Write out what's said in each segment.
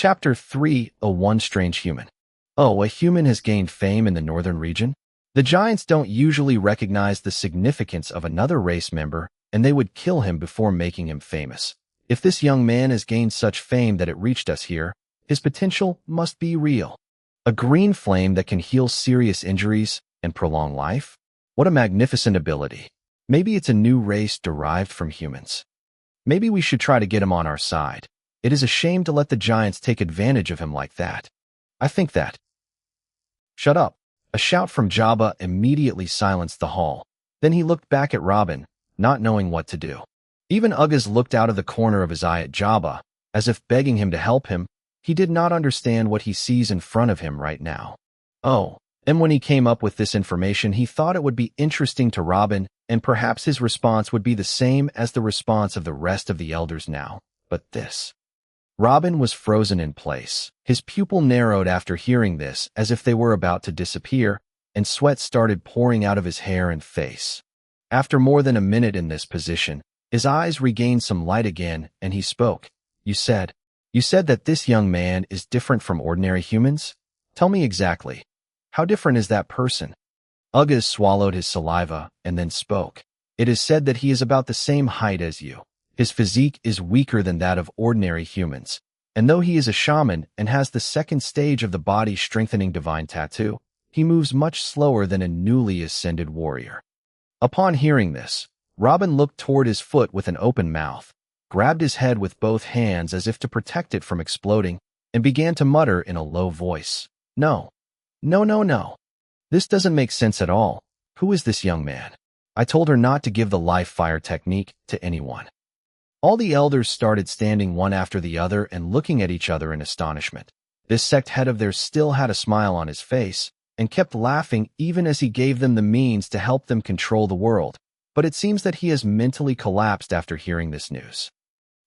Chapter 3: A One Strange Human. Oh, a human has gained fame in the northern region? The giants don't usually recognize the significance of another race member, and they would kill him before making him famous. If this young man has gained such fame that it reached us here, his potential must be real. A green flame that can heal serious injuries and prolong life? What a magnificent ability. Maybe it's a new race derived from humans. Maybe we should try to get him on our side. It is a shame to let the giants take advantage of him like that. I think that. Shut up. A shout from Jabba immediately silenced the hall. Then he looked back at Robin, not knowing what to do. Even Uggaz looked out of the corner of his eye at Jabba, as if begging him to help him. He did not understand what he sees in front of him right now. Oh, and when he came up with this information, he thought it would be interesting to Robin, and perhaps his response would be the same as the response of the rest of the elders now. But this. Robin was frozen in place. His pupil narrowed after hearing this, as if they were about to disappear, and sweat started pouring out of his hair and face. After more than a minute in this position, his eyes regained some light again, and he spoke. You said that this young man is different from ordinary humans? Tell me exactly. How different is that person? Uggaz swallowed his saliva and then spoke. It is said that he is about the same height as you. His physique is weaker than that of ordinary humans, and though he is a shaman and has the second stage of the body-strengthening divine tattoo, he moves much slower than a newly ascended warrior. Upon hearing this, Robin looked toward his foot with an open mouth, grabbed his head with both hands as if to protect it from exploding, and began to mutter in a low voice. No. No. This doesn't make sense at all. Who is this young man? I told her not to give the life fire technique to anyone. All the elders started standing one after the other and looking at each other in astonishment. This sect head of theirs still had a smile on his face and kept laughing even as he gave them the means to help them control the world. But it seems that he has mentally collapsed after hearing this news.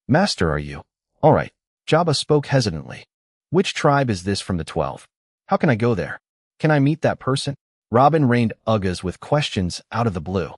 Master, are you? All right. Jabba spoke hesitantly. Which tribe is this from the 12? How can I go there? Can I meet that person? Robin rained Uggaz with questions out of the blue.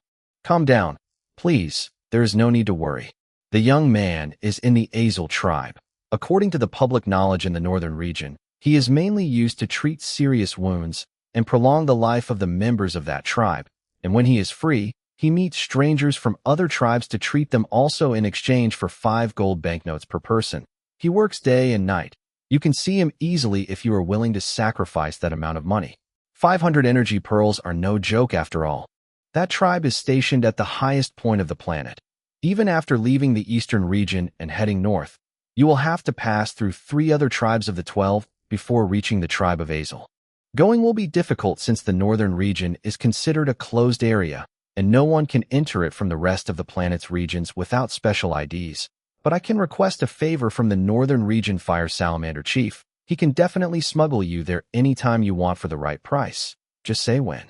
Calm down. Please, there is no need to worry. The young man is in the Azel tribe. According to the public knowledge in the northern region, he is mainly used to treat serious wounds and prolong the life of the members of that tribe. And when he is free, he meets strangers from other tribes to treat them also in exchange for 5 gold banknotes per person. He works day and night. You can see him easily if you are willing to sacrifice that amount of money. 500 energy pearls are no joke after all. That tribe is stationed at the highest point of the planet. Even after leaving the eastern region and heading north, you will have to pass through 3 other tribes of the 12 before reaching the tribe of Azel. Going will be difficult since the northern region is considered a closed area, and no one can enter it from the rest of the planet's regions without special IDs. But I can request a favor from the northern region Fire Salamander Chief. He can definitely smuggle you there anytime you want for the right price. Just say when.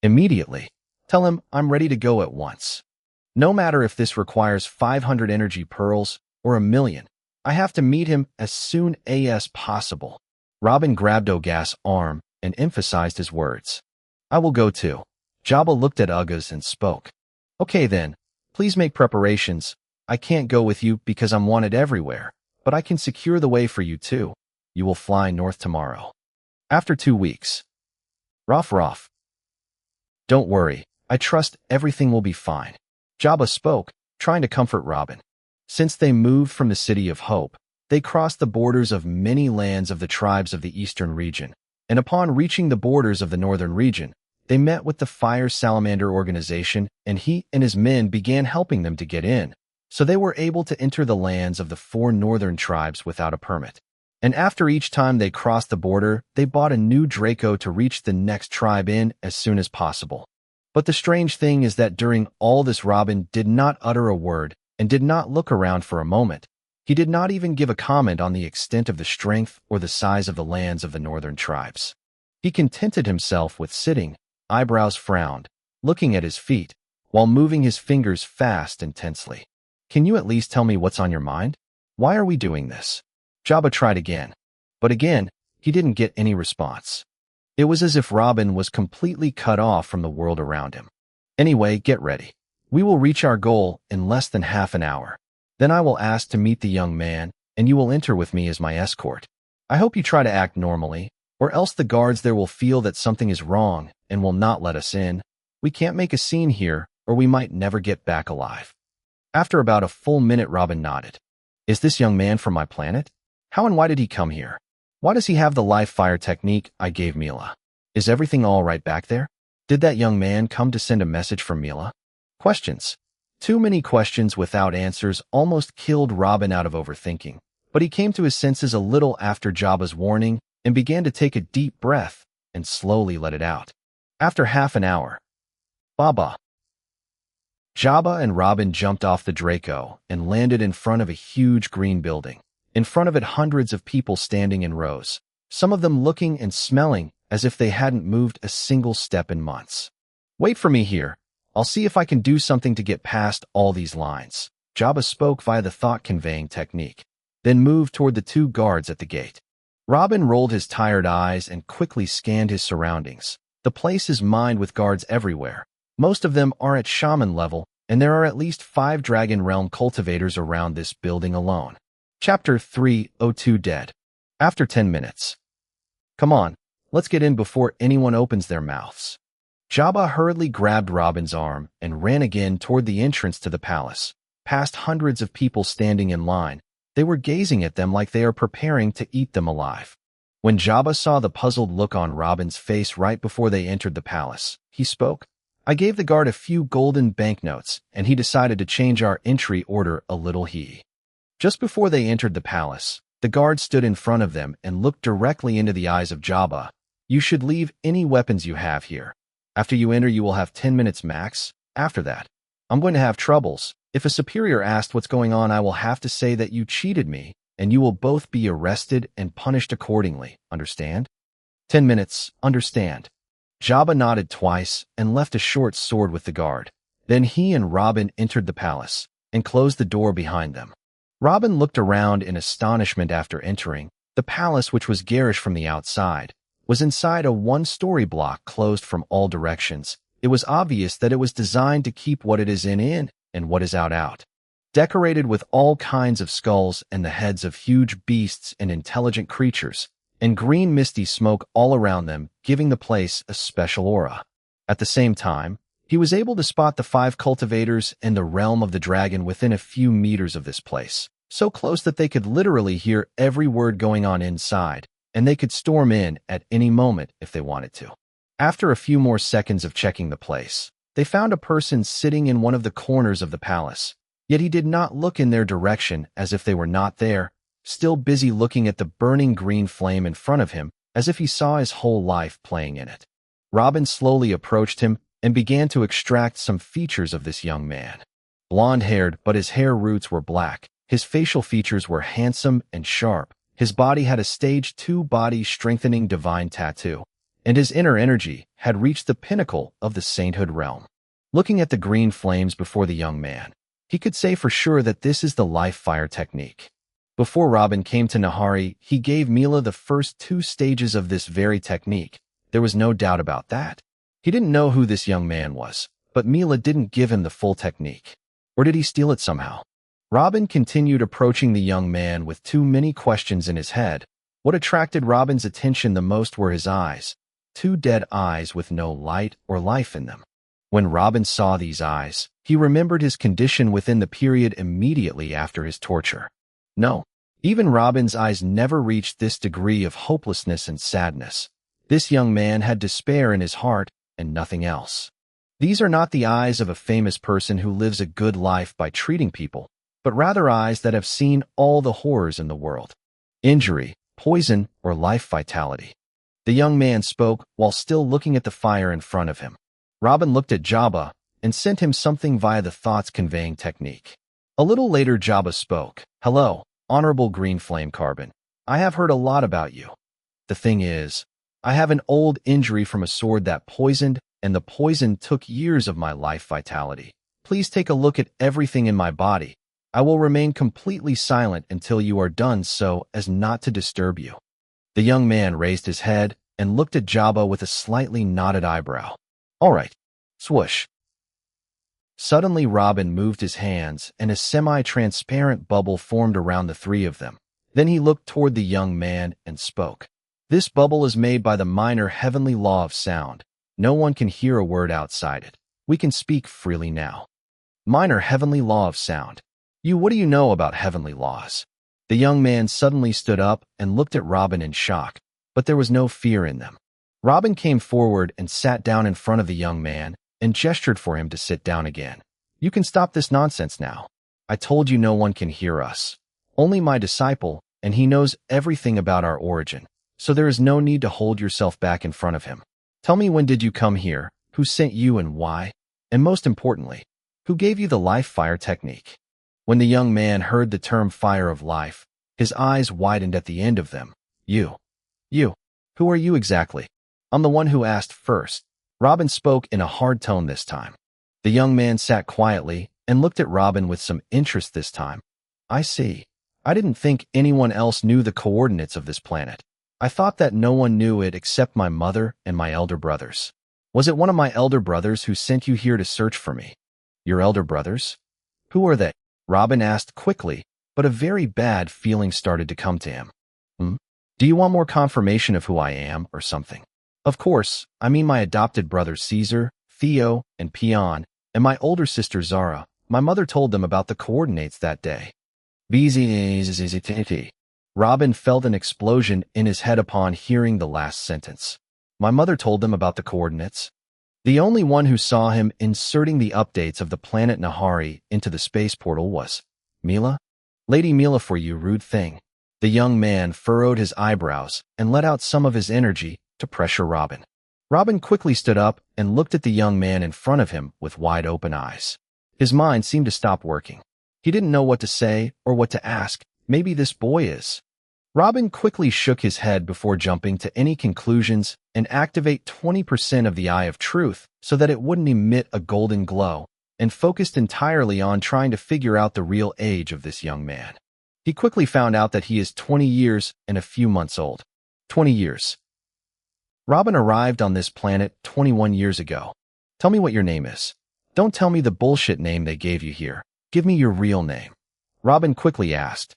Immediately. Tell him I'm ready to go at once. No matter if this requires 500 energy pearls or 1,000,000, I have to meet him as soon as possible. Robin grabbed Uggaz's arm and emphasized his words. I will go too. Jabba looked at Uggaz and spoke. Okay then, please make preparations. I can't go with you because I'm wanted everywhere, but I can secure the way for you too. You will fly north tomorrow. After 2 weeks. Rough. Don't worry, I trust everything will be fine. Jabba spoke, trying to comfort Robin. Since they moved from the City of Hope, they crossed the borders of many lands of the tribes of the eastern region, and upon reaching the borders of the northern region, they met with the Fire Salamander organization, and he and his men began helping them to get in, so they were able to enter the lands of the 4 northern tribes without a permit. And after each time they crossed the border, they bought a new Draco to reach the next tribe in as soon as possible. But the strange thing is that during all this Robin did not utter a word and did not look around for a moment. He did not even give a comment on the extent of the strength or the size of the lands of the northern tribes. He contented himself with sitting, eyebrows frowned, looking at his feet, while moving his fingers fast and tensely. Can you at least tell me what's on your mind? Why are we doing this? Jabba tried again, but again, he didn't get any response. It was as if Robin was completely cut off from the world around him. Anyway, get ready. We will reach our goal in less than half an hour. Then I will ask to meet the young man, and you will enter with me as my escort. I hope you try to act normally, or else the guards there will feel that something is wrong and will not let us in. We can't make a scene here, or we might never get back alive." After about a full minute, Robin nodded. "Is this young man from my planet? How and why did he come here? Why does he have the live fire technique I gave Mila? Is everything all right back there? Did that young man come to send a message from Mila?" Questions. Too many questions without answers almost killed Robin out of overthinking, but he came to his senses a little after Jabba's warning and began to take a deep breath and slowly let it out. After half an hour, Baba. Jabba and Robin jumped off the Draco and landed in front of a huge green building. In front of it, hundreds of people standing in rows, some of them looking and smelling as if they hadn't moved a single step in months. "Wait for me here. I'll see if I can do something to get past all these lines." Jabba spoke via the thought-conveying technique, then moved toward the two guards at the gate. Robin rolled his tired eyes and quickly scanned his surroundings. The place is mined with guards everywhere. Most of them are at shaman level, and there are at least 5 Dragon Realm cultivators around this building alone. Chapter 302 Dead. After 10 minutes. "Come on, let's get in before anyone opens their mouths." Jabba hurriedly grabbed Robin's arm and ran again toward the entrance to the palace. Past hundreds of people standing in line, they were gazing at them like they are preparing to eat them alive. When Jabba saw the puzzled look on Robin's face right before they entered the palace, he spoke. "I gave the guard a few golden banknotes, and he decided to change our entry order a little." Just before they entered the palace, the guard stood in front of them and looked directly into the eyes of Jabba. "You should leave any weapons you have here. After you enter, you will have 10 minutes max. After that, I'm going to have troubles. If a superior asks what's going on, I will have to say that you cheated me, and you will both be arrested and punished accordingly. Understand?" 10 minutes, understand. Jabba nodded twice and left a short sword with the guard. Then he and Robin entered the palace and closed the door behind them. Robin looked around in astonishment after entering. The palace, which was garish from the outside, was inside a one-story block closed from all directions. It was obvious that it was designed to keep what it is in and what is out. Decorated with all kinds of skulls and the heads of huge beasts and intelligent creatures, and green misty smoke all around them, giving the place a special aura. At the same time, he was able to spot the 5 cultivators in the realm of the dragon within a few meters of this place, so close that they could literally hear every word going on inside, and they could storm in at any moment if they wanted to. After a few more seconds of checking the place, they found a person sitting in one of the corners of the palace, yet he did not look in their direction as if they were not there, still busy looking at the burning green flame in front of him as if he saw his whole life playing in it. Robin slowly approached him and began to extract some features of this young man. Blonde-haired, but his hair roots were black. His facial features were handsome and sharp. His body had a stage 2 body-strengthening divine tattoo, and his inner energy had reached the pinnacle of the sainthood realm. Looking at the green flames before the young man, he could say for sure that this is the life fire technique. Before Robin came to Nahari, he gave Mila the first 2 stages of this very technique. There was no doubt about that. He didn't know who this young man was, but Mila didn't give him the full technique. Or did he steal it somehow? Robin continued approaching the young man with too many questions in his head. What attracted Robin's attention the most were his eyes, 2 dead eyes with no light or life in them. When Robin saw these eyes, he remembered his condition within the period immediately after his torture. No, even Robin's eyes never reached this degree of hopelessness and sadness. This young man had despair in his heart and nothing else. These are not the eyes of a famous person who lives a good life by treating people, but rather eyes that have seen all the horrors in the world. Injury, poison, or life vitality. The young man spoke while still looking at the fire in front of him. Robin looked at Jabba and sent him something via the thoughts-conveying technique. A little later, Jabba spoke. "Hello, Honorable Green Flame Carbon. I have heard a lot about you. The thing is, I have an old injury from a sword that poisoned, and the poison took years of my life vitality. Please take a look at everything in my body. I will remain completely silent until you are done so as not to disturb you." The young man raised his head and looked at Jabba with a slightly knotted eyebrow. "All right." Swoosh. Suddenly Robin moved his hands and a semi-transparent bubble formed around the 3 of them. Then he looked toward the young man and spoke. This bubble is made by the minor heavenly law of sound. No one can hear a word outside it. We can speak freely now. Minor heavenly law of sound. What do you know about heavenly laws? The young man suddenly stood up and looked at Robin in shock, but there was no fear in them. Robin came forward and sat down in front of the young man and gestured for him to sit down again. You can stop this nonsense now. I told you no one can hear us. Only my disciple, and he knows everything about our origin, so there is no need to hold yourself back in front of him. Tell me, when did you come here? Who sent you and why? And most importantly, who gave you the life fire technique? When the young man heard the term fire of life, his eyes widened at the end of them. You. Who are you exactly? I'm the one who asked first. Robin spoke in a hard tone this time. The young man sat quietly and looked at Robin with some interest this time. I see. I didn't think anyone else knew the coordinates of this planet. I thought that no one knew it except my mother and my elder brothers. Was it one of my elder brothers who sent you here to search for me? Your elder brothers? Who are they? Robin asked quickly, but a very bad feeling started to come to him. Do you want more confirmation of who I am or something? Of course, I mean my adopted brothers Caesar, Theo, and Pion, and my older sister Zara. My mother told them about the coordinates that day. Robin felt an explosion in his head upon hearing the last sentence. My mother told them about the coordinates. The only one who saw him inserting the updates of the planet Nahari into the space portal was Mila. Lady Mila, for you, rude thing. The young man furrowed his eyebrows and let out some of his energy to pressure Robin. Robin quickly stood up and looked at the young man in front of him with wide-open eyes. His mind seemed to stop working. He didn't know what to say or what to ask. Maybe this boy is. Robin quickly shook his head before jumping to any conclusions and activate 20% of the Eye of Truth so that it wouldn't emit a golden glow, and focused entirely on trying to figure out the real age of this young man. He quickly found out that he is 20 years and a few months old. 20 years. Robin arrived on this planet 21 years ago. Tell me what your name is. Don't tell me the bullshit name they gave you here. Give me your real name. Robin quickly asked.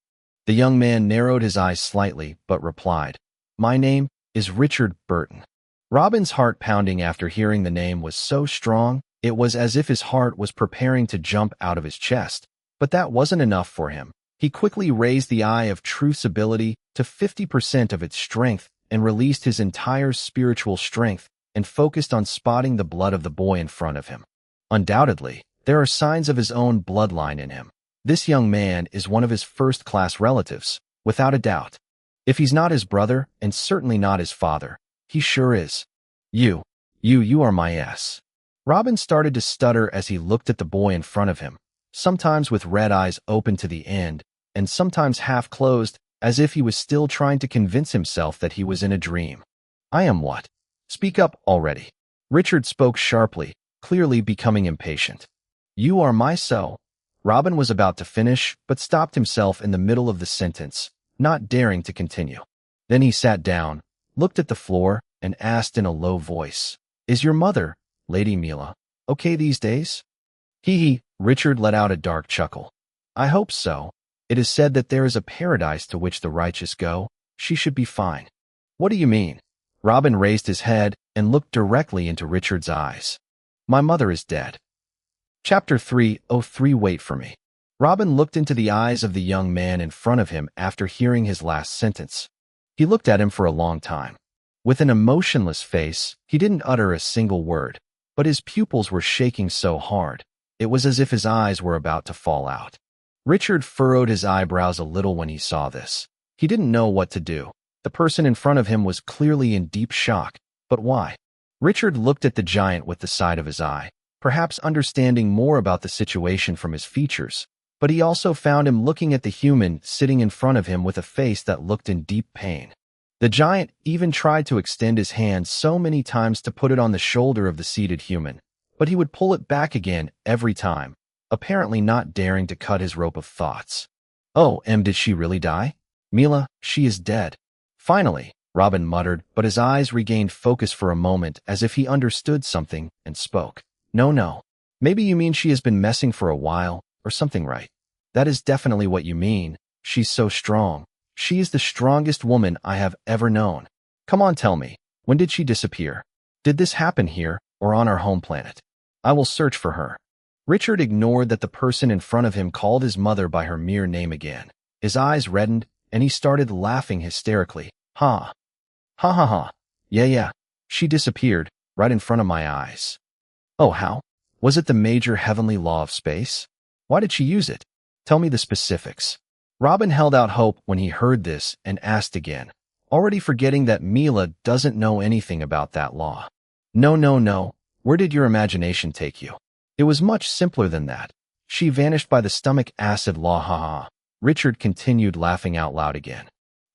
The young man narrowed his eyes slightly, but replied, My name is Richard Burton. Robin's heart pounding after hearing the name was so strong, it was as if his heart was preparing to jump out of his chest. But that wasn't enough for him. He quickly raised the Eye of Truth's ability to 50% of its strength and released his entire spiritual strength and focused on spotting the blood of the boy in front of him. Undoubtedly, there are signs of his own bloodline in him. This young man is one of his first-class relatives, without a doubt. If he's not his brother, and certainly not his father, he sure is. You are my S. Robin started to stutter as he looked at the boy in front of him, sometimes with red eyes open to the end, and sometimes half-closed, as if he was still trying to convince himself that he was in a dream. I am what? Speak up already. Richard spoke sharply, clearly becoming impatient. You are my so. Robin was about to finish, but stopped himself in the middle of the sentence, not daring to continue. Then he sat down, looked at the floor, and asked in a low voice, Is your mother, Lady Mila, okay these days? Richard let out a dark chuckle. I hope so. It is said that there is a paradise to which the righteous go. She should be fine. What do you mean? Robin raised his head and looked directly into Richard's eyes. My mother is dead. Chapter 3:03 Wait for me. Robin looked into the eyes of the young man in front of him after hearing his last sentence. He looked at him for a long time. With an emotionless face, he didn't utter a single word, but his pupils were shaking so hard, it was as if his eyes were about to fall out. Richard furrowed his eyebrows a little when he saw this. He didn't know what to do. The person in front of him was clearly in deep shock, but why? Richard looked at the giant with the side of his eye, perhaps understanding more about the situation from his features, but he also found him looking at the human sitting in front of him with a face that looked in deep pain. The giant even tried to extend his hand so many times to put it on the shoulder of the seated human, but he would pull it back again every time, apparently not daring to cut his rope of thoughts. Oh, did she really die? Mila, she is dead. Finally, Robin muttered, but his eyes regained focus for a moment as if he understood something and spoke. No. Maybe you mean she has been messing for a while, or something, right? That is definitely what you mean. She's so strong. She is the strongest woman I have ever known. Come on, tell me, when did she disappear? Did this happen here or on our home planet? I will search for her." Richard ignored that the person in front of him called his mother by her mere name again. His eyes reddened, and he started laughing hysterically. Ha! Ha ha ha! Yeah. She disappeared, right in front of my eyes. Oh, how? Was it the major heavenly law of space? Why did she use it? Tell me the specifics. Robin held out hope when he heard this and asked again, already forgetting that Mila doesn't know anything about that law. No. Where did your imagination take you? It was much simpler than that. She vanished by the stomach acid law, ha. Richard continued laughing out loud again.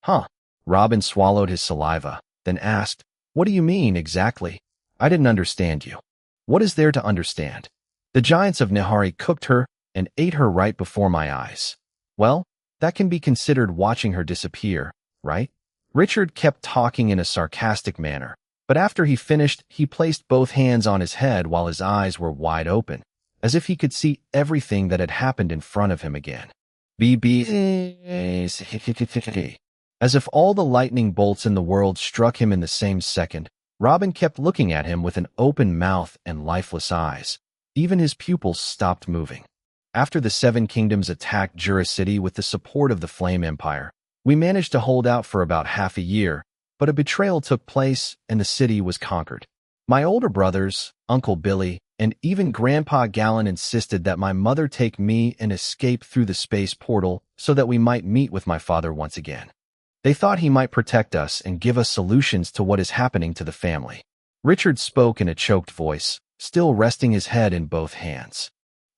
Huh. Robin swallowed his saliva, then asked, "What do you mean, exactly? I didn't understand you." "What is there to understand? The giants of Nihari cooked her and ate her right before my eyes. Well, that can be considered watching her disappear, right?" Richard kept talking in a sarcastic manner, but after he finished, he placed both hands on his head while his eyes were wide open, as if he could see everything that had happened in front of him again. As if all the lightning bolts in the world struck him in the same second, Robin kept looking at him with an open mouth and lifeless eyes. Even his pupils stopped moving. After the Seven Kingdoms attacked Jura City with the support of the Flame Empire, we managed to hold out for about half a year, but a betrayal took place and the city was conquered. My older brothers, Uncle Billy, and even Grandpa Gallon insisted that my mother take me and escape through the space portal so that we might meet with my father once again. They thought he might protect us and give us solutions to what is happening to the family. Richard spoke in a choked voice, still resting his head in both hands.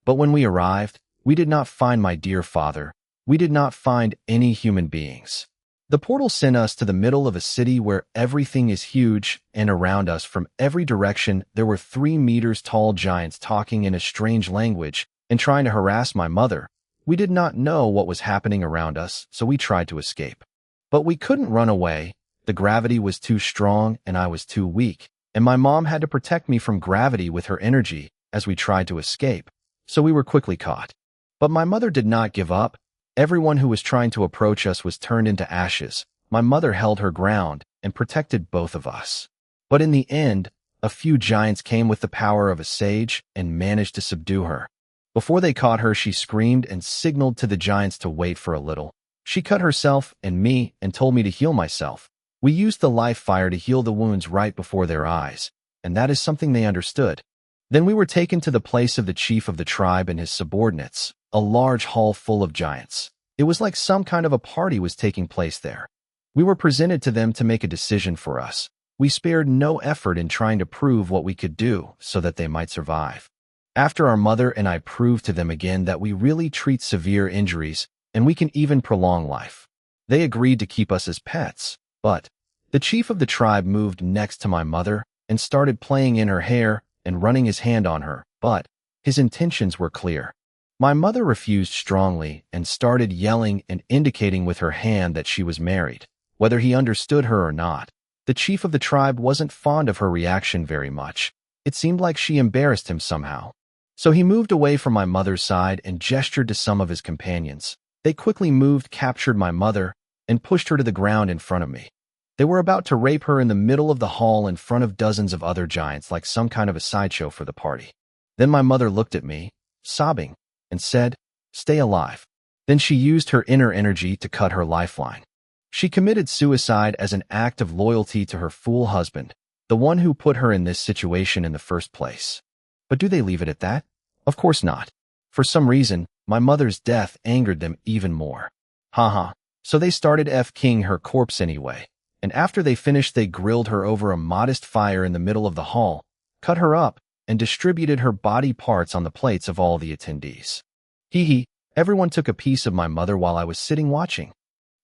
But when we arrived, we did not find my dear father. We did not find any human beings. The portal sent us to the middle of a city where everything is huge, and around us from every direction there were 3 meters tall giants talking in a strange language and trying to harass my mother. We did not know what was happening around us, so we tried to escape. But we couldn't run away. The gravity was too strong and I was too weak, and my mom had to protect me from gravity with her energy as we tried to escape, so we were quickly caught. But my mother did not give up. Everyone who was trying to approach us was turned into ashes. My mother held her ground and protected both of us. But in the end, a few giants came with the power of a sage and managed to subdue her. Before they caught her, she screamed and signaled to the giants to wait for a little. She cut herself and me and told me to heal myself. We used the life fire to heal the wounds right before their eyes, and that is something they understood. Then we were taken to the place of the chief of the tribe and his subordinates, a large hall full of giants. It was like some kind of a party was taking place there. We were presented to them to make a decision for us. We spared no effort in trying to prove what we could do so that they might survive. After our mother and I proved to them again that we really treat severe injuries and we can even prolong life, they agreed to keep us as pets. But the chief of the tribe moved next to my mother and started playing in her hair and running his hand on her, but his intentions were clear. My mother refused strongly and started yelling and indicating with her hand that she was married, whether he understood her or not. The chief of the tribe wasn't fond of her reaction very much. It seemed like she embarrassed him somehow. So he moved away from my mother's side and gestured to some of his companions. They quickly moved, captured my mother, and pushed her to the ground in front of me. They were about to rape her in the middle of the hall in front of dozens of other giants like some kind of a sideshow for the party. Then my mother looked at me, sobbing, and said, "Stay alive." Then she used her inner energy to cut her lifeline. She committed suicide as an act of loyalty to her fool husband, the one who put her in this situation in the first place. But do they leave it at that? Of course not. For some reason, my mother's death angered them even more. Haha. So they started F-king her corpse anyway, and after they finished they grilled her over a modest fire in the middle of the hall, cut her up, and distributed her body parts on the plates of all the attendees. Hee. Everyone took a piece of my mother while I was sitting watching.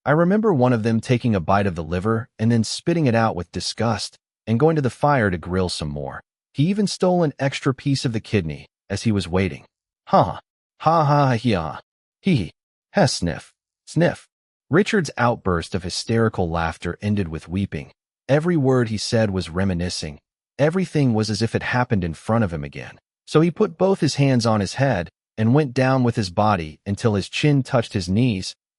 I remember one of them taking a bite of the liver and then spitting it out with disgust and going to the fire to grill some more. He even stole an extra piece of the kidney as he was waiting. Ha ha ha. Hee. Heh, sniff. Sniff. Richard's outburst of hysterical laughter ended with weeping. Every word he said was reminiscing. Everything was as if it happened in front of him again. So he put both his hands on his head and went down with his body until his chin touched his knees,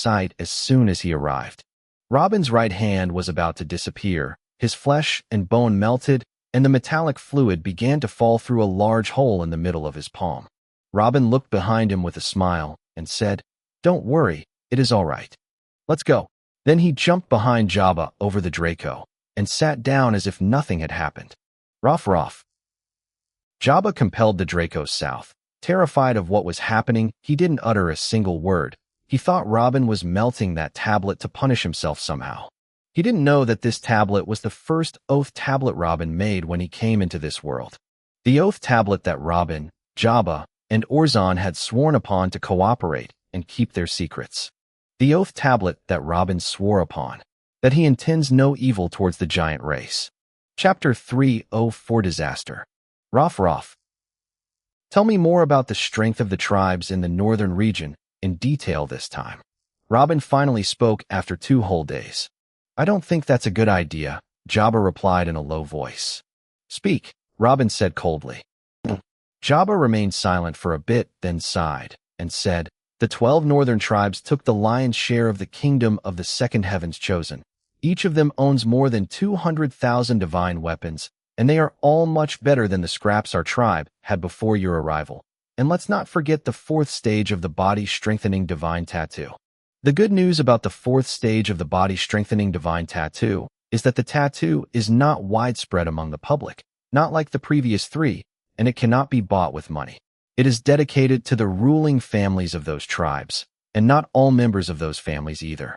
sight as soon as he arrived. Robin's right hand was about to disappear. His flesh and bone melted, and the metallic fluid began to fall through a large hole in the middle of his palm. Robin looked behind him with a smile and said, "Don't worry, it is all right. Let's go." Then he jumped behind Jabba over the Draco and sat down as if nothing had happened. Ruff ruff. Jabba compelled the Draco south. Terrified of what was happening, he didn't utter a single word. He thought Robin was melting that tablet to punish himself somehow. He didn't know that this tablet was the first oath tablet Robin made when he came into this world. The oath tablet that Robin, Jabba, and Orzon had sworn upon to cooperate and keep their secrets. The oath tablet that Robin swore upon, that he intends no evil towards the giant race. Chapter 304 Disaster. Ruff ruff. Tell me more about the strength of the tribes in the northern region in detail this time. Robin finally spoke after 2 whole days. I don't think that's a good idea, Jabba replied in a low voice. Speak, Robin said coldly. Jabba remained silent for a bit, then sighed, and said, The 12 northern tribes took the lion's share of the kingdom of the second heavens chosen. Each of them owns more than 200,000 divine weapons, and they are all much better than the scraps our tribe had before your arrival. And let's not forget the 4th stage of the body-strengthening divine tattoo. The good news about the 4th stage of the body-strengthening divine tattoo is that the tattoo is not widespread among the public, not like the previous 3, and it cannot be bought with money. It is dedicated to the ruling families of those tribes, and not all members of those families either.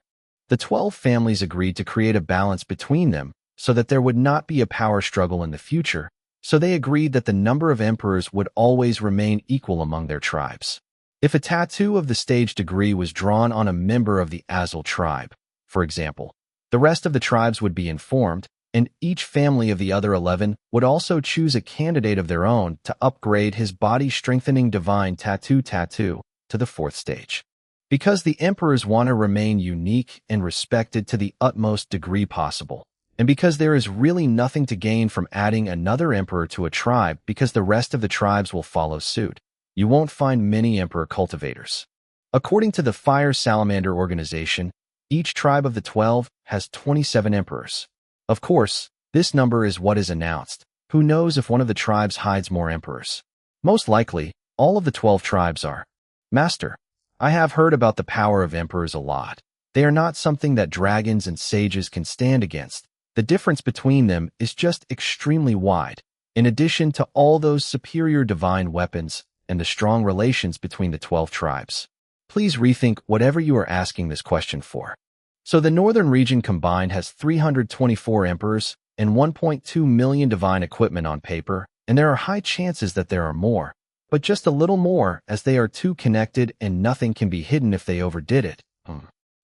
The 12 families agreed to create a balance between them so that there would not be a power struggle in the future, so they agreed that the number of emperors would always remain equal among their tribes. If a tattoo of the stage degree was drawn on a member of the Azul tribe, for example, the rest of the tribes would be informed, and each family of the other 11 would also choose a candidate of their own to upgrade his body-strengthening divine tattoo to the 4th stage. Because the emperors want to remain unique and respected to the utmost degree possible, and because there is really nothing to gain from adding another emperor to a tribe because the rest of the tribes will follow suit, you won't find many emperor cultivators. According to the Fire Salamander organization, each tribe of the 12 has 27 emperors. Of course, this number is what is announced. Who knows if one of the tribes hides more emperors? Most likely, all of the 12 tribes are. Master, I have heard about the power of emperors a lot. They are not something that dragons and sages can stand against. The difference between them is just extremely wide. In addition to all those superior divine weapons and the strong relations between the 12 tribes. Please rethink whatever you are asking this question for. So the northern region combined has 324 emperors and 1.2 million divine equipment on paper, and there are high chances that there are more, but just a little more as they are too connected and nothing can be hidden if they overdid it.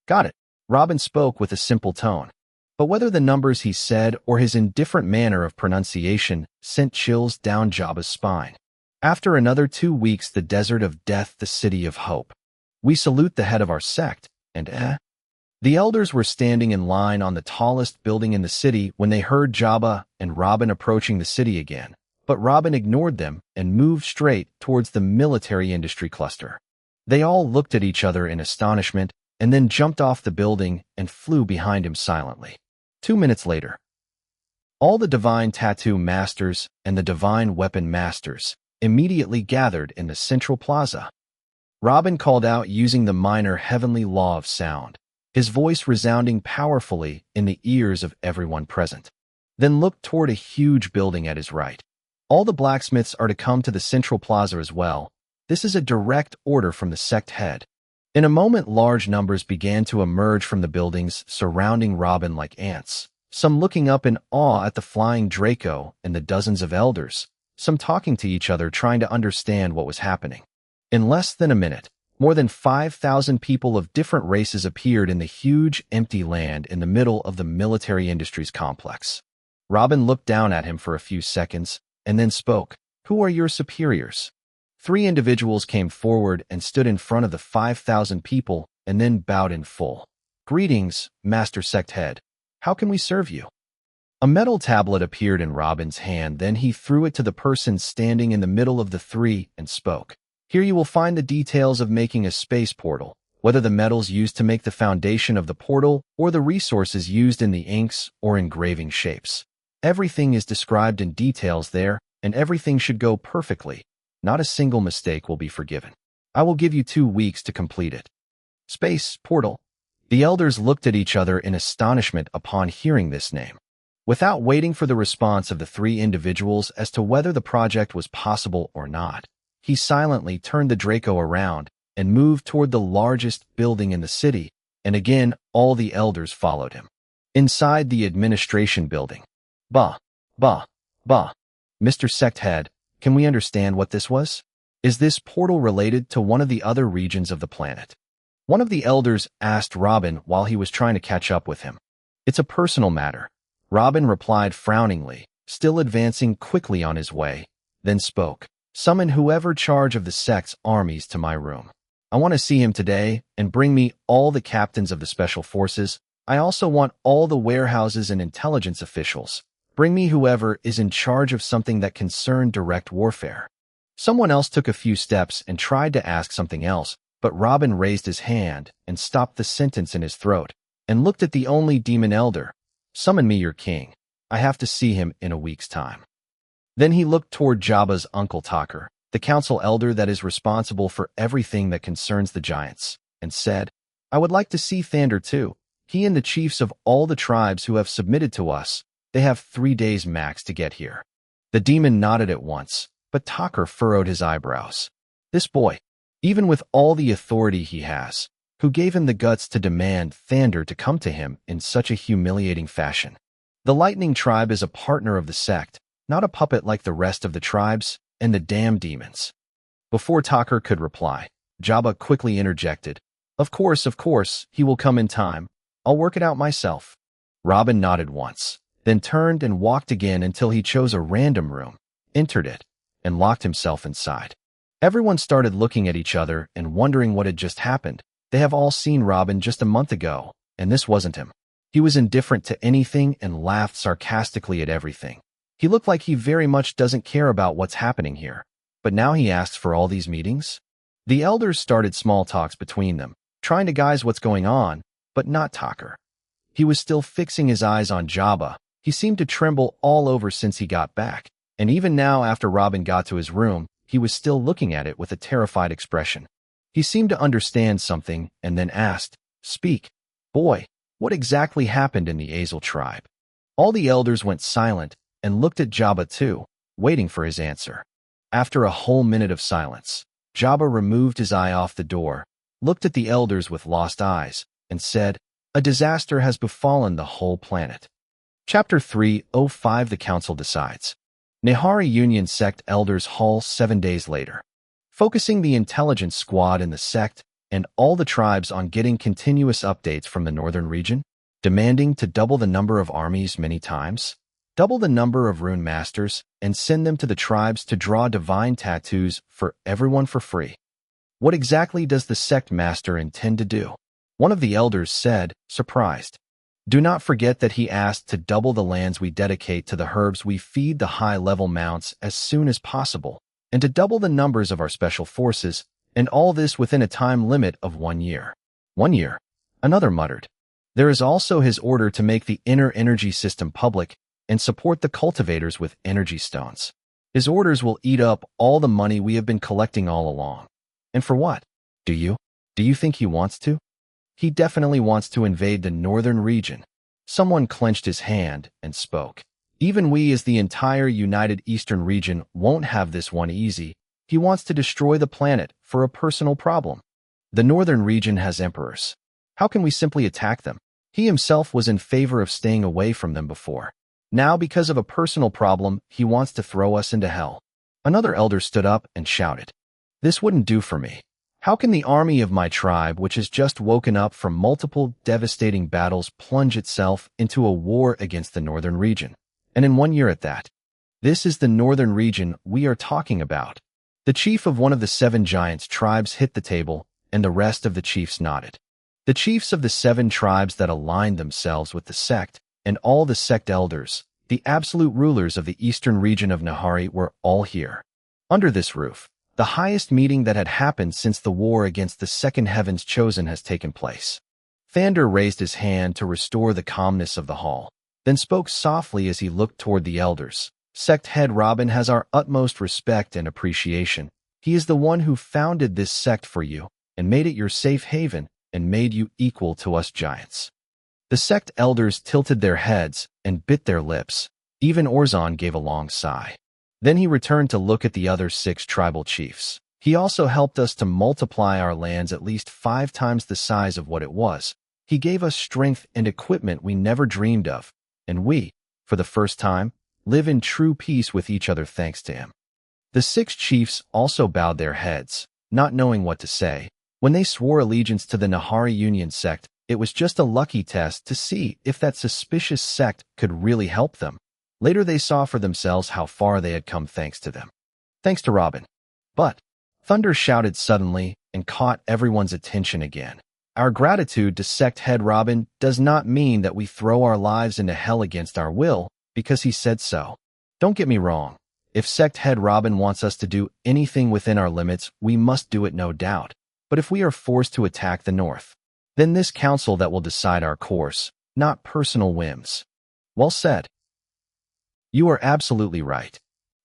Got it. Robin spoke with a simple tone. But whether the numbers he said or his indifferent manner of pronunciation sent chills down Jabba's spine. After another 2 weeks, the desert of death, the city of hope. We salute the head of our sect, and The elders were standing in line on the tallest building in the city when they heard Jabba and Robin approaching the city again, but Robin ignored them and moved straight towards the military industry cluster. They all looked at each other in astonishment and then jumped off the building and flew behind him silently. 2 minutes later, all the divine tattoo masters and the divine weapon masters immediately gathered in the central plaza. Robin called out using the minor heavenly law of sound, his voice resounding powerfully in the ears of everyone present. Then looked toward a huge building at his right. All the blacksmiths are to come to the central plaza as well. This is a direct order from the sect head. In a moment, large numbers began to emerge from the buildings surrounding Robin like ants, some looking up in awe at the flying Draco and the dozens of elders, some talking to each other trying to understand what was happening. In less than a minute, more than 5,000 people of different races appeared in the huge, empty land in the middle of the military industries complex. Robin looked down at him for a few seconds and then spoke. "Who are your superiors?" 3 individuals came forward and stood in front of the 5,000 people and then bowed in full. "Greetings, Master Sect Head. How can we serve you?" A metal tablet appeared in Robin's hand, then he threw it to the person standing in the middle of the 3 and spoke. "Here you will find the details of making a space portal, whether the metals used to make the foundation of the portal or the resources used in the inks or engraving shapes. Everything is described in details there, and everything should go perfectly. Not a single mistake will be forgiven. I will give you 2 weeks to complete it." Space portal. The elders looked at each other in astonishment upon hearing this name. Without waiting for the response of the 3 individuals as to whether the project was possible or not, he silently turned the Draco around and moved toward the largest building in the city, and again all the elders followed him. Inside the administration building. Bah. Mr. Sect Head, can we understand what this was? Is this portal related to one of the other regions of the planet? One of the elders asked Robin while he was trying to catch up with him. "It's a personal matter," Robin replied frowningly, still advancing quickly on his way, then spoke. "Summon whoever charge of the sect's armies to my room. I want to see him today, and bring me all the captains of the special forces. I also want all the warehouses and intelligence officials. Bring me whoever is in charge of something that concerned direct warfare." Someone else took a few steps and tried to ask something else, but Robin raised his hand and stopped the sentence in his throat and looked at the only demon elder. "Summon me your king. I have to see him in a week's time." Then he looked toward Jabba's uncle Tucker, the council elder that is responsible for everything that concerns the giants, and said, "I would like to see Thander too. He and the chiefs of all the tribes who have submitted to us. They have 3 days max to get here." The demon nodded at once, but Tucker furrowed his eyebrows. This boy, even with all the authority he has, who gave him the guts to demand Thander to come to him in such a humiliating fashion? The Lightning Tribe is a partner of the sect, not a puppet like the rest of the tribes and the damned demons. Before Tucker could reply, Jabba quickly interjected. Of course, he will come in time. I'll work it out myself." Robin nodded once, then turned and walked again until he chose a random room, entered it, and locked himself inside. Everyone started looking at each other and wondering what had just happened. They have all seen Robin just a month ago, and this wasn't him. He was indifferent to anything and laughed sarcastically at everything. He looked like he very much doesn't care about what's happening here. But now he asks for all these meetings? The elders started small talks between them, trying to guise what's going on, but not Tucker. He was still fixing his eyes on Jabba. He seemed to tremble all over since he got back, and even now after Robin got to his room, he was still looking at it with a terrified expression. He seemed to understand something and then asked, "Speak, boy, what exactly happened in the Azel tribe?" All the elders went silent and looked at Jabba too, waiting for his answer. After a whole minute of silence, Jabba removed his eye off the door, looked at the elders with lost eyes, and said, "A disaster has befallen the whole planet." Chapter 3:05 The Council Decides. Nahari Union Sect Elders Hall 7 days later. Focusing the intelligence squad in the sect and all the tribes on getting continuous updates from the northern region, demanding to double the number of armies many times, double the number of rune masters, and send them to the tribes to draw divine tattoos for everyone for free. What exactly does the sect master intend to do? One of the elders said, surprised. Do not forget that he asked to double the lands we dedicate to the herbs we feed the high-level mounts as soon as possible, and to double the numbers of our special forces, and all this within a time limit of 1 year. 1 year, another muttered. There is also his order to make the inner energy system public and support the cultivators with energy stones. His orders will eat up all the money we have been collecting all along. And for what? Do you think he wants to? He definitely wants to invade the northern region. Someone clenched his hand and spoke. Even we as the entire United Eastern region won't have this one easy. He wants to destroy the planet for a personal problem. The northern region has emperors. How can we simply attack them? He himself was in favor of staying away from them before. Now, because of a personal problem, he wants to throw us into hell. Another elder stood up and shouted, "This wouldn't do for me. How can the army of my tribe, which has just woken up from multiple devastating battles, plunge itself into a war against the northern region? And in 1 year at that. This is the northern region we are talking about." The chief of one of the 7 giants tribes hit the table, and the rest of the chiefs nodded. The chiefs of the 7 tribes that aligned themselves with the sect, and all the sect elders, the absolute rulers of the eastern region of Nahari, were all here. Under this roof, the highest meeting that had happened since the war against the second heavens chosen has taken place. Thander raised his hand to restore the calmness of the hall, then spoke softly as he looked toward the elders. Sect head Robin has our utmost respect and appreciation. He is the one who founded this sect for you, and made it your safe haven, and made you equal to us giants. The sect elders tilted their heads and bit their lips. Even Orzon gave a long sigh. Then he returned to look at the other 6 tribal chiefs. He also helped us to multiply our lands at least 5 times the size of what it was. He gave us strength and equipment we never dreamed of, and we, for the first time, live in true peace with each other thanks to him. The 6 chiefs also bowed their heads, not knowing what to say. When they swore allegiance to the Nahari Union sect, it was just a lucky test to see if that suspicious sect could really help them. Later they saw for themselves how far they had come thanks to them. Thanks to Robin. But Thunder shouted suddenly and caught everyone's attention again. Our gratitude to sect head Robin does not mean that we throw our lives into hell against our will because he said so. Don't get me wrong. If sect head Robin wants us to do anything within our limits, we must do it, no doubt. But if we are forced to attack the north, then this council that will decide our course, not personal whims. Well said. You are absolutely right.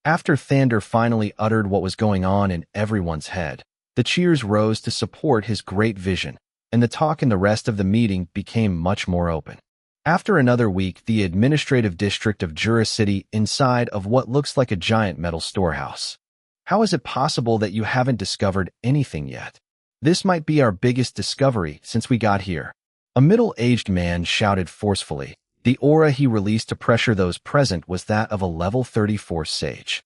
After Thander finally uttered what was going on in everyone's head, the cheers rose to support his great vision, and the talk in the rest of the meeting became much more open. After another week, the administrative district of Jura City inside of what looks like a giant metal storehouse. How is it possible that you haven't discovered anything yet? This might be our biggest discovery since we got here. A middle-aged man shouted forcefully. The aura he released to pressure those present was that of a level 34 sage.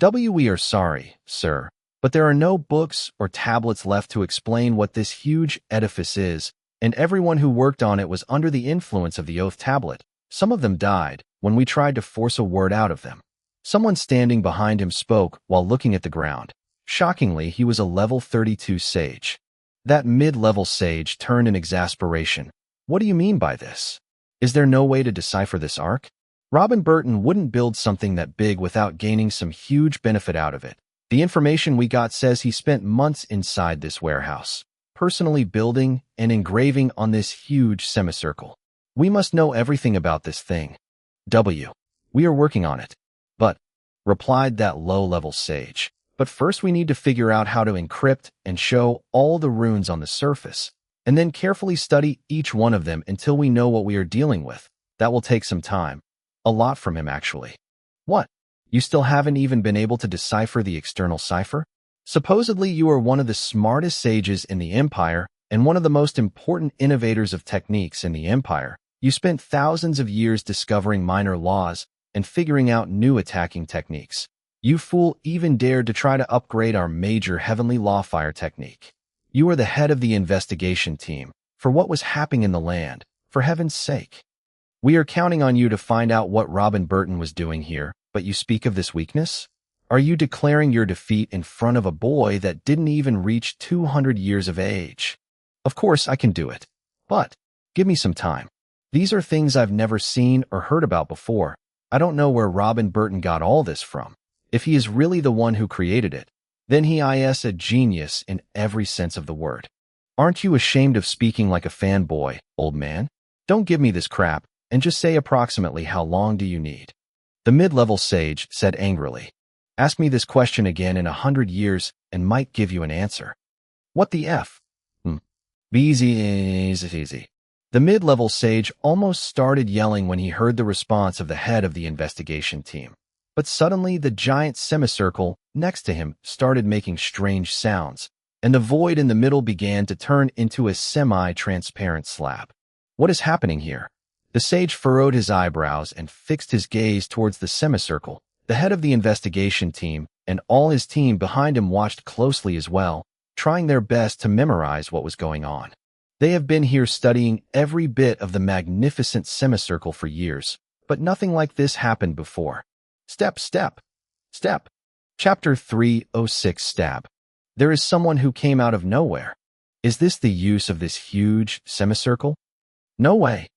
We are sorry, sir, but there are no books or tablets left to explain what this huge edifice is, and everyone who worked on it was under the influence of the Oath Tablet. Some of them died when we tried to force a word out of them. Someone standing behind him spoke while looking at the ground. Shockingly, he was a level 32 sage. That mid-level sage turned in exasperation. What do you mean by this? Is there no way to decipher this arc? Robin Burton wouldn't build something that big without gaining some huge benefit out of it. The information we got says he spent months inside this warehouse, personally building and engraving on this huge semicircle. We must know everything about this thing. We are working on it. But, replied that low-level sage. But first we need to figure out how to encrypt and show all the runes on the surface, and then carefully study each one of them until we know what we are dealing with. That will take some time. A lot from him, actually. What? You still haven't even been able to decipher the external cipher? Supposedly, you are one of the smartest sages in the Empire and one of the most important innovators of techniques in the Empire. You spent thousands of years discovering minor laws and figuring out new attacking techniques. You fool even dared to try to upgrade our major heavenly lawfire technique. You are the head of the investigation team for what was happening in the land, for heaven's sake. We are counting on you to find out what Burton was doing here, but you speak of this weakness? Are you declaring your defeat in front of a boy that didn't even reach 200 years of age? Of course, I can do it. But give me some time. These are things I've never seen or heard about before. I don't know where Burton got all this from. If he is really the one who created it, then he is a genius in every sense of the word. Aren't you ashamed of speaking like a fanboy, old man? Don't give me this crap, and just say approximately how long do you need? The mid-level sage said angrily. Ask me this question again in 100 years and might give you an answer. What the F? Be easy. The mid-level sage almost started yelling when he heard the response of the head of the investigation team. But suddenly the giant semicircle next to him started making strange sounds, and the void in the middle began to turn into a semi-transparent slab. What is happening here? The sage furrowed his eyebrows and fixed his gaze towards the semicircle. The head of the investigation team and all his team behind him watched closely as well, trying their best to memorize what was going on. They have been here studying every bit of the magnificent semicircle for years, but nothing like this happened before. Step. Chapter 306 Stab. There is someone who came out of nowhere. Is this the use of this huge semicircle? No way.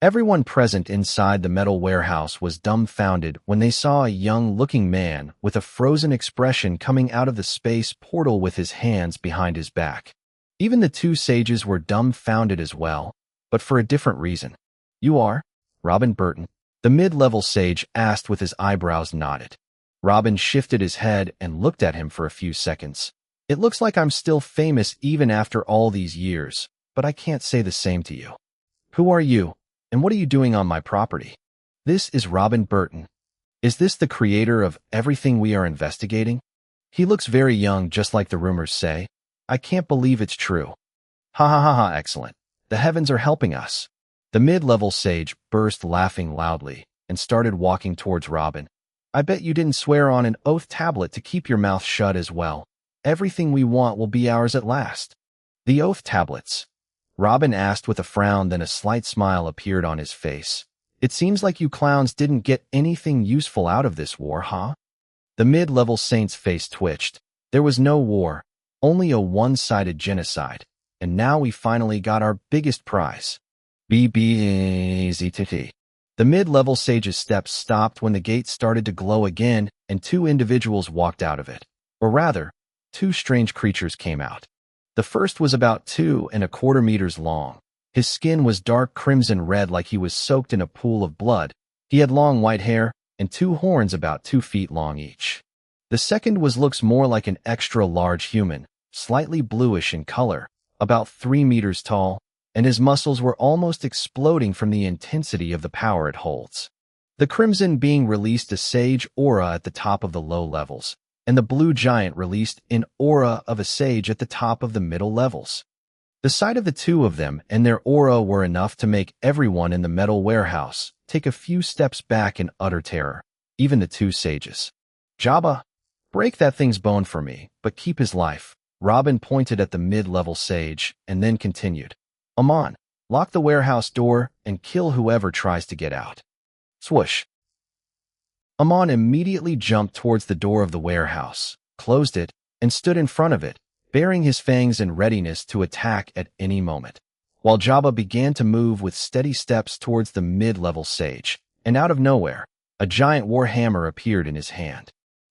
Everyone present inside the metal warehouse was dumbfounded when they saw a young-looking man with a frozen expression coming out of the space portal with his hands behind his back. Even the two sages were dumbfounded as well, but for a different reason. You are? Burton. The mid-level sage asked with his eyebrows knotted. Robin shifted his head and looked at him for a few seconds. It looks like I'm still famous even after all these years, but I can't say the same to you. Who are you? And what are you doing on my property? This is Burton. Is this the creator of everything we are investigating? He looks very young, just like the rumors say. I can't believe it's true. Ha, excellent. The heavens are helping us. The mid-level sage burst laughing loudly and started walking towards Robin. I bet you didn't swear on an oath tablet to keep your mouth shut as well. Everything we want will be ours at last. The oath tablets. Robin asked with a frown, then a slight smile appeared on his face. It seems like you clowns didn't get anything useful out of this war, huh? The mid-level saint's face twitched. There was no war, only a one-sided genocide, and now we finally got our biggest prize. BBZTT. The mid-level sage's steps stopped when the gate started to glow again and two individuals walked out of it. Or rather, two strange creatures came out. The first was about 2¼ meters long. His skin was dark crimson red like he was soaked in a pool of blood. He had long white hair and two horns about 2 feet long each. The second looks more like an extra-large human, slightly bluish in color, about 3 meters tall, and his muscles were almost exploding from the intensity of the power it holds. The crimson being released a sage aura at the top of the low levels, and the blue giant released an aura of a sage at the top of the middle levels. The sight of the two of them and their aura were enough to make everyone in the metal warehouse take a few steps back in utter terror, even the two sages. Jabba, break that thing's bone for me, but keep his life. Robin pointed at the mid-level sage and then continued. Amon, lock the warehouse door and kill whoever tries to get out. Swoosh. Amon immediately jumped towards the door of the warehouse, closed it, and stood in front of it, baring his fangs in readiness to attack at any moment, while Jabba began to move with steady steps towards the mid-level sage, and out of nowhere, a giant war hammer appeared in his hand.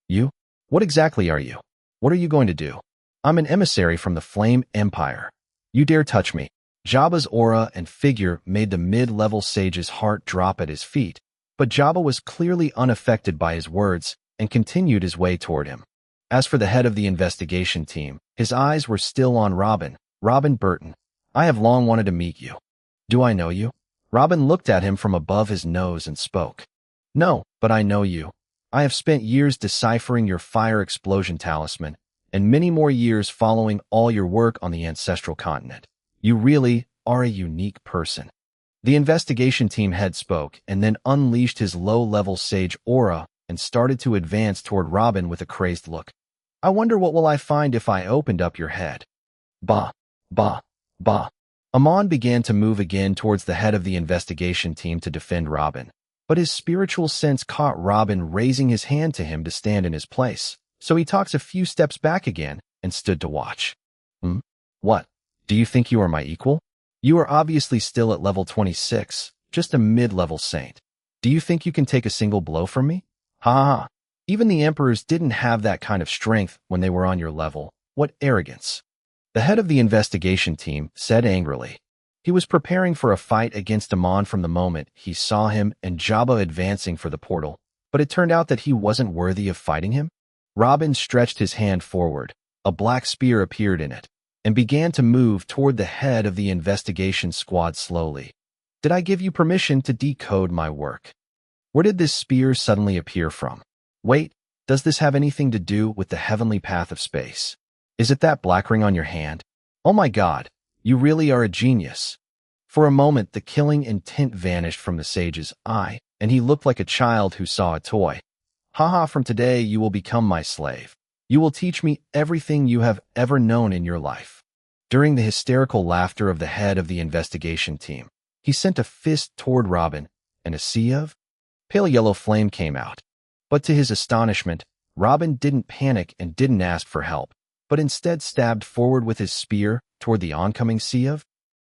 You? What exactly are you? What are you going to do? I'm an emissary from the Flame Empire. You dare touch me. Jabba's aura and figure made the mid-level sage's heart drop at his feet, but Jabba was clearly unaffected by his words and continued his way toward him. As for the head of the investigation team, his eyes were still on Robin Burton. I have long wanted to meet you. Do I know you? Robin looked at him from above his nose and spoke. No, but I know you. I have spent years deciphering your fire explosion talisman, and many more years following all your work on the ancestral continent. You really are a unique person. The investigation team head spoke and then unleashed his low-level sage aura and started to advance toward Robin with a crazed look. I wonder what will I find if I opened up your head. Bah, bah, bah. Amon began to move again towards the head of the investigation team to defend Robin, but his spiritual sense caught Robin raising his hand to him to stand in his place, so he talks a few steps back again and stood to watch. What? Do you think you are my equal? You are obviously still at level 26, just a mid-level saint. Do you think you can take a single blow from me? Ha ha ha. Even the emperors didn't have that kind of strength when they were on your level. What arrogance. The head of the investigation team said angrily. He was preparing for a fight against Amon from the moment he saw him and Jabba advancing for the portal, but it turned out that he wasn't worthy of fighting him. Robin stretched his hand forward. A black spear appeared in it, and began to move toward the head of the investigation squad slowly. Did I give you permission to decode my work? Where did this spear suddenly appear from? Wait, does this have anything to do with the heavenly path of space? Is it that black ring on your hand? Oh my God, you really are a genius. For a moment, the killing intent vanished from the sage's eye, and he looked like a child who saw a toy. Haha, from today you will become my slave. You will teach me everything you have ever known in your life. During the hysterical laughter of the head of the investigation team, he sent a fist toward Robin, and a sea of pale yellow flame came out. But to his astonishment, Robin didn't panic and didn't ask for help, but instead stabbed forward with his spear toward the oncoming sea of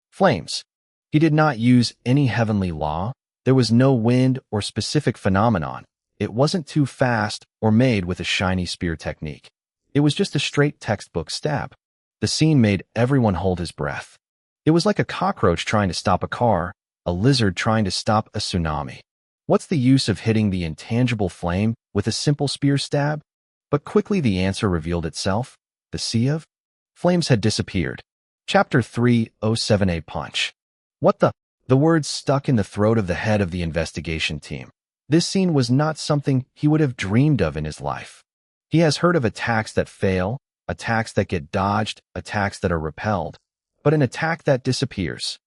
flames. He did not use any heavenly law. There was no wind or specific phenomenon. It wasn't too fast or made with a shiny spear technique. It was just a straight textbook stab. The scene made everyone hold his breath. It was like a cockroach trying to stop a car, a lizard trying to stop a tsunami. What's the use of hitting the intangible flame with a simple spear stab? But quickly the answer revealed itself. The sea of flames had disappeared. Chapter 307A Punch. What the? The words stuck in the throat of the head of the investigation team. This scene was not something he would have dreamed of in his life. He has heard of attacks that fail, attacks that get dodged, attacks that are repelled, but an attack that disappears.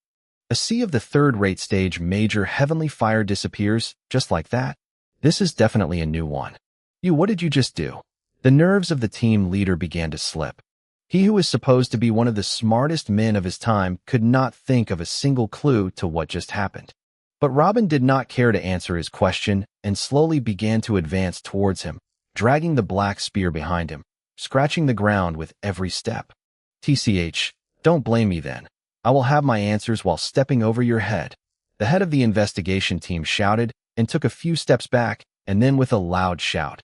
A sea of the third-rate stage major heavenly fire disappears just like that. This is definitely a new one. What did you just do? The nerves of the team leader began to slip. He who is supposed to be one of the smartest men of his time could not think of a single clue to what just happened. But Robin did not care to answer his question and slowly began to advance towards him, dragging the black spear behind him, scratching the ground with every step. TCH, don't blame me then. I will have my answers while stepping over your head. The head of the investigation team shouted and took a few steps back, and then with a loud shout,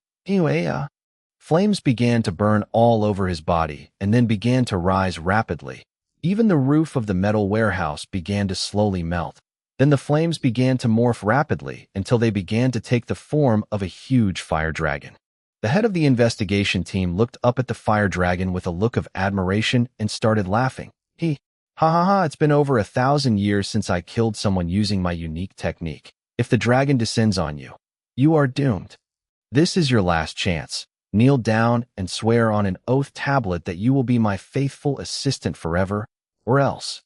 flames began to burn all over his body and then began to rise rapidly. Even the roof of the metal warehouse began to slowly melt. Then the flames began to morph rapidly until they began to take the form of a huge fire dragon. The head of the investigation team looked up at the fire dragon with a look of admiration and started laughing. Ha ha ha, it's been over 1,000 years since I killed someone using my unique technique. If the dragon descends on you, you are doomed. This is your last chance. Kneel down and swear on an oath tablet that you will be my faithful assistant forever, or else.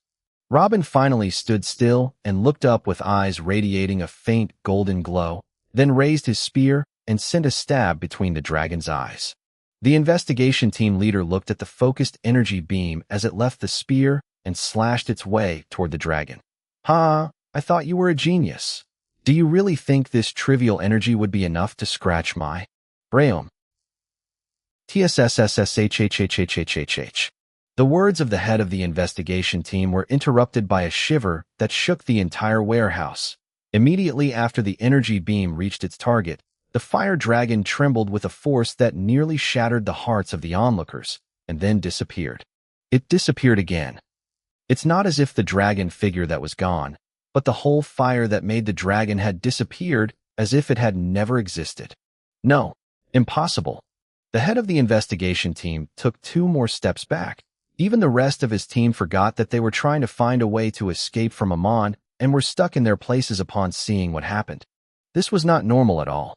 Robin finally stood still and looked up with eyes radiating a faint golden glow, then raised his spear and sent a stab between the dragon's eyes. The investigation team leader looked at the focused energy beam as it left the spear and slashed its way toward the dragon. Ha, I thought you were a genius. Do you really think this trivial energy would be enough to scratch my brain? TSSSSHHHHHHH. The words of the head of the investigation team were interrupted by a shiver that shook the entire warehouse. Immediately after the energy beam reached its target, the fire dragon trembled with a force that nearly shattered the hearts of the onlookers, and then disappeared. It disappeared again. It's not as if the dragon figure that was gone, but the whole fire that made the dragon had disappeared as if it had never existed. No, impossible. The head of the investigation team took 2 more steps back. Even the rest of his team forgot that they were trying to find a way to escape from Amon and were stuck in their places upon seeing what happened. This was not normal at all.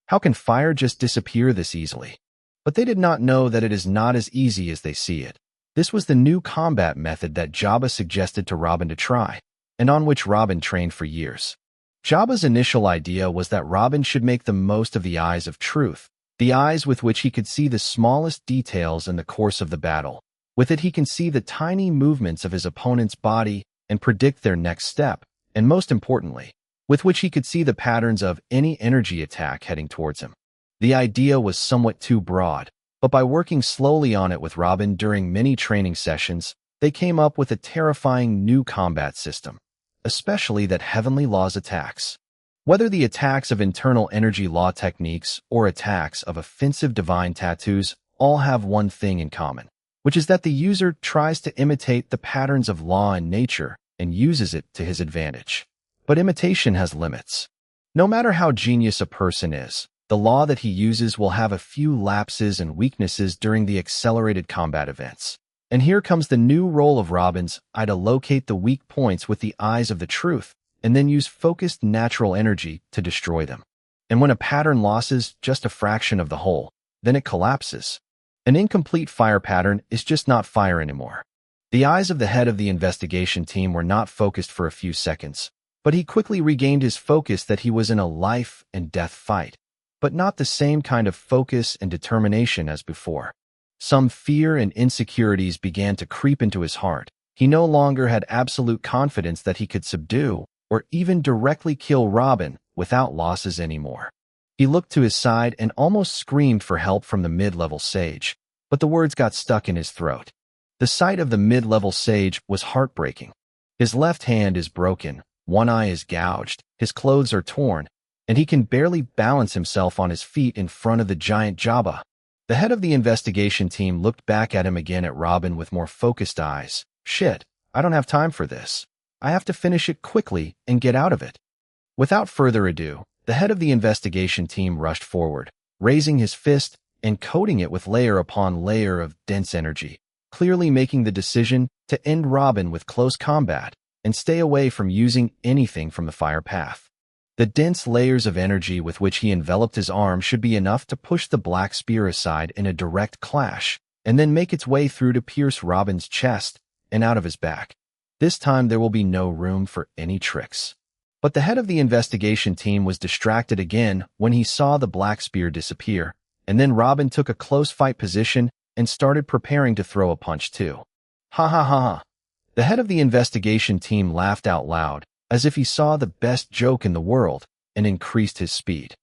How can fire just disappear this easily? But they did not know that it is not as easy as they see it. This was the new combat method that Jabba suggested to Robin to try, and on which Robin trained for years. Jabba's initial idea was that Robin should make the most of the eyes of truth, the eyes with which he could see the smallest details in the course of the battle. With it he can see the tiny movements of his opponent's body and predict their next step, and most importantly, with which he could see the patterns of any energy attack heading towards him. The idea was somewhat too broad, but by working slowly on it with Robin during many training sessions, they came up with a terrifying new combat system, especially that heavenly laws attacks. Whether the attacks of internal energy law techniques or attacks of offensive divine tattoos all have one thing in common, which is that the user tries to imitate the patterns of law in nature and uses it to his advantage. But imitation has limits. No matter how genius a person is, the law that he uses will have a few lapses and weaknesses during the accelerated combat events. And here comes the new role of Robin's eye to locate the weak points with the eyes of the truth, and then use focused natural energy to destroy them. And when a pattern loses just a fraction of the whole, then it collapses. An incomplete fire pattern is just not fire anymore. The eyes of the head of the investigation team were not focused for a few seconds, but he quickly regained his focus that he was in a life and death fight, but not the same kind of focus and determination as before. Some fear and insecurities began to creep into his heart. He no longer had absolute confidence that he could subdue or even directly kill Robin without losses anymore. He looked to his side and almost screamed for help from the mid-level sage, but the words got stuck in his throat. The sight of the mid-level sage was heartbreaking. His left hand is broken, one eye is gouged, his clothes are torn, and he can barely balance himself on his feet in front of the giant Jabba. The head of the investigation team looked back at him again at Robin with more focused eyes. Shit, I don't have time for this. I have to finish it quickly and get out of it. Without further ado, the head of the investigation team rushed forward, raising his fist and coating it with layer upon layer of dense energy, clearly making the decision to end Robin with close combat and stay away from using anything from the fire path. The dense layers of energy with which he enveloped his arm should be enough to push the black spear aside in a direct clash, and then make its way through to pierce Robin's chest and out of his back. This time there will be no room for any tricks. But the head of the investigation team was distracted again when he saw the black spear disappear, and then Robin took a close fight position and started preparing to throw a punch too. Ha ha ha ha. The head of the investigation team laughed out loud, as if he saw the best joke in the world, and increased his speed.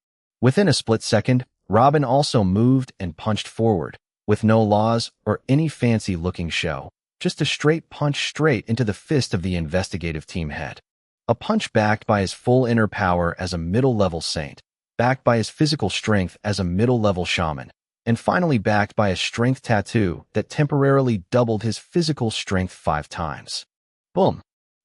Within a split second, Robin also moved and punched forward, with no laws or any fancy-looking show, just a straight punch straight into the fist of the investigative team head. A punch backed by his full inner power as a middle-level saint, backed by his physical strength as a middle-level shaman, and finally backed by a strength tattoo that temporarily doubled his physical strength 5 times. Boom!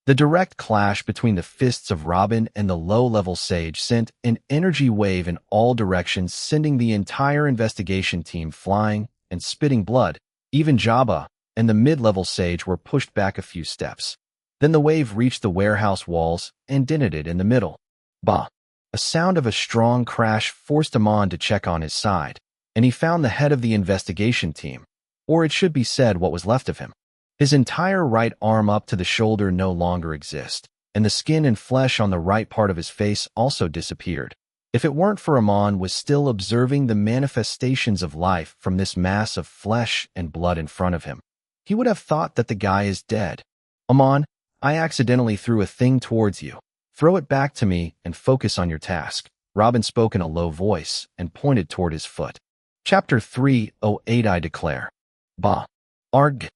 The direct clash between the fists of Robin and the low-level sage sent an energy wave in all directions, sending the entire investigation team flying and spitting blood. Even Jabba and the mid-level sage were pushed back a few steps. Then the wave reached the warehouse walls and dented it in the middle. Bah! A sound of a strong crash forced Amon to check on his side, and he found the head of the investigation team, or it should be said what was left of him. His entire right arm up to the shoulder no longer exists, and the skin and flesh on the right part of his face also disappeared. If it weren't for Amon was still observing the manifestations of life from this mass of flesh and blood in front of him, he would have thought that the guy is dead. Amon, I accidentally threw a thing towards you. Throw it back to me and focus on your task. Robin spoke in a low voice and pointed toward his foot. Chapter 308 I declare. Bah. Arg.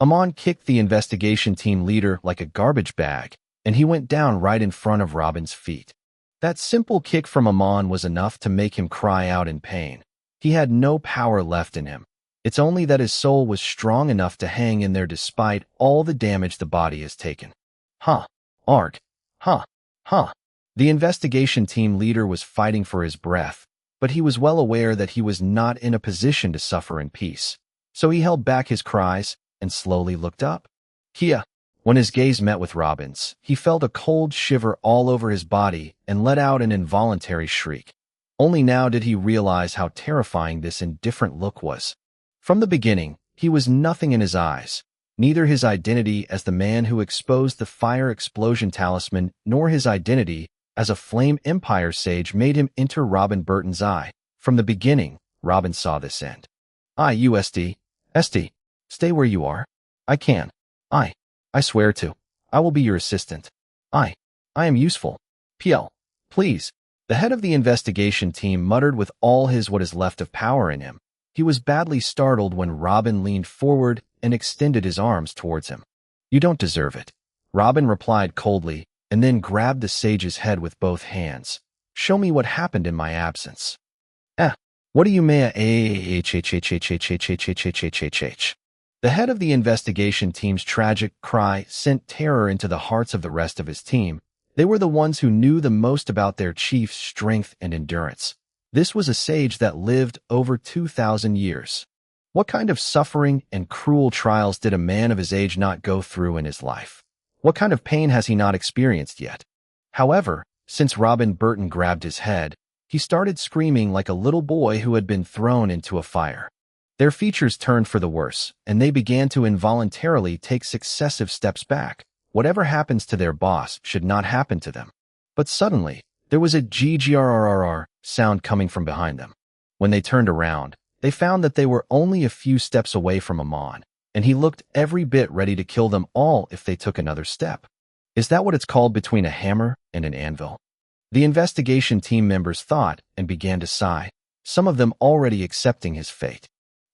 Amon kicked the investigation team leader like a garbage bag, and he went down right in front of Robin's feet. That simple kick from Amon was enough to make him cry out in pain. He had no power left in him. It's only that his soul was strong enough to hang in there despite all the damage the body has taken. Huh. Arg. Huh. Huh. The investigation team leader was fighting for his breath, but he was well aware that he was not in a position to suffer in peace. So he held back his cries and slowly looked up. Kia. When his gaze met with Robin's, he felt a cold shiver all over his body and let out an involuntary shriek. Only now did he realize how terrifying this indifferent look was. From the beginning, he was nothing in his eyes. Neither his identity as the man who exposed the fire explosion talisman nor his identity as a flame empire sage made him enter Robin Burton's eye. From the beginning, Robin saw this end. St. Stay where you are. I can. I swear to. I will be your assistant. I am useful. PL. Please. The head of the investigation team muttered with all his what is left of power in him. He was badly startled when Robin leaned forward and extended his arms towards him. You don't deserve it. Robin replied coldly, and then grabbed the sage's head with both hands. Show me what happened in my absence. What do you mean? The head of the investigation team's tragic cry sent terror into the hearts of the rest of his team. They were the ones who knew the most about their chief's strength and endurance. This was a sage that lived over 2,000 years. What kind of suffering and cruel trials did a man of his age not go through in his life? What kind of pain has he not experienced yet? However, since Robin Burton grabbed his head, he started screaming like a little boy who had been thrown into a fire. Their features turned for the worse, and they began to involuntarily take successive steps back. Whatever happens to their boss should not happen to them. But suddenly, there was a GGRRR sound coming from behind them. When they turned around, they found that they were only a few steps away from Amon, and he looked every bit ready to kill them all if they took another step. Is that what it's called between a hammer and an anvil? The investigation team members thought and began to sigh, some of them already accepting his fate.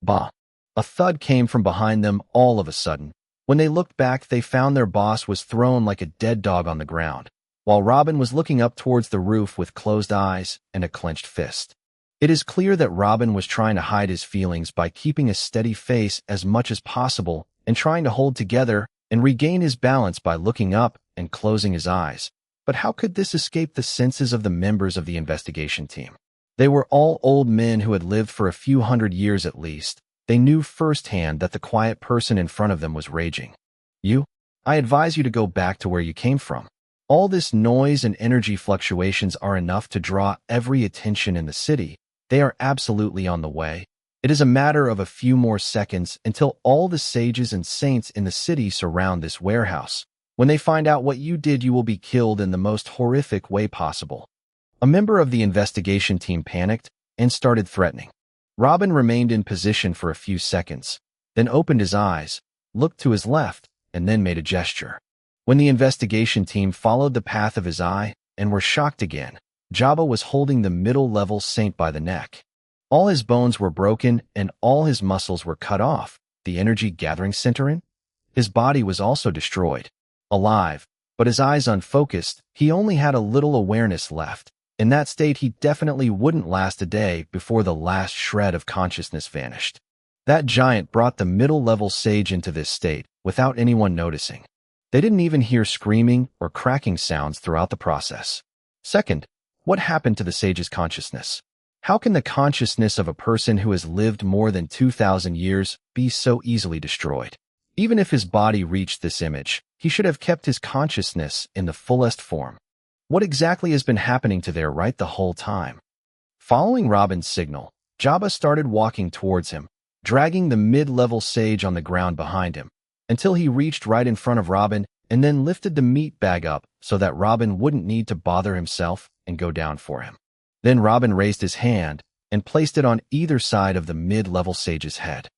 Bah! A thud came from behind them all of a sudden. When they looked back, they found their boss was thrown like a dead dog on the ground, while Robin was looking up towards the roof with closed eyes and a clenched fist. It is clear that Robin was trying to hide his feelings by keeping a steady face as much as possible and trying to hold together and regain his balance by looking up and closing his eyes. But how could this escape the senses of the members of the investigation team? They were all old men who had lived for a few hundred years at least. They knew firsthand that the quiet person in front of them was raging. I advise you to go back to where you came from. All this noise and energy fluctuations are enough to draw every attention in the city. They are absolutely on the way. It is a matter of a few more seconds until all the sages and saints in the city surround this warehouse. When they find out what you did, you will be killed in the most horrific way possible. A member of the investigation team panicked and started threatening. Robin remained in position for a few seconds, then opened his eyes, looked to his left, and then made a gesture. When the investigation team followed the path of his eye and were shocked again, Jabba was holding the middle-level saint by the neck. All his bones were broken and all his muscles were cut off, the energy gathering center in. His body was also destroyed. Alive, but his eyes unfocused, he only had a little awareness left. In that state, he definitely wouldn't last a day before the last shred of consciousness vanished. That giant brought the middle-level sage into this state without anyone noticing. They didn't even hear screaming or cracking sounds throughout the process. Second, what happened to the sage's consciousness? How can the consciousness of a person who has lived more than 2,000 years be so easily destroyed? Even if his body reached this image, he should have kept his consciousness in the fullest form. What exactly has been happening to their right the whole time? Following Robin's signal, Jabba started walking towards him, dragging the mid-level sage on the ground behind him, until he reached right in front of Robin and then lifted the meat bag up so that Robin wouldn't need to bother himself and go down for him. Then Robin raised his hand and placed it on either side of the mid-level sage's head.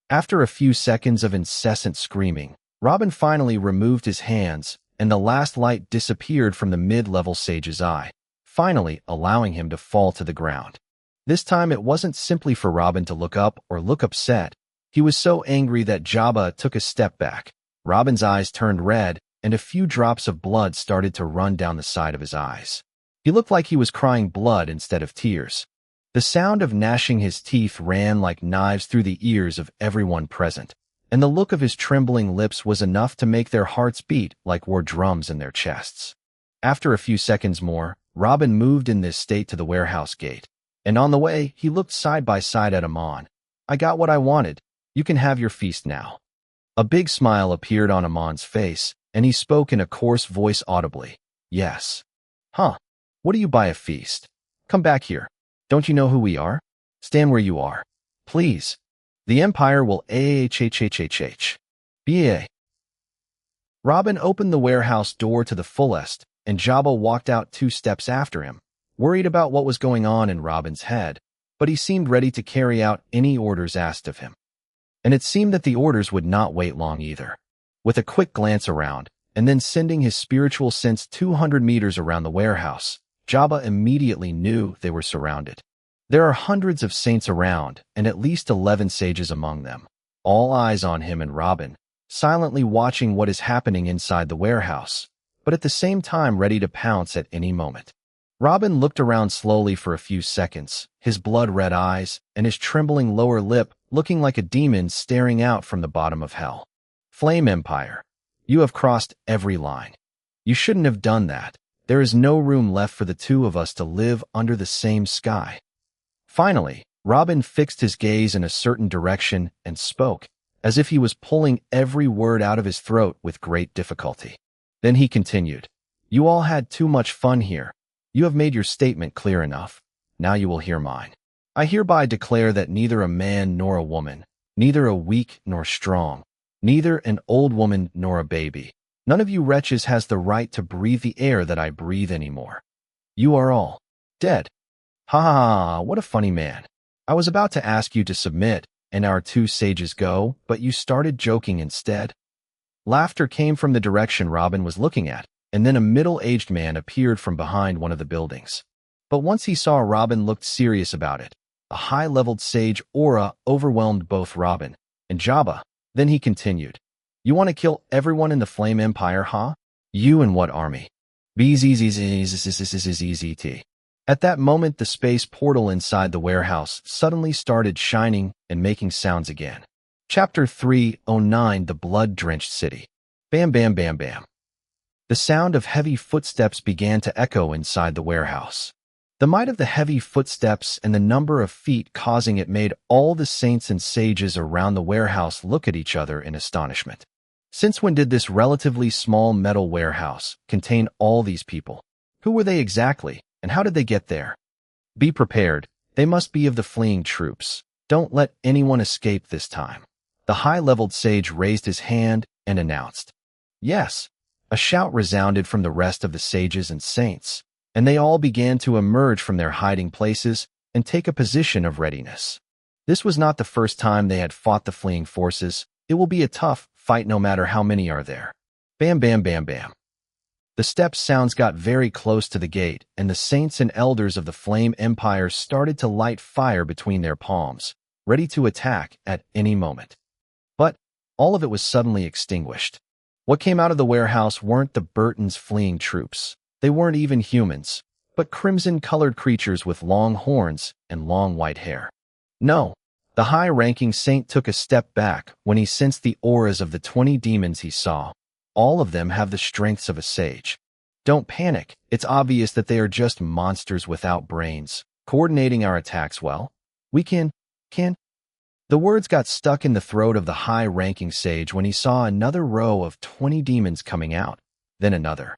After a few seconds of incessant screaming, Robin finally removed his hands, and the last light disappeared from the mid-level sage's eye, finally allowing him to fall to the ground. This time it wasn't simply for Robin to look up or look upset. He was so angry that Jabba took a step back. Robin's eyes turned red, and a few drops of blood started to run down the side of his eyes. He looked like he was crying blood instead of tears. The sound of gnashing his teeth ran like knives through the ears of everyone present, and the look of his trembling lips was enough to make their hearts beat like war drums in their chests. After a few seconds more, Robin moved in this state to the warehouse gate, and on the way, he looked side by side at Amon. I got what I wanted. You can have your feast now. A big smile appeared on Amon's face, and he spoke in a coarse voice audibly. Yes. What do you buy a feast? Come back here. Don't you know who we are? Stand where you are. Please. The Empire will BA. Robin opened the warehouse door to the fullest, and Jabba walked out 2 steps after him, worried about what was going on in Robin's head, but he seemed ready to carry out any orders asked of him. And it seemed that the orders would not wait long either. With a quick glance around, and then sending his spiritual sense 200 meters around the warehouse, Jabba immediately knew they were surrounded. There are hundreds of saints around, and at least 11 sages among them, all eyes on him and Robin, silently watching what is happening inside the warehouse, but at the same time ready to pounce at any moment. Robin looked around slowly for a few seconds, his blood-red eyes and his trembling lower lip looking like a demon staring out from the bottom of hell. Flame Empire, you have crossed every line. You shouldn't have done that. There is no room left for the 2 of us to live under the same sky. Finally, Robin fixed his gaze in a certain direction and spoke, as if he was pulling every word out of his throat with great difficulty. Then he continued, "You all had too much fun here. You have made your statement clear enough. Now you will hear mine. I hereby declare that neither a man nor a woman, neither a weak nor strong, neither an old woman nor a baby, none of you wretches has the right to breathe the air that I breathe anymore. You are all dead." Ha ha ha, what a funny man. I was about to ask you to submit and our 2 sages go, but you started joking instead. Laughter came from the direction Robin was looking at, and then a middle-aged man appeared from behind one of the buildings. But once he saw Robin looked serious about it, a high-leveled sage aura overwhelmed both Robin and Jabba. Then he continued, "You want to kill everyone in the Flame Empire, huh? You and what army? BZZZZZZZZZT." At that moment, the space portal inside the warehouse suddenly started shining and making sounds again. Chapter 309, The Blood-Drenched City. Bam, bam, bam, bam. The sound of heavy footsteps began to echo inside the warehouse. The might of the heavy footsteps and the number of feet causing it made all the saints and sages around the warehouse look at each other in astonishment. Since when did this relatively small metal warehouse contain all these people? Who were they exactly? And how did they get there? Be prepared. They must be of the fleeing troops. Don't let anyone escape this time. The high-leveled sage raised his hand and announced, "Yes." A shout resounded from the rest of the sages and saints, and they all began to emerge from their hiding places and take a position of readiness. This was not the first time they had fought the fleeing forces. It will be a tough fight no matter how many are there. Bam, bam, bam, bam. The steps sounds got very close to the gate, and the saints and elders of the Flame Empire started to light fire between their palms, ready to attack at any moment. But all of it was suddenly extinguished. What came out of the warehouse weren't the Burton's fleeing troops. They weren't even humans, but crimson-colored creatures with long horns and long white hair. No, the high-ranking saint took a step back when he sensed the auras of the 20 demons he saw. All of them have the strengths of a sage. Don't panic. It's obvious that they are just monsters without brains. Coordinating our attacks well, we can. The words got stuck in the throat of the high-ranking sage when he saw another row of 20 demons coming out. Then another.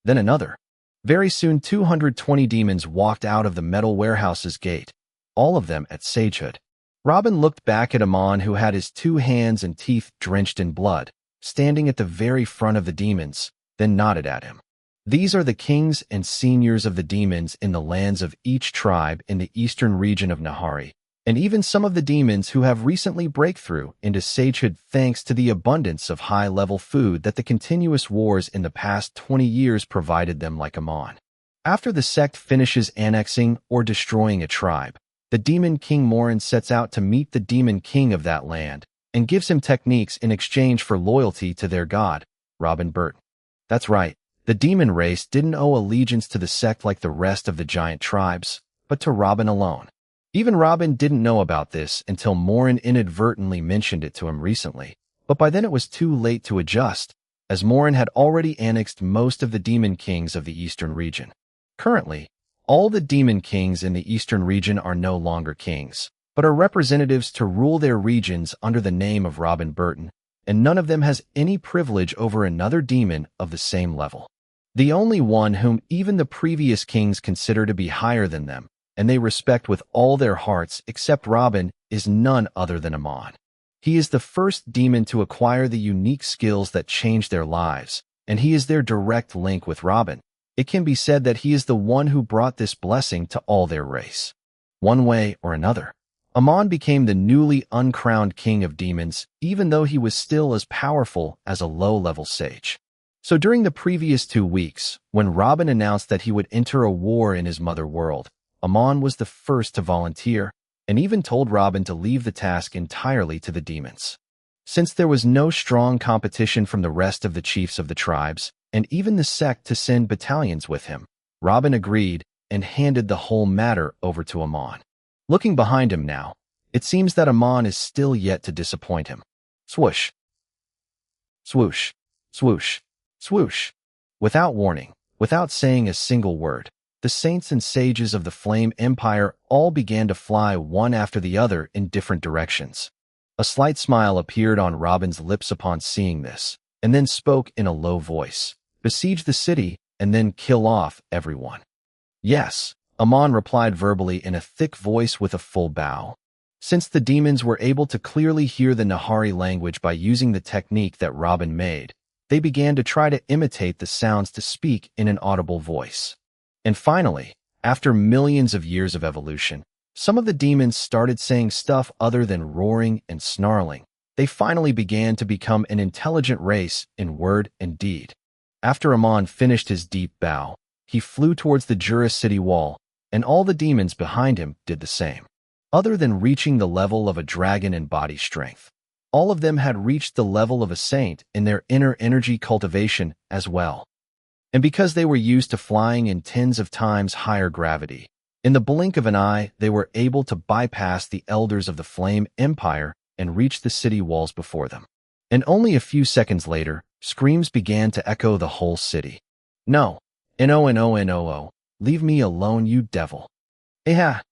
Then another. Very soon 220 demons walked out of the metal warehouse's gate, all of them at sagehood. Robin looked back at Amon, who had his 2 hands and teeth drenched in blood, standing at the very front of the demons, then nodded at him. These are the kings and seniors of the demons in the lands of each tribe in the eastern region of Nahari, and even some of the demons who have recently breakthrough into sagehood thanks to the abundance of high-level food that the continuous wars in the past 20 years provided them like Amon. After the sect finishes annexing or destroying a tribe, the demon king Morin sets out to meet the demon king of that land and gives him techniques in exchange for loyalty to their god, Robin Burton. That's right, the demon race didn't owe allegiance to the sect like the rest of the giant tribes, but to Robin alone. Even Robin didn't know about this until Morin inadvertently mentioned it to him recently, but by then it was too late to adjust, as Morin had already annexed most of the demon kings of the eastern region. Currently, all the demon kings in the eastern region are no longer kings, but are representatives to rule their regions under the name of Robin Burton, and none of them has any privilege over another demon of the same level. The only one whom even the previous kings consider to be higher than them, and they respect with all their hearts except Robin, is none other than Amon. He is the first demon to acquire the unique skills that change their lives, and he is their direct link with Robin. It can be said that he is the one who brought this blessing to all their race. One way or another, Amon became the newly uncrowned king of demons, even though he was still as powerful as a low-level sage. So during the previous 2 weeks, when Robin announced that he would enter a war in his mother world, Amon was the first to volunteer, and even told Robin to leave the task entirely to the demons. Since there was no strong competition from the rest of the chiefs of the tribes, and even the sect to send battalions with him, Robin agreed and handed the whole matter over to Amon. Looking behind him now, it seems that Amon is still yet to disappoint him. Swoosh. Swoosh. Swoosh. Swoosh. Without warning, without saying a single word, the saints and sages of the Flame Empire all began to fly one after the other in different directions. A slight smile appeared on Robin's lips upon seeing this, and then spoke in a low voice, "Besiege the city, and then kill off everyone." "Yes," Amon replied verbally in a thick voice with a full bow. Since the demons were able to clearly hear the Nahari language by using the technique that Robin made, they began to try to imitate the sounds to speak in an audible voice. And finally, after millions of years of evolution, some of the demons started saying stuff other than roaring and snarling. They finally began to become an intelligent race in word and deed. After Amon finished his deep bow, he flew towards the Jura city wall, and all the demons behind him did the same. Other than reaching the level of a dragon in body strength, all of them had reached the level of a saint in their inner energy cultivation as well. And because they were used to flying in tens of times higher gravity, in the blink of an eye, they were able to bypass the elders of the Flame Empire and reach the city walls before them. And only a few seconds later, screams began to echo the whole city. "No! No! Leave me alone, you devil! Eha!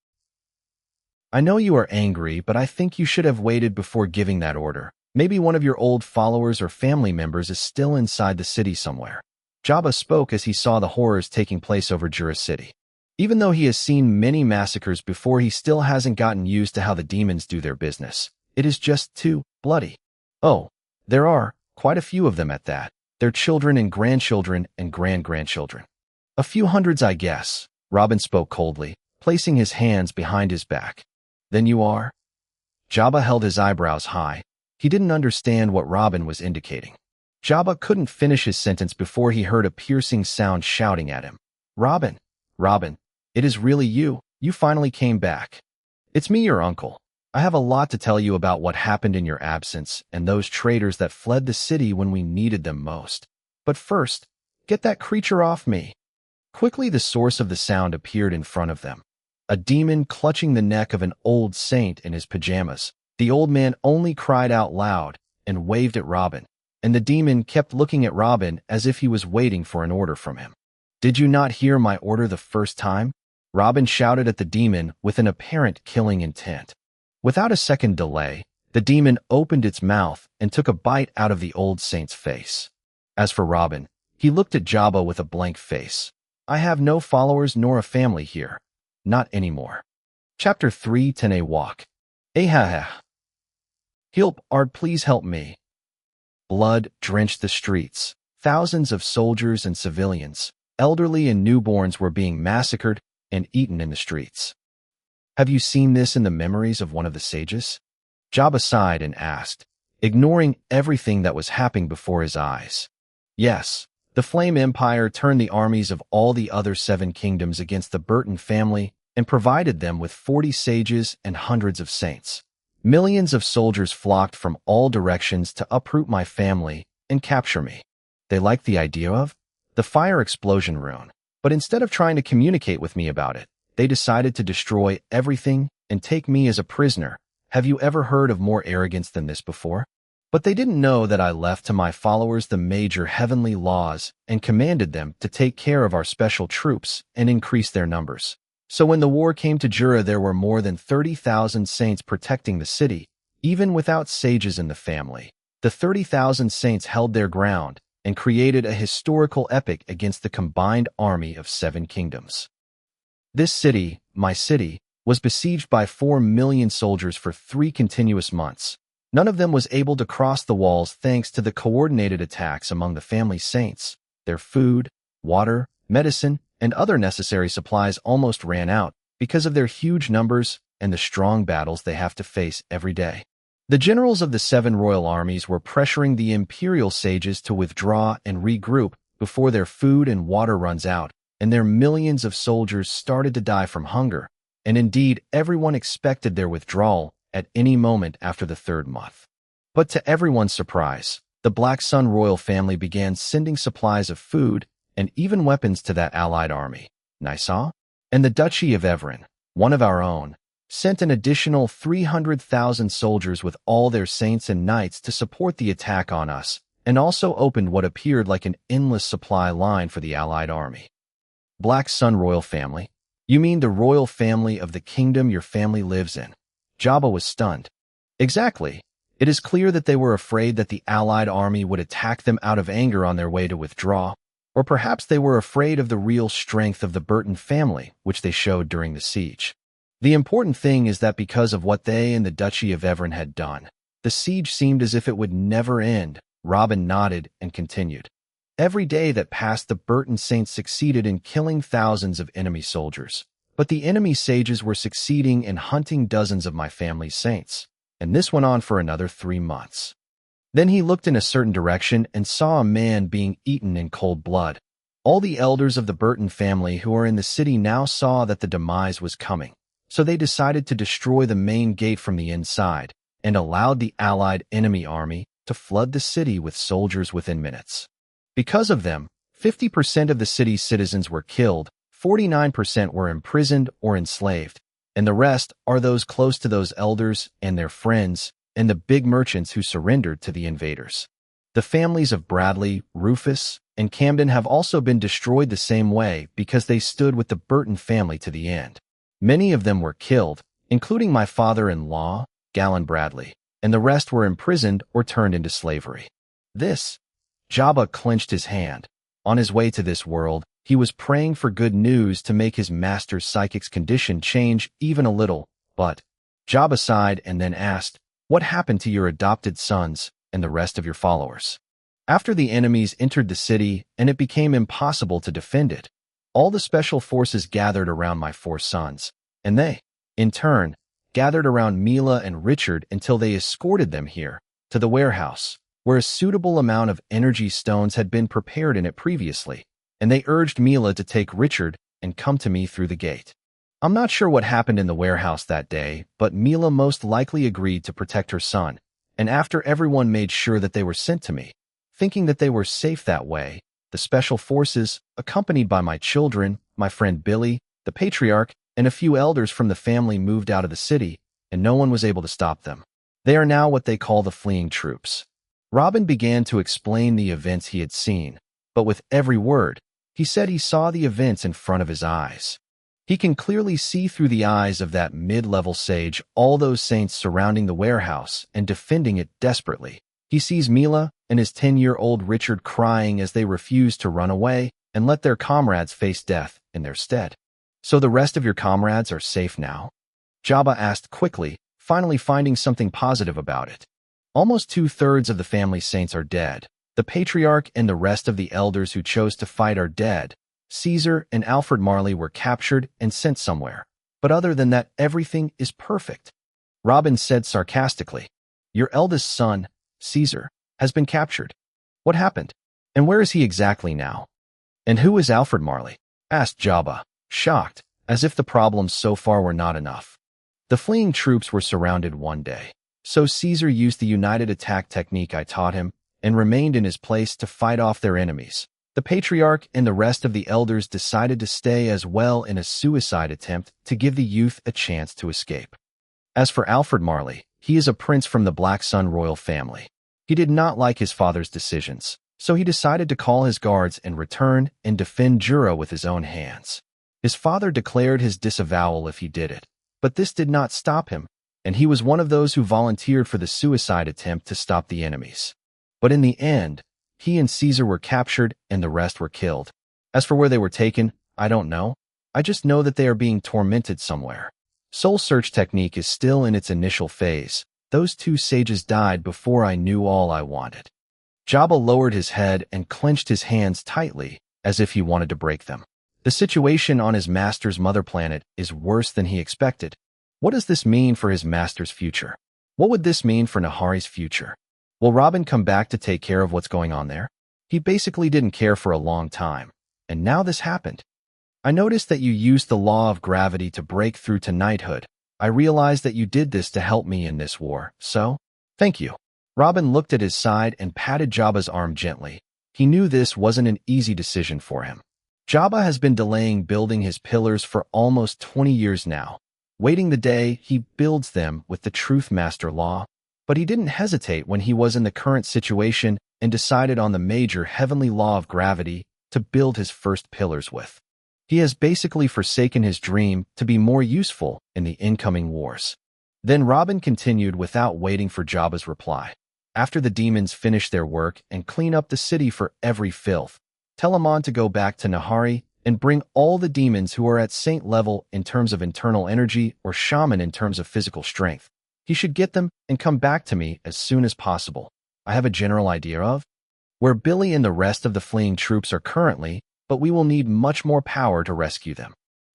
I know you are angry, but I think you should have waited before giving that order. Maybe one of your old followers or family members is still inside the city somewhere." Jabba spoke as he saw the horrors taking place over Jura City. Even though he has seen many massacres before, he still hasn't gotten used to how the demons do their business. It is just too bloody. Oh, there are quite a few of them at that. Their children and grandchildren and grand-grandchildren. A few hundreds, I guess, Robin spoke coldly, placing his hands behind his back. Then you are? Jabba held his eyebrows high. He didn't understand what Robin was indicating. Jabba couldn't finish his sentence before he heard a piercing sound shouting at him. Robin, Robin, it is really you. You finally came back. It's me, your uncle. I have a lot to tell you about what happened in your absence and those traitors that fled the city when we needed them most. But first, get that creature off me. Quickly, the source of the sound appeared in front of them. A demon clutching the neck of an old saint in his pajamas. The old man only cried out loud and waved at Robin, and the demon kept looking at Robin as if he was waiting for an order from him. "Did you not hear my order the first time?" Robin shouted at the demon with an apparent killing intent. Without a second delay, the demon opened its mouth and took a bite out of the old saint's face. As for Robin, he looked at Jabba with a blank face. "I have no followers nor a family here. Not anymore." Chapter 3, Tene Walk. Ahaha. Help, Art, please help me. Blood drenched the streets. Thousands of soldiers and civilians, elderly and newborns were being massacred and eaten in the streets. Have you seen this in the memories of one of the sages? Jabba sighed and asked, ignoring everything that was happening before his eyes. Yes, the Flame Empire turned the armies of all the other 7 kingdoms against the Burton family and provided them with 40 sages and hundreds of saints. Millions of soldiers flocked from all directions to uproot my family and capture me. They liked the idea of the fire explosion rune, but instead of trying to communicate with me about it, they decided to destroy everything and take me as a prisoner. Have you ever heard of more arrogance than this before? But they didn't know that I left to my followers the major heavenly laws and commanded them to take care of our special troops and increase their numbers. So when the war came to Jura, there were more than 30,000 saints protecting the city, even without sages in the family. The 30,000 saints held their ground, and created a historical epic against the combined army of 7 kingdoms. This city, my city, was besieged by 4 million soldiers for 3 continuous months. None of them was able to cross the walls thanks to the coordinated attacks among the family saints. Their food, water, medicine, and other necessary supplies almost ran out because of their huge numbers and the strong battles they have to face every day. The generals of the 7 royal armies were pressuring the imperial sages to withdraw and regroup before their food and water runs out, and their millions of soldiers started to die from hunger, and indeed everyone expected their withdrawal at any moment after the 3rd month. But to everyone's surprise, the Black Sun royal family began sending supplies of food and even weapons to that allied army, Nassau, and the Duchy of Evran, one of our own, sent an additional 300,000 soldiers with all their saints and knights to support the attack on us, and also opened what appeared like an endless supply line for the allied army. Black Sun royal family? You mean the royal family of the kingdom your family lives in? Jabba was stunned. Exactly. It is clear that they were afraid that the allied army would attack them out of anger on their way to withdraw, or perhaps they were afraid of the real strength of the Burton family, which they showed during the siege. The important thing is that because of what they and the Duchy of Evran had done, the siege seemed as if it would never end. Robin nodded and continued. Every day that passed, the Burton saints succeeded in killing thousands of enemy soldiers, but the enemy sages were succeeding in hunting dozens of my family's saints, and this went on for another 3 months. Then he looked in a certain direction and saw a man being eaten in cold blood. All the elders of the Burton family who are in the city now saw that the demise was coming, so they decided to destroy the main gate from the inside and allowed the allied enemy army to flood the city with soldiers within minutes. Because of them, 50% of the city's citizens were killed, 49% were imprisoned or enslaved, and the rest are those close to those elders and their friends and the big merchants who surrendered to the invaders. The families of Bradley, Rufus, and Camden have also been destroyed the same way because they stood with the Burton family to the end. Many of them were killed, including my father-in-law, Galen Bradley, and the rest were imprisoned or turned into slavery. Jabba clenched his hand. On his way to this world, he was praying for good news to make his master's psychic's condition change even a little, but Jabba sighed and then asked, "What happened to your adopted sons and the rest of your followers?" After the enemies entered the city and it became impossible to defend it, all the special forces gathered around my 4 sons, and they, in turn, gathered around Mila and Richard until they escorted them here, to the warehouse, where a suitable amount of energy stones had been prepared in it previously, and they urged Mila to take Richard and come to me through the gate. I'm not sure what happened in the warehouse that day, but Mila most likely agreed to protect her son, and after everyone made sure that they were sent to me, thinking that they were safe that way, the special forces, accompanied by my children, my friend Billy, the patriarch, and a few elders from the family moved out of the city, and no one was able to stop them. They are now what they call the fleeing troops. Robin began to explain the events he had seen, but with every word, he said he saw the events in front of his eyes. He can clearly see through the eyes of that mid-level sage all those saints surrounding the warehouse and defending it desperately. He sees Mila and his 10-year-old Richard crying as they refuse to run away and let their comrades face death in their stead. "So the rest of your comrades are safe now?" Jabba asked quickly, finally finding something positive about it. "Almost 2/3 of the family saints are dead. The patriarch and the rest of the elders who chose to fight are dead. Caesar and Alfred Marley were captured and sent somewhere. But other than that, everything is perfect." Robin said sarcastically, "Your eldest son, Caesar, has been captured. What happened? And where is he exactly now?" "And who is Alfred Marley?" asked Jabba, shocked, as if the problems so far were not enough. "The fleeing troops were surrounded one day, so Caesar used the united attack technique I taught him and remained in his place to fight off their enemies. The patriarch and the rest of the elders decided to stay as well in a suicide attempt to give the youth a chance to escape. As for Alfred Marley, he is a prince from the Black Sun royal family. He did not like his father's decisions, so he decided to call his guards and return and defend Jura with his own hands. His father declared his disavowal if he did it, but this did not stop him, and he was one of those who volunteered for the suicide attempt to stop the enemies. But in the end, He and Caesar were captured and the rest were killed. As for where they were taken, I don't know. I just know that they are being tormented somewhere. Soul search technique is still in its initial phase. Those two sages died before I knew all I wanted. Jabba lowered his head and clenched his hands tightly, as if he wanted to break them. The situation on his master's mother planet is worse than he expected. What does this mean for his master's future? What would this mean for Nahari's future? Will Robin come back to take care of what's going on there? He basically didn't care for a long time, and now this happened. I noticed that you used the law of gravity to break through to knighthood. I realized that you did this to help me in this war, so thank you. Robin looked at his side and patted Jabba's arm gently. He knew this wasn't an easy decision for him. Jabba has been delaying building his pillars for almost 20 years now, waiting the day he builds them with the Truth Master Law. But he didn't hesitate when he was in the current situation and decided on the major heavenly law of gravity to build his first pillars with. He has basically forsaken his dream to be more useful in the incoming wars. Then Robin continued without waiting for Jabba's reply. After the demons finish their work and clean up the city for every filth, tell Amon to go back to Nahari and bring all the demons who are at saint level in terms of internal energy or shaman in terms of physical strength. He should get them and come back to me as soon as possible. I have a general idea of where Billy and the rest of the fleeing troops are currently, but we will need much more power to rescue them.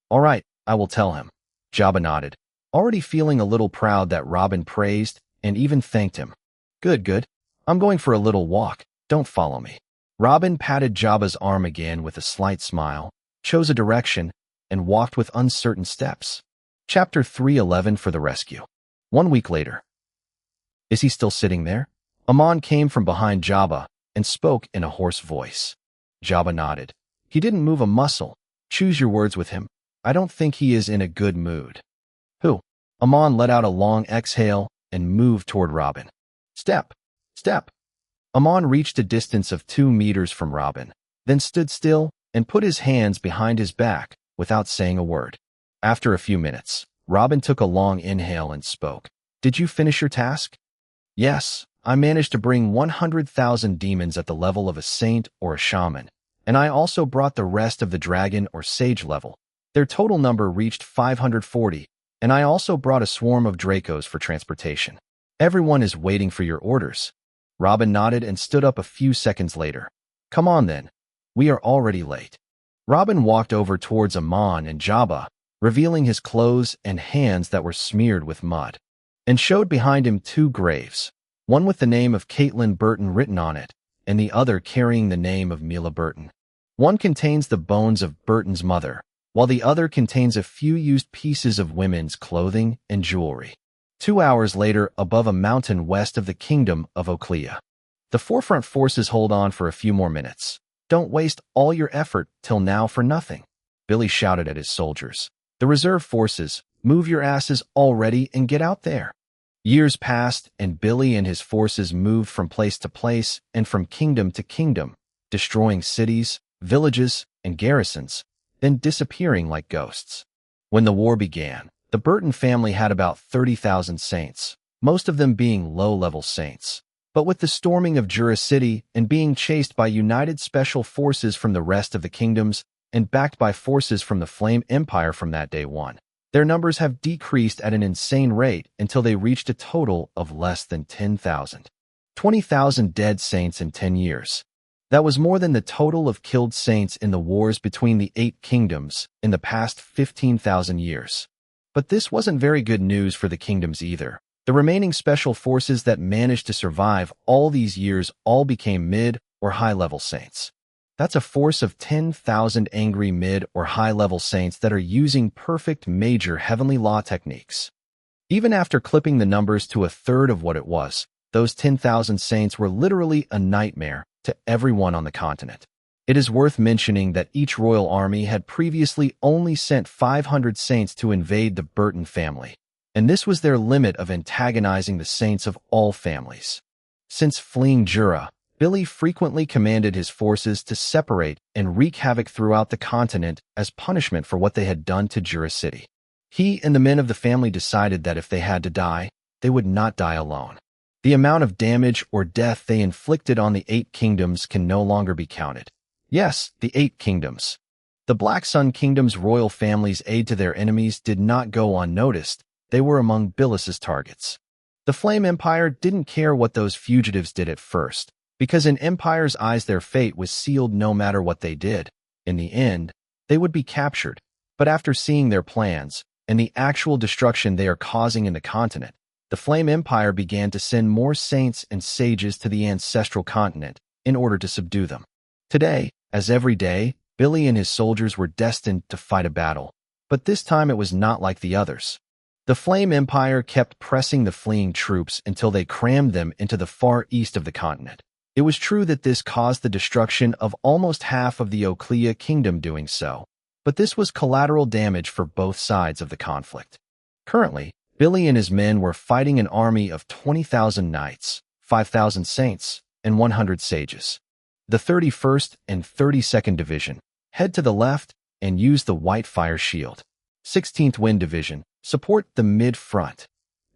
All right, I will tell him. Jabba nodded, already feeling a little proud that Robin praised and even thanked him. Good. I'm going for a little walk. Don't follow me. Robin patted Jabba's arm again with a slight smile, chose a direction, and walked with uncertain steps. Chapter 311 for the rescue. 1 week later. Is he still sitting there? Amon came from behind Jabba and spoke in a hoarse voice. Jabba nodded. He didn't move a muscle. Choose your words with him. I don't think he is in a good mood. Who? Amon let out a long exhale and moved toward Robin. Step. Amon reached a distance of 2 meters from Robin, then stood still and put his hands behind his back without saying a word. After a few minutes, Robin took a long inhale and spoke. Did you finish your task? Yes, I managed to bring 100,000 demons at the level of a saint or a shaman, and I also brought the rest of the dragon or sage level. Their total number reached 540, and I also brought a swarm of Dracos for transportation. Everyone is waiting for your orders. Robin nodded and stood up a few seconds later. Come on then. We are already late. Robin walked over towards Amon and Jabba, revealing his clothes and hands that were smeared with mud, and showed behind him 2 graves, one with the name of Caitlin Burton written on it, and the other carrying the name of Mila Burton. One contains the bones of Burton's mother, while the other contains a few used pieces of women's clothing and jewelry. 2 hours later, above a mountain west of the kingdom of Oclea. The forefront forces hold on for a few more minutes. Don't waste all your effort till now for nothing. Billy shouted at his soldiers. The reserve forces, move your asses already and get out there. Years passed, and Billy and his forces moved from place to place and from kingdom to kingdom, destroying cities, villages, and garrisons, then disappearing like ghosts. When the war began, the Burton family had about 30,000 saints, most of them being low-level saints. But with the storming of Jura City and being chased by united special forces from the rest of the kingdoms and backed by forces from the Flame Empire from that day on, their numbers have decreased at an insane rate until they reached a total of less than 10,000. 20,000 dead saints in 10 years. That was more than the total of killed saints in the wars between the 8 kingdoms in the past 15,000 years. But this wasn't very good news for the kingdoms either. The remaining special forces that managed to survive all these years all became mid or high-level saints. That's a force of 10,000 angry mid or high-level saints that are using perfect major heavenly law techniques. Even after clipping the numbers to a third of what it was, those 10,000 saints were literally a nightmare to everyone on the continent. It is worth mentioning that each royal army had previously only sent 500 saints to invade the Burton family, and this was their limit of antagonizing the saints of all families. Since fleeing Jura, Billy frequently commanded his forces to separate and wreak havoc throughout the continent as punishment for what they had done to Jura City. He and the men of the family decided that if they had to die, they would not die alone. The amount of damage or death they inflicted on the 8 kingdoms can no longer be counted. Yes, the 8 kingdoms. The Black Sun Kingdom's royal family's aid to their enemies did not go unnoticed. They were among Bilis's targets. The Flame Empire didn't care what those fugitives did at first, because in Empire's eyes their fate was sealed no matter what they did. In the end, they would be captured. But after seeing their plans, and the actual destruction they are causing in the continent, the Flame Empire began to send more saints and sages to the ancestral continent in order to subdue them. Today, as every day, Billy and his soldiers were destined to fight a battle, but this time it was not like the others. The Flame Empire kept pressing the fleeing troops until they crammed them into the far east of the continent. It was true that this caused the destruction of almost half of the Oclea kingdom doing so, but this was collateral damage for both sides of the conflict. Currently, Billy and his men were fighting an army of 20,000 knights, 5,000 saints, and 100 sages. The 31st and 32nd Division head to the left and use the White Fire Shield. 16th Wind Division support the mid-front.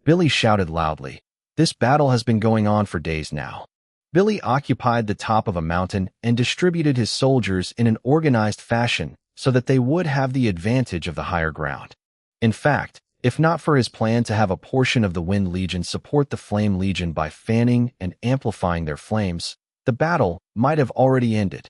Billy shouted loudly. This battle has been going on for days now. Billy occupied the top of a mountain and distributed his soldiers in an organized fashion so that they would have the advantage of the higher ground. In fact, if not for his plan to have a portion of the Wind Legion support the Flame Legion by fanning and amplifying their flames, the battle might have already ended.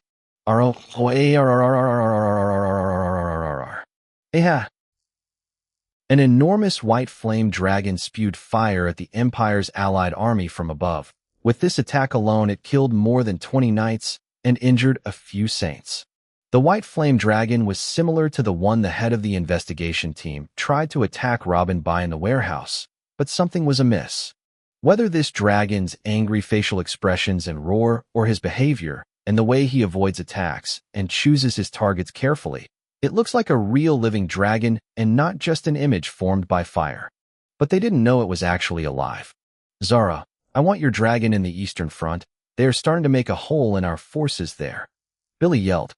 An enormous white flame dragon spewed fire at the Empire's allied army from above. With this attack alone, it killed more than 20 knights and injured a few saints. The white flame dragon was similar to the one the head of the investigation team tried to attack Robin by in the warehouse, but something was amiss. Whether this dragon's angry facial expressions and roar, or his behavior and the way he avoids attacks and chooses his targets carefully, it looks like a real living dragon and not just an image formed by fire. But they didn't know it was actually alive. Zara, I want your dragon in the eastern front. They are starting to make a hole in our forces there. Billy yelled.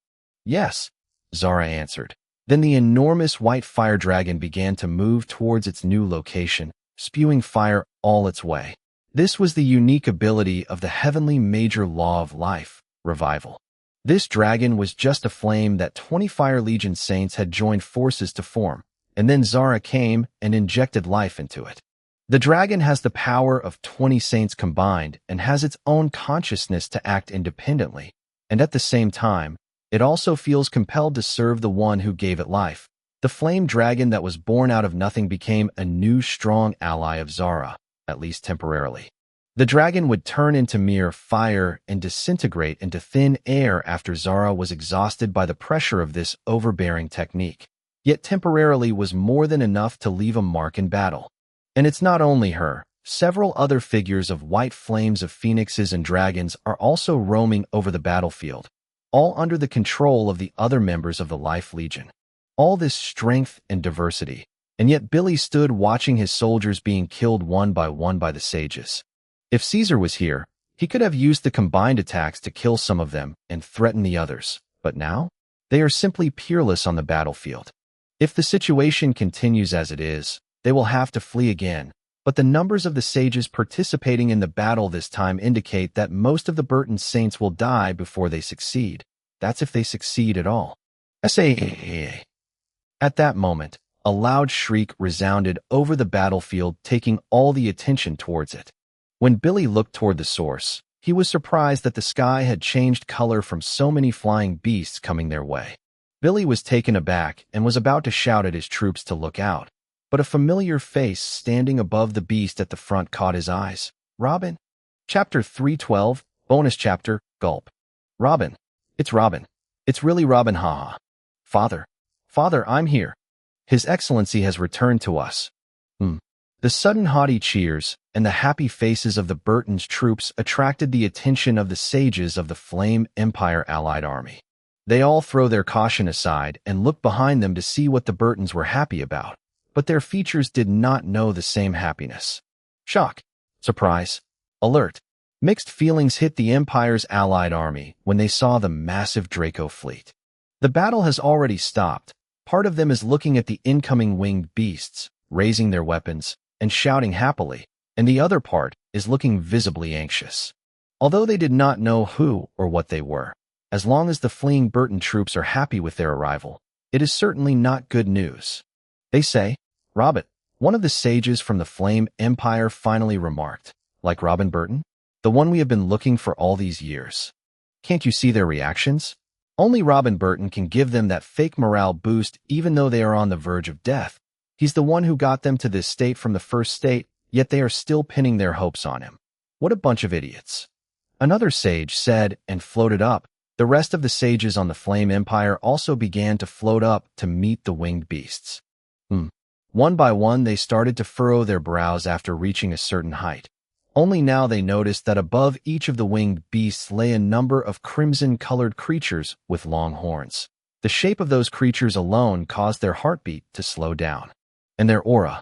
Yes, Zara answered. Then the enormous white fire dragon began to move towards its new location, spewing fire all its way. This was the unique ability of the heavenly major law of life, revival. This dragon was just a flame that 20 Fire Legion saints had joined forces to form, and then Zara came and injected life into it. The dragon has the power of 20 saints combined and has its own consciousness to act independently, and at the same time, it also feels compelled to serve the one who gave it life. The flame dragon that was born out of nothing became a new strong ally of Zara, at least temporarily. The dragon would turn into mere fire and disintegrate into thin air after Zara was exhausted by the pressure of this overbearing technique, yet temporarily was more than enough to leave a mark in battle. And it's not only her. Several other figures of white flames of phoenixes and dragons are also roaming over the battlefield, all under the control of the other members of the Life Legion. All this strength and diversity, and yet Billy stood watching his soldiers being killed one by the sages. If Caesar was here, he could have used the combined attacks to kill some of them and threaten the others, but now, they are simply peerless on the battlefield. If the situation continues as it is, they will have to flee again, but the numbers of the sages participating in the battle this time indicate that most of the Burton saints will die before they succeed. That's if they succeed at all. At that moment, a loud shriek resounded over the battlefield, taking all the attention towards it. When Billy looked toward the source, he was surprised that the sky had changed color from so many flying beasts coming their way. Billy was taken aback and was about to shout at his troops to look out, but a familiar face standing above the beast at the front caught his eyes. Robin. Chapter 312, Bonus Chapter, Gulp. Robin. It's Robin. It's really Robin, haha. Father, I'm here. His Excellency has returned to us. The sudden haughty cheers and the happy faces of the Burton's troops attracted the attention of the sages of the Flame Empire allied army. They all throw their caution aside and look behind them to see what the Burtons were happy about, but their features did not know the same happiness. Shock, surprise, alert, mixed feelings hit the Empire's allied army when they saw the massive Draco fleet. The battle has already stopped. Part of them is looking at the incoming winged beasts, raising their weapons, and shouting happily, and the other part is looking visibly anxious. Although they did not know who or what they were, as long as the fleeing Burton troops are happy with their arrival, it is certainly not good news. They say, Robin, one of the sages from the Flame Empire finally remarked, like Robin Burton? The one we have been looking for all these years. Can't you see their reactions? Only Robin Burton can give them that fake morale boost even though they are on the verge of death. He's the one who got them to this state from the first state, yet they are still pinning their hopes on him. What a bunch of idiots. Another sage said and floated up. The rest of the sages on the Flame Empire also began to float up to meet the winged beasts. One by one they started to furrow their brows after reaching a certain height. Only now they noticed that above each of the winged beasts lay a number of crimson-colored creatures with long horns. The shape of those creatures alone caused their heartbeat to slow down. And their aura.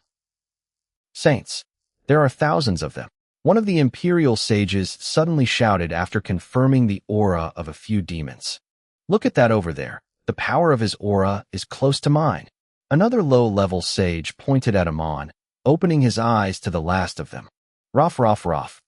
Saints. There are thousands of them. One of the imperial sages suddenly shouted after confirming the aura of a few demons. Look at that over there. The power of his aura is close to mine. Another low-level sage pointed at Amon, opening his eyes to the last of them. Rough, rough, rough.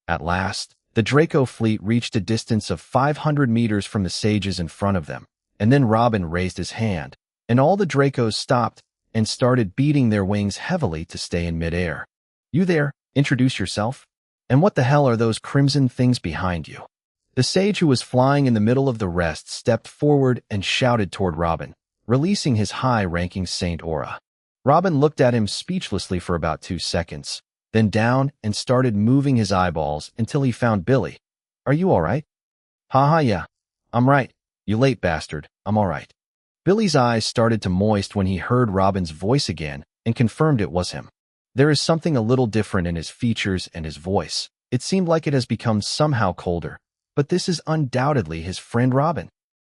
At last, the Draco fleet reached a distance of 500 meters from the sages in front of them, and then Robin raised his hand, and all the Dracos stopped and started beating their wings heavily to stay in midair. You there, introduce yourself. And what the hell are those crimson things behind you? The sage who was flying in the middle of the rest stepped forward and shouted toward Robin, releasing his high-ranking saint aura. Robin looked at him speechlessly for about 2 seconds, then down and started moving his eyeballs until he found Billy. Are you all right? Haha, yeah. I'm right. You late bastard. I'm all right. Billy's eyes started to moist when he heard Robin's voice again and confirmed it was him. There is something a little different in his features and his voice. It seemed like it has become somehow colder, but this is undoubtedly his friend Robin.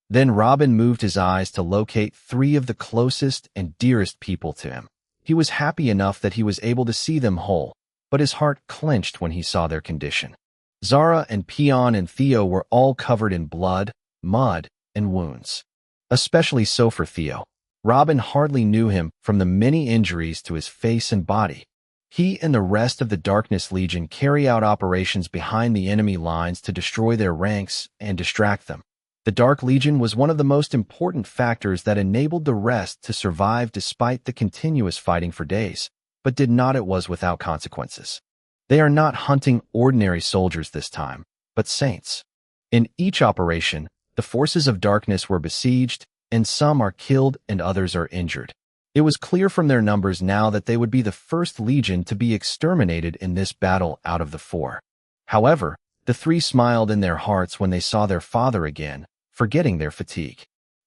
Then Robin moved his eyes to locate 3 of the closest and dearest people to him. He was happy enough that he was able to see them whole, but his heart clenched when he saw their condition. Zara and Peon and Theo were all covered in blood, mud, and wounds. Especially so for Theo. Robin hardly knew him from the many injuries to his face and body. He and the rest of the Darkness Legion carry out operations behind the enemy lines to destroy their ranks and distract them. The Dark Legion was one of the most important factors that enabled the rest to survive despite the continuous fighting for days, but did not it was without consequences. They are not hunting ordinary soldiers this time, but saints. In each operation, the forces of darkness were besieged, and some are killed and others are injured. It was clear from their numbers now that they would be the first legion to be exterminated in this battle out of the 4. However, the 3 smiled in their hearts when they saw their father again, forgetting their fatigue.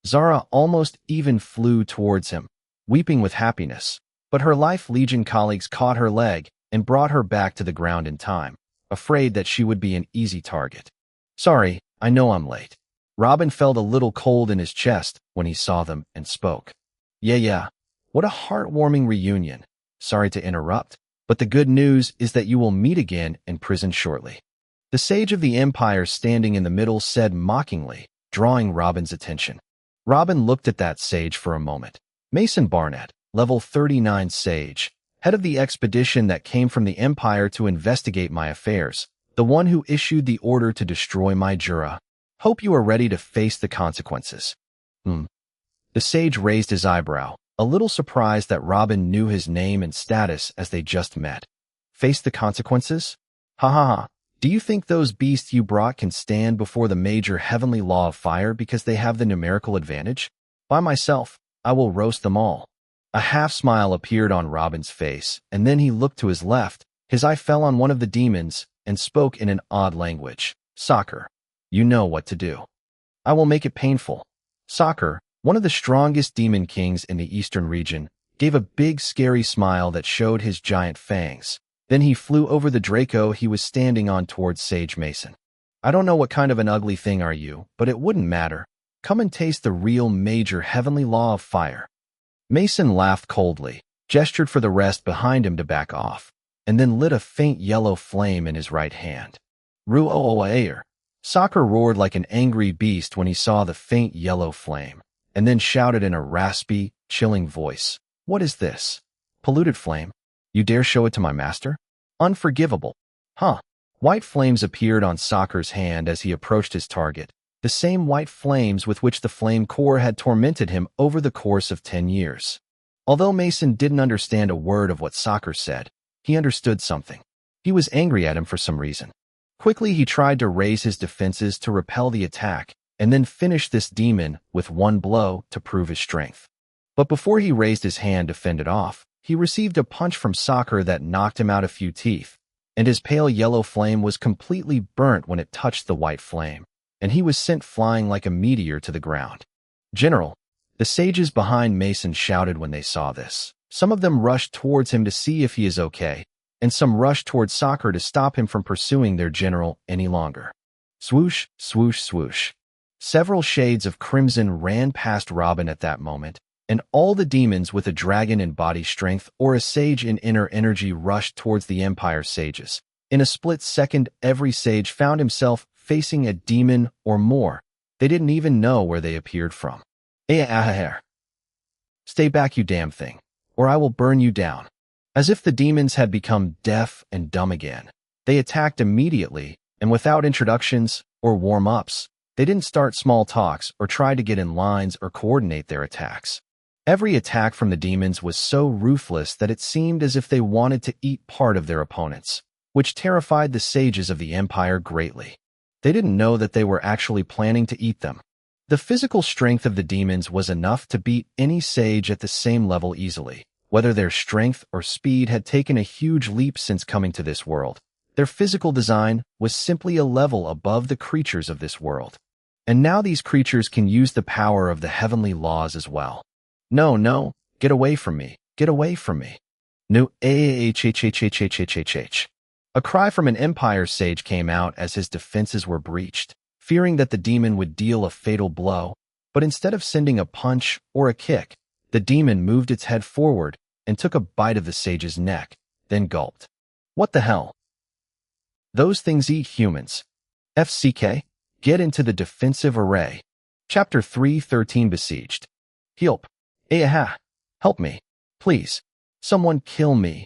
Zara almost even flew towards him, weeping with happiness, but her Life Legion colleagues caught her leg and brought her back to the ground in time, afraid that she would be an easy target. Sorry, I know I'm late. Robin felt a little cold in his chest when he saw them and spoke. Yeah. What a heartwarming reunion. Sorry to interrupt, but the good news is that you will meet again in prison shortly. The sage of the Empire standing in the middle said mockingly, drawing Robin's attention. Robin looked at that sage for a moment. Mason Barnett, level 39 sage, head of the expedition that came from the Empire to investigate my affairs, the one who issued the order to destroy my Jura. Hope you are ready to face the consequences. The sage raised his eyebrow, a little surprised that Robin knew his name and status as they just met. Face the consequences? Ha. Do you think those beasts you brought can stand before the major heavenly law of fire because they have the numerical advantage? By myself, I will roast them all. A half-smile appeared on Robin's face, and then he looked to his left. His eye fell on one of the demons and spoke in an odd language. Soccer. You know what to do. I will make it painful. Soccer, one of the strongest demon kings in the eastern region, gave a big scary smile that showed his giant fangs. Then he flew over the Draco he was standing on towards Sage Mason. I don't know what kind of an ugly thing are you, but it wouldn't matter. Come and taste the real major heavenly law of fire. Mason laughed coldly, gestured for the rest behind him to back off, and then lit a faint yellow flame in his right hand. Ruoair. Soccer roared like an angry beast when he saw the faint yellow flame, and then shouted in a raspy, chilling voice, "What is this? Polluted flame? You dare show it to my master?" Unforgivable. Huh. White flames appeared on Soccer's hand as he approached his target, the same white flames with which the flame core had tormented him over the course of 10 years. Although Mason didn't understand a word of what Soccer said, he understood something. He was angry at him for some reason. Quickly, he tried to raise his defenses to repel the attack, and then finish this demon with one blow to prove his strength. But before he raised his hand to fend it off, he received a punch from Soccer that knocked him out a few teeth, and his pale yellow flame was completely burnt when it touched the white flame, and he was sent flying like a meteor to the ground. General, the sages behind Mason shouted when they saw this. Some of them rushed towards him to see if he is okay, and some rushed towards Soccer to stop him from pursuing their general any longer. Swoosh, swoosh, swoosh. Several shades of crimson ran past Robin at that moment, and all the demons with a dragon in body strength or a sage in inner energy rushed towards the Empire sages. In a split second, every sage found himself facing a demon or more. They didn't even know where they appeared from. Stay back, you damn thing, or I will burn you down. As if the demons had become deaf and dumb again, they attacked immediately, and without introductions or warm-ups. They didn't start small talks or try to get in lines or coordinate their attacks. Every attack from the demons was so ruthless that it seemed as if they wanted to eat part of their opponents, which terrified the sages of the Empire greatly. They didn't know that they were actually planning to eat them. The physical strength of the demons was enough to beat any sage at the same level easily. Whether their strength or speed had taken a huge leap since coming to this world, their physical design was simply a level above the creatures of this world. And now these creatures can use the power of the heavenly laws as well. No, get away from me, get away from me. No, A cry from an Empire sage came out as his defenses were breached, fearing that the demon would deal a fatal blow, but instead of sending a punch or a kick, the demon moved its head forward and took a bite of the sage's neck, then gulped. What the hell? Those things eat humans. FCK, get into the defensive array. Chapter 3:13 Besieged. Help. Help me. Please. Someone kill me.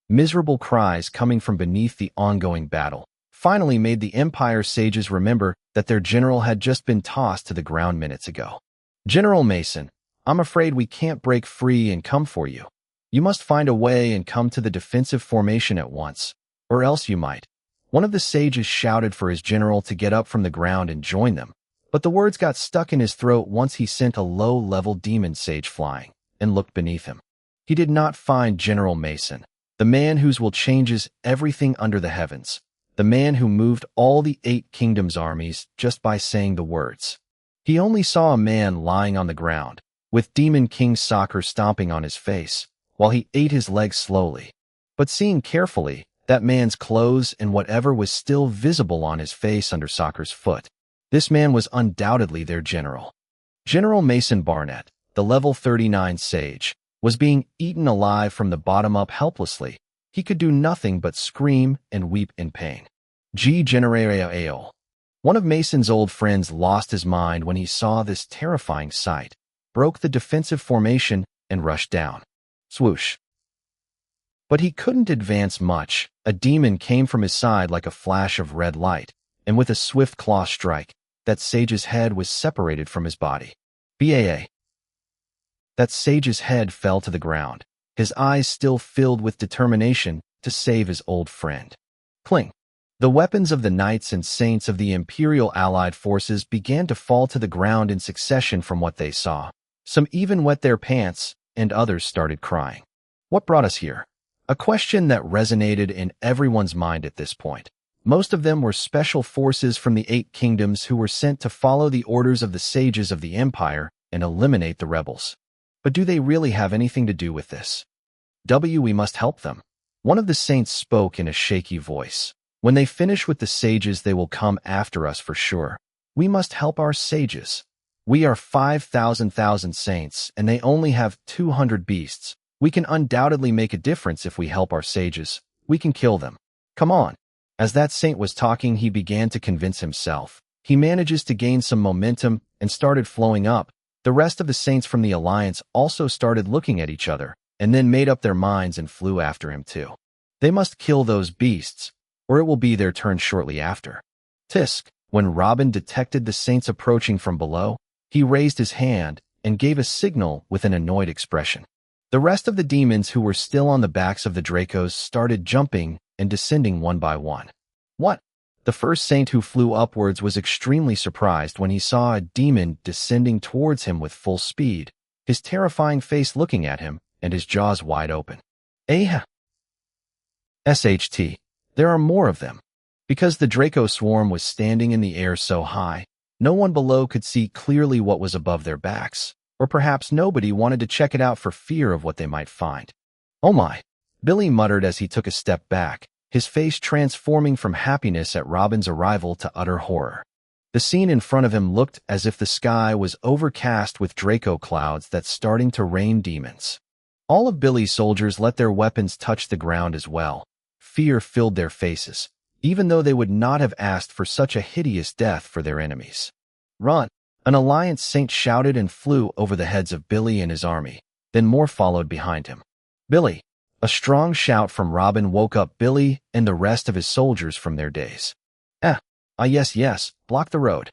Miserable cries coming from beneath the ongoing battle finally made the Empire sages remember that their general had just been tossed to the ground minutes ago. General Mason, I'm afraid we can't break free and come for you. You must find a way and come to the defensive formation at once, or else you might. One of the sages shouted for his general to get up from the ground and join them, but the words got stuck in his throat once he sent a low-level demon sage flying and looked beneath him. He did not find General Mason, the man whose will changes everything under the heavens, the man who moved all the 8 kingdoms' armies just by saying the words. He only saw a man lying on the ground, with Demon King Soccer stomping on his face, while he ate his legs slowly. But seeing carefully, that man's clothes and whatever was still visible on his face under Soccer's foot, this man was undoubtedly their general. General Mason Barnett, the level 39 sage, was being eaten alive from the bottom up helplessly. He could do nothing but scream and weep in pain. Generario. One of Mason's old friends lost his mind when he saw this terrifying sight, broke the defensive formation, and rushed down. Swoosh. But he couldn't advance much. A demon came from his side like a flash of red light, and with a swift claw strike, that sage's head was separated from his body. That sage's head fell to the ground, his eyes still filled with determination to save his old friend. Cling. The weapons of the knights and saints of the Imperial Allied forces began to fall to the ground in succession from what they saw. Some even wet their pants, and others started crying. What brought us here? A question that resonated in everyone's mind at this point. Most of them were special forces from the 8 kingdoms who were sent to follow the orders of the sages of the Empire and eliminate the rebels. But do they really have anything to do with this? We must help them. One of the saints spoke in a shaky voice. When they finish with the sages, they will come after us for sure. We must help our sages. We are 5,000 saints, and they only have 200 beasts. We can undoubtedly make a difference if we help our sages. We can kill them. Come on. As that saint was talking, he began to convince himself. He manages to gain some momentum and started flowing up. The rest of the saints from the Alliance also started looking at each other, and then made up their minds and flew after him too. They must kill those beasts, or it will be their turn shortly after. Tisk, when Robin detected the saints approaching from below, he raised his hand and gave a signal with an annoyed expression. The rest of the demons who were still on the backs of the Dracos started jumping and descending one by one. What? The first saint who flew upwards was extremely surprised when he saw a demon descending towards him with full speed, his terrifying face looking at him and his jaws wide open. SHT. There are more of them. Because the Draco swarm was standing in the air so high, no one below could see clearly what was above their backs, or perhaps nobody wanted to check it out for fear of what they might find. Oh my, Billy muttered as he took a step back, his face transforming from happiness at Robin's arrival to utter horror. The scene in front of him looked as if the sky was overcast with Draco clouds that's starting to rain demons. All of Billy's soldiers let their weapons touch the ground as well. Fear filled their faces, even though they would not have asked for such a hideous death for their enemies. Run! An Alliance saint shouted and flew over the heads of Billy and his army. Then more followed behind him. Billy! A strong shout from Robin woke up Billy and the rest of his soldiers from their daze. Yes, block the road.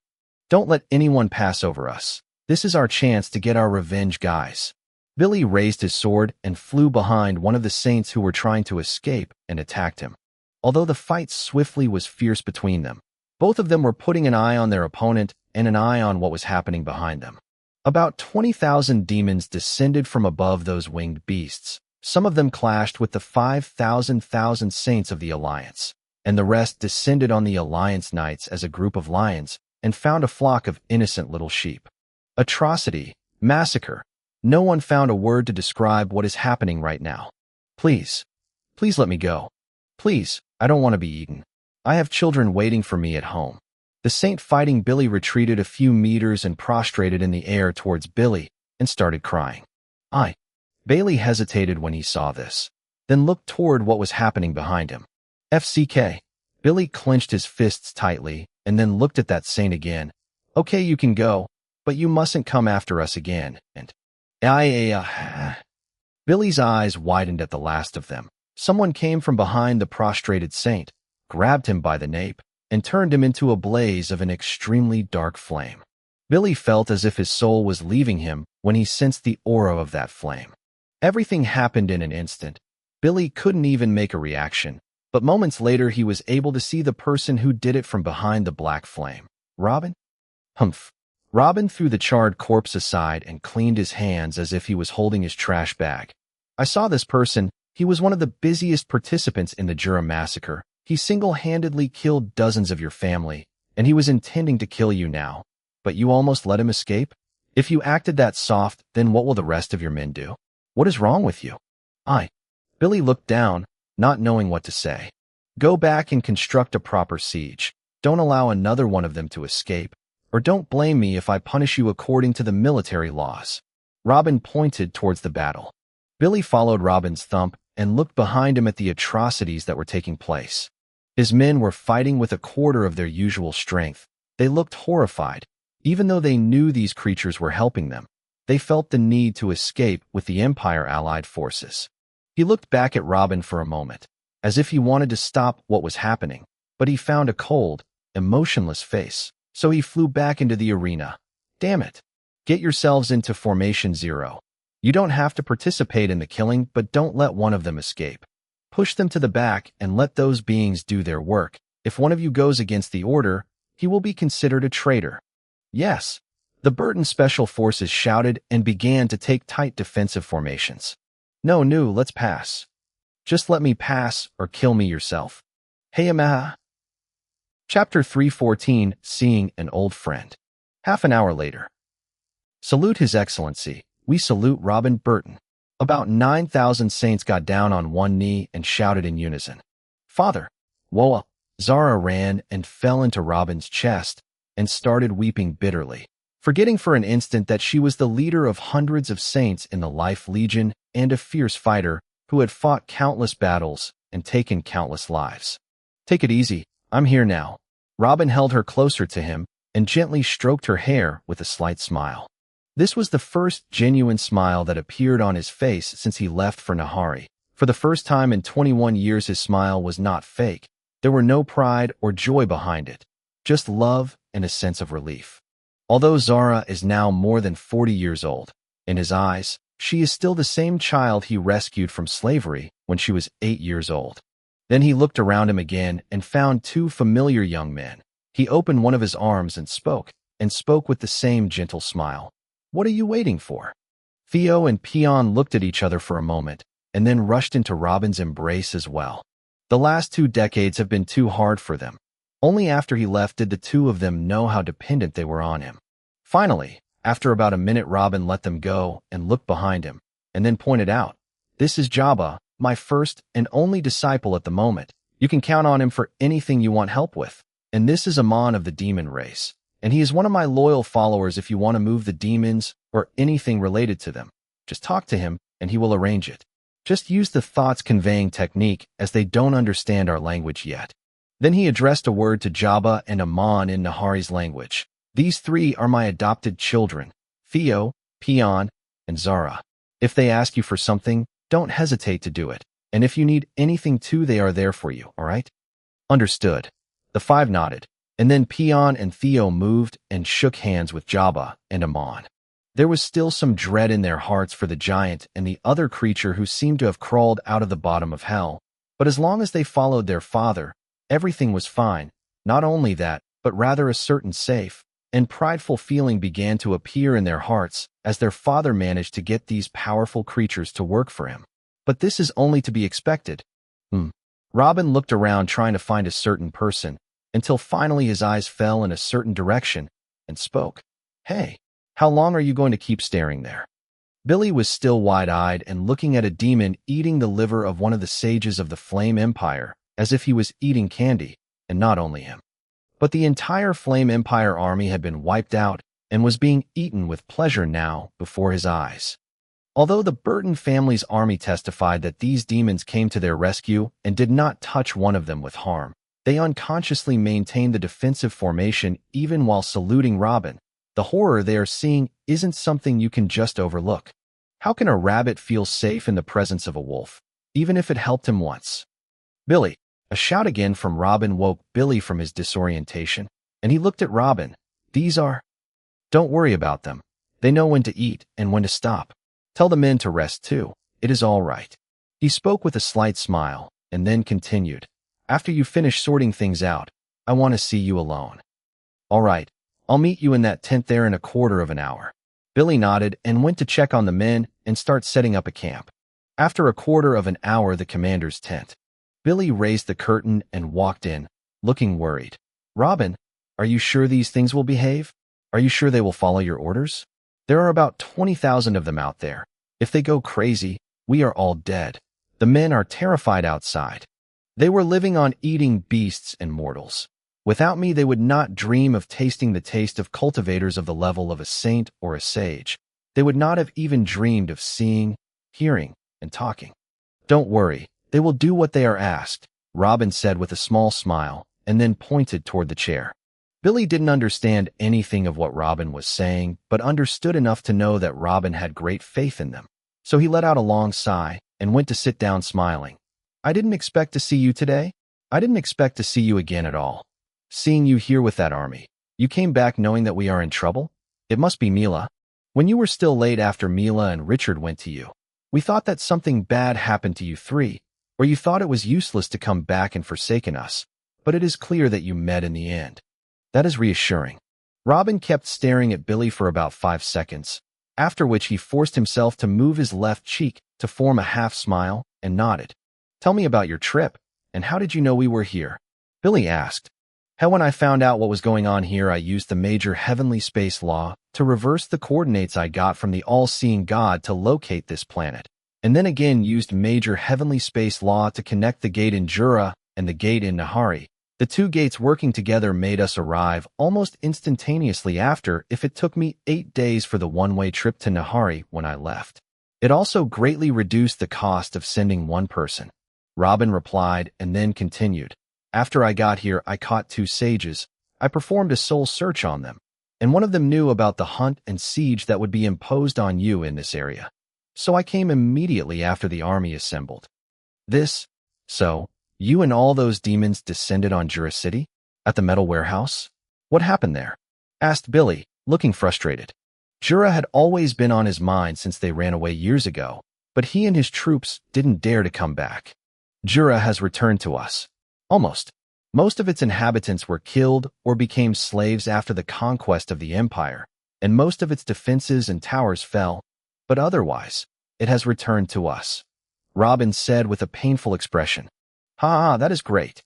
Don't let anyone pass over us. This is our chance to get our revenge, guys. Billy raised his sword and flew behind one of the saints who were trying to escape and attacked him. Although the fight swiftly was fierce between them, both of them were putting an eye on their opponent and an eye on what was happening behind them. About 20,000 demons descended from above those winged beasts. Some of them clashed with the 5,000 saints of the Alliance, and the rest descended on the Alliance knights as a group of lions and found a flock of innocent little sheep. Atrocity, massacre. No one found a word to describe what is happening right now. Please let me go. Please, I don't want to be eaten. I have children waiting for me at home. The saint fighting Billy retreated a few meters and prostrated in the air towards Billy and started crying. Bailey hesitated when he saw this, then looked toward what was happening behind him. FCK. Billy clenched his fists tightly and then looked at that saint again. Okay, you can go, but you mustn't come after us again, and Billy's eyes widened at the last of them. Someone came from behind the prostrated saint, grabbed him by the nape, and turned him into a blaze of an extremely dark flame. Billy felt as if his soul was leaving him when he sensed the aura of that flame. Everything happened in an instant. Billy couldn't even make a reaction, but moments later he was able to see the person who did it from behind the black flame. Robin? Humph. Robin threw the charred corpse aside and cleaned his hands as if he was holding his trash bag. I saw this person. He was one of the busiest participants in the Jura massacre. He single-handedly killed dozens of your family, and he was intending to kill you now. But you almost let him escape? If you acted that soft, then what will the rest of your men do? What is wrong with you? Billy looked down, not knowing what to say. Go back and construct a proper siege. Don't allow another one of them to escape, or don't blame me if I punish you according to the military laws. Robin pointed towards the battle. Billy followed Robin's thump and looked behind him at the atrocities that were taking place. His men were fighting with a quarter of their usual strength. They looked horrified. Even though they knew these creatures were helping them, they felt the need to escape with the Empire-allied forces. He looked back at Robin for a moment, as if he wanted to stop what was happening, but he found a cold, emotionless face, so he flew back into the arena. Damn it. Get yourselves into Formation 0. You don't have to participate in the killing, but don't let one of them escape. Push them to the back and let those beings do their work. If one of you goes against the order, he will be considered a traitor. Yes. The Burton Special Forces shouted and began to take tight defensive formations. No, let's pass. Just let me pass or kill me yourself. Hey, Chapter 314, Seeing an Old Friend. Half an hour later. Salute His Excellency. We salute Robin Burton. About 9,000 saints got down on one knee and shouted in unison. Father! Whoa! Zara ran and fell into Robin's chest and started weeping bitterly, forgetting for an instant that she was the leader of hundreds of saints in the Life Legion and a fierce fighter who had fought countless battles and taken countless lives. Take it easy, I'm here now. Robin held her closer to him and gently stroked her hair with a slight smile. This was the first genuine smile that appeared on his face since he left for Nahari. For the first time in 21 years, his smile was not fake. There were no pride or joy behind it, just love and a sense of relief. Although Zara is now more than 40 years old, in his eyes, she is still the same child he rescued from slavery when she was 8 years old. Then he looked around him again and found two familiar young men. He opened one of his arms and spoke with the same gentle smile. "What are you waiting for?" Theo and Peon looked at each other for a moment and then rushed into Robin's embrace as well. The last 2 decades have been too hard for them. Only after he left did the two of them know how dependent they were on him. Finally, after about a minute, Robin let them go and looked behind him, and then pointed out, "This is Jabba, my first and only disciple at the moment. You can count on him for anything you want help with. And this is Amon of the demon race, and he is one of my loyal followers. If you want to move the demons or anything related to them, just talk to him and he will arrange it. Just use the thoughts conveying technique, as they don't understand our language yet." Then he addressed a word to Jabba and Amon in Nahari's language. "These 3 are my adopted children, Theo, Peon, and Zara. If they ask you for something, don't hesitate to do it. And if you need anything too, they are there for you, all right?" "Understood." The 5 nodded, and then Peon and Theo moved and shook hands with Jabba and Amon. There was still some dread in their hearts for the giant and the other creature who seemed to have crawled out of the bottom of hell, but as long as they followed their father, everything was fine. Not only that, but rather a certain safe and prideful feeling began to appear in their hearts as their father managed to get these powerful creatures to work for him. But this is only to be expected. Robin looked around trying to find a certain person, until finally his eyes fell in a certain direction and spoke. "Hey, how long are you going to keep staring there?" Billy was still wide-eyed and looking at a demon eating the liver of one of the sages of the Flame Empire, as if he was eating candy, and not only him, but the entire Flame Empire army had been wiped out and was being eaten with pleasure now before his eyes. Although the Burton family's army testified that these demons came to their rescue and did not touch one of them with harm, they unconsciously maintained the defensive formation even while saluting Robin. The horror they are seeing isn't something you can just overlook. How can a rabbit feel safe in the presence of a wolf, even if it helped him once? "Billy!" A shout again from Robin woke Billy from his disorientation, and he looked at Robin. "These are—" "Don't worry about them. They know when to eat and when to stop. Tell the men to rest too. It is all right." He spoke with a slight smile, and then continued, "After you finish sorting things out, I want to see you alone." "All right. I'll meet you in that tent there in a quarter of an hour." Billy nodded and went to check on the men and start setting up a camp. After a quarter of an hour, the commander's tent. Billy raised the curtain and walked in, looking worried. "Robin, are you sure these things will behave? Are you sure they will follow your orders? There are about 20,000 of them out there. If they go crazy, we are all dead. The men are terrified outside. They were living on eating beasts and mortals. Without me, they would not dream of tasting the taste of cultivators of the level of a saint or a sage. They would not have even dreamed of seeing, hearing, and talking." "Don't worry, they will do what they are asked," Robin said with a small smile, and then pointed toward the chair. Billy didn't understand anything of what Robin was saying, but understood enough to know that Robin had great faith in them. So he let out a long sigh and went to sit down smiling. "I didn't expect to see you today. I didn't expect to see you again at all. Seeing you here with that army. You came back knowing that we are in trouble? It must be Mila. When you were still late after Mila and Richard went to you, we thought that something bad happened to you 3, or you thought it was useless to come back and forsaken us, but it is clear that you met in the end. That is reassuring." Robin kept staring at Billy for about 5 seconds, after which he forced himself to move his left cheek to form a half smile and nodded. "Tell me about your trip, and how did you know we were here?" Billy asked. "How when I found out what was going on here, I used the major heavenly space law to reverse the coordinates I got from the all-seeing God to locate this planet, and then again used major heavenly space law to connect the gate in Jura and the gate in Nahari. The 2 gates working together made us arrive almost instantaneously after if it took me 8 days for the one-way trip to Nahari when I left. It also greatly reduced the cost of sending one person." Robin replied and then continued. "After I got here, I caught 2 sages. I performed a soul search on them. and one of them knew about the hunt and siege that would be imposed on you in this area. So I came immediately after the army assembled. So, you and all those demons descended on Jura City? At the metal warehouse? What happened there? Asked Billy, looking frustrated. Jura had always been on his mind since they ran away years ago, but he and his troops didn't dare to come back. Jura has returned to us. Almost. Most of its inhabitants were killed or became slaves after the conquest of the empire, and most of its defenses and towers fell, but otherwise, it has returned to us. Robin said with a painful expression. Ha, that is great.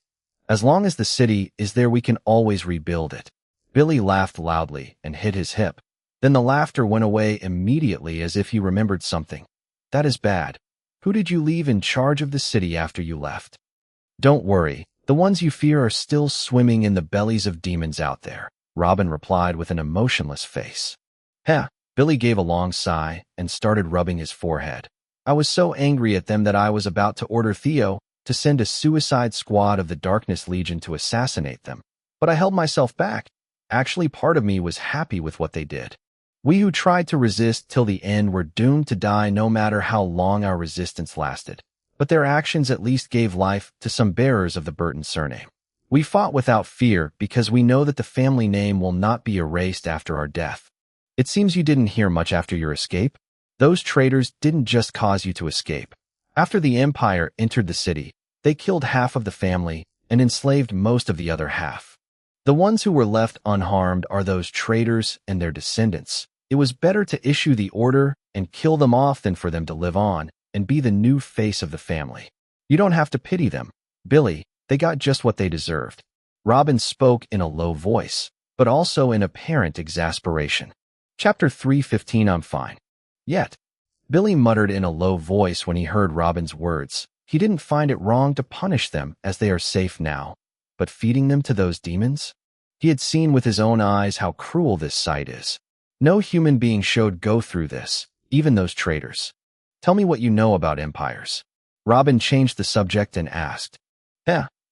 As long as the city is there, we can always rebuild it. Billy laughed loudly and hit his hip. Then the laughter went away immediately as if he remembered something. That is bad. Who did you leave in charge of the city after you left? Don't worry, the ones you fear are still swimming in the bellies of demons out there, Robin replied with an emotionless face. Heh, Billy gave a long sigh and started rubbing his forehead. I was so angry at them that I was about to order Theo to send a suicide squad of the Darkness Legion to assassinate them. But I held myself back. Actually, part of me was happy with what they did. We who tried to resist till the end were doomed to die no matter how long our resistance lasted. But their actions at least gave life to some bearers of the Burton surname. We fought without fear because we know that the family name will not be erased after our death. It seems you didn't hear much after your escape. Those traitors didn't just cause you to escape. After the Empire entered the city, they killed half of the family and enslaved most of the other half. The ones who were left unharmed are those traitors and their descendants. It was better to issue the order and kill them off than for them to live on and be the new face of the family. You don't have to pity them, Billy. They got just what they deserved. Robin spoke in a low voice, but also in apparent exasperation. Chapter 3:15. I'm fine. Yet, Billy muttered in a low voice when he heard Robin's words. He didn't find it wrong to punish them as they are safe now, but feeding them to those demons? He had seen with his own eyes how cruel this sight is. No human being should go through this, even those traitors. Tell me what you know about empires. Robin changed the subject and asked.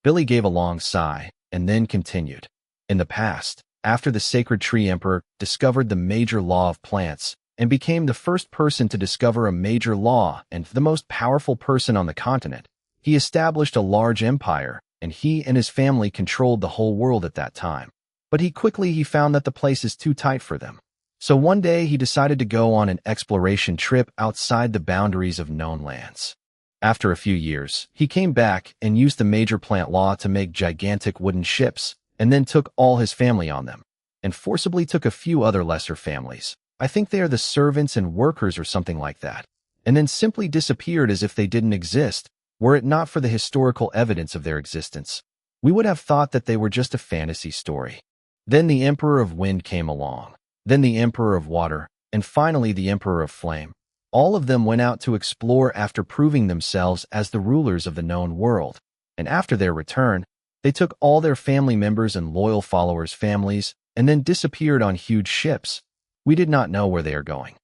Billy gave a long sigh and then continued. In the past, after the Sacred Tree Emperor discovered the major law of plants, and became the first person to discover a major law and the most powerful person on the continent, he established a large empire, and he and his family controlled the whole world at that time. But he found that the place is too tight for them. So one day he decided to go on an exploration trip outside the boundaries of known lands. After a few years, he came back and used the major plant law to make gigantic wooden ships, and then took all his family on them, and forcibly took a few other lesser families. I think they are the servants and workers or something like that, and then simply disappeared as if they didn't exist. Were it not for the historical evidence of their existence, we would have thought that they were just a fantasy story. Then the Emperor of Wind came along, then the Emperor of Water, and finally the Emperor of Flame. All of them went out to explore after proving themselves as the rulers of the known world, and after their return, they took all their family members and loyal followers' families and then disappeared on huge ships. We did not know where they are going.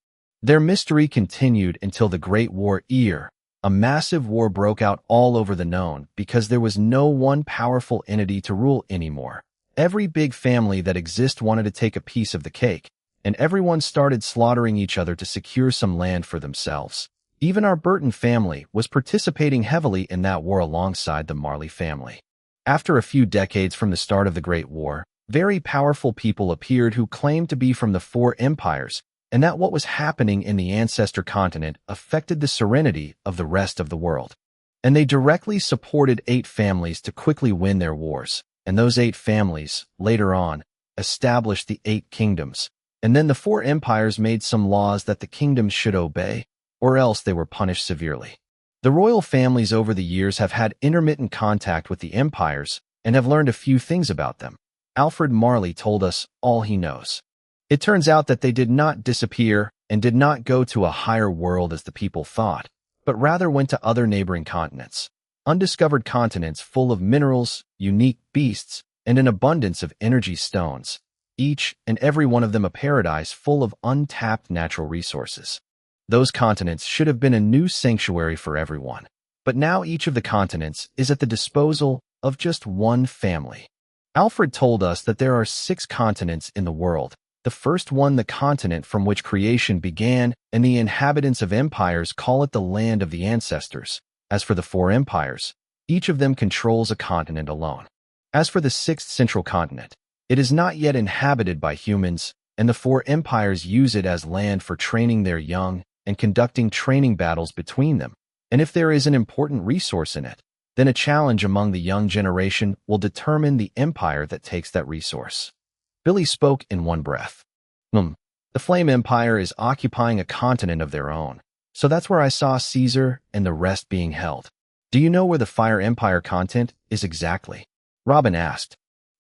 Their mystery continued until the Great War year. A massive war broke out all over the known because there was no one powerful entity to rule anymore. Every big family that exists wanted to take a piece of the cake, and everyone started slaughtering each other to secure some land for themselves. Even our Burton family was participating heavily in that war alongside the Marley family. After a few decades from the start of the Great War, very powerful people appeared who claimed to be from the four empires, and that what was happening in the ancestor continent affected the serenity of the rest of the world. And they directly supported 8 families to quickly win their wars, and those 8 families, later on, established the 8 kingdoms. And then the 4 empires made some laws that the kingdoms should obey, or else they were punished severely. The royal families over the years have had intermittent contact with the empires and have learned a few things about them. Alfred Marley told us all he knows. It turns out that they did not disappear and did not go to a higher world as the people thought, but rather went to other neighboring continents. Undiscovered continents full of minerals, unique beasts, and an abundance of energy stones. Each and every one of them a paradise full of untapped natural resources. Those continents should have been a new sanctuary for everyone. But now each of the continents is at the disposal of just one family. Alfred told us that there are 6 continents in the world, The first one the continent from which creation began, and the inhabitants of empires call it the land of the ancestors. As for the 4 empires, each of them controls a continent alone. As for the 6th central continent, it is not yet inhabited by humans, and the 4 empires use it as land for training their young and conducting training battles between them. And if there is an important resource in it, then a challenge among the young generation will determine the empire that takes that resource. Billy spoke in one breath. The Flame Empire is occupying a continent of their own, so that's where I saw Caesar and the rest being held. Do you know where the Fire Empire content is exactly? Robin asked.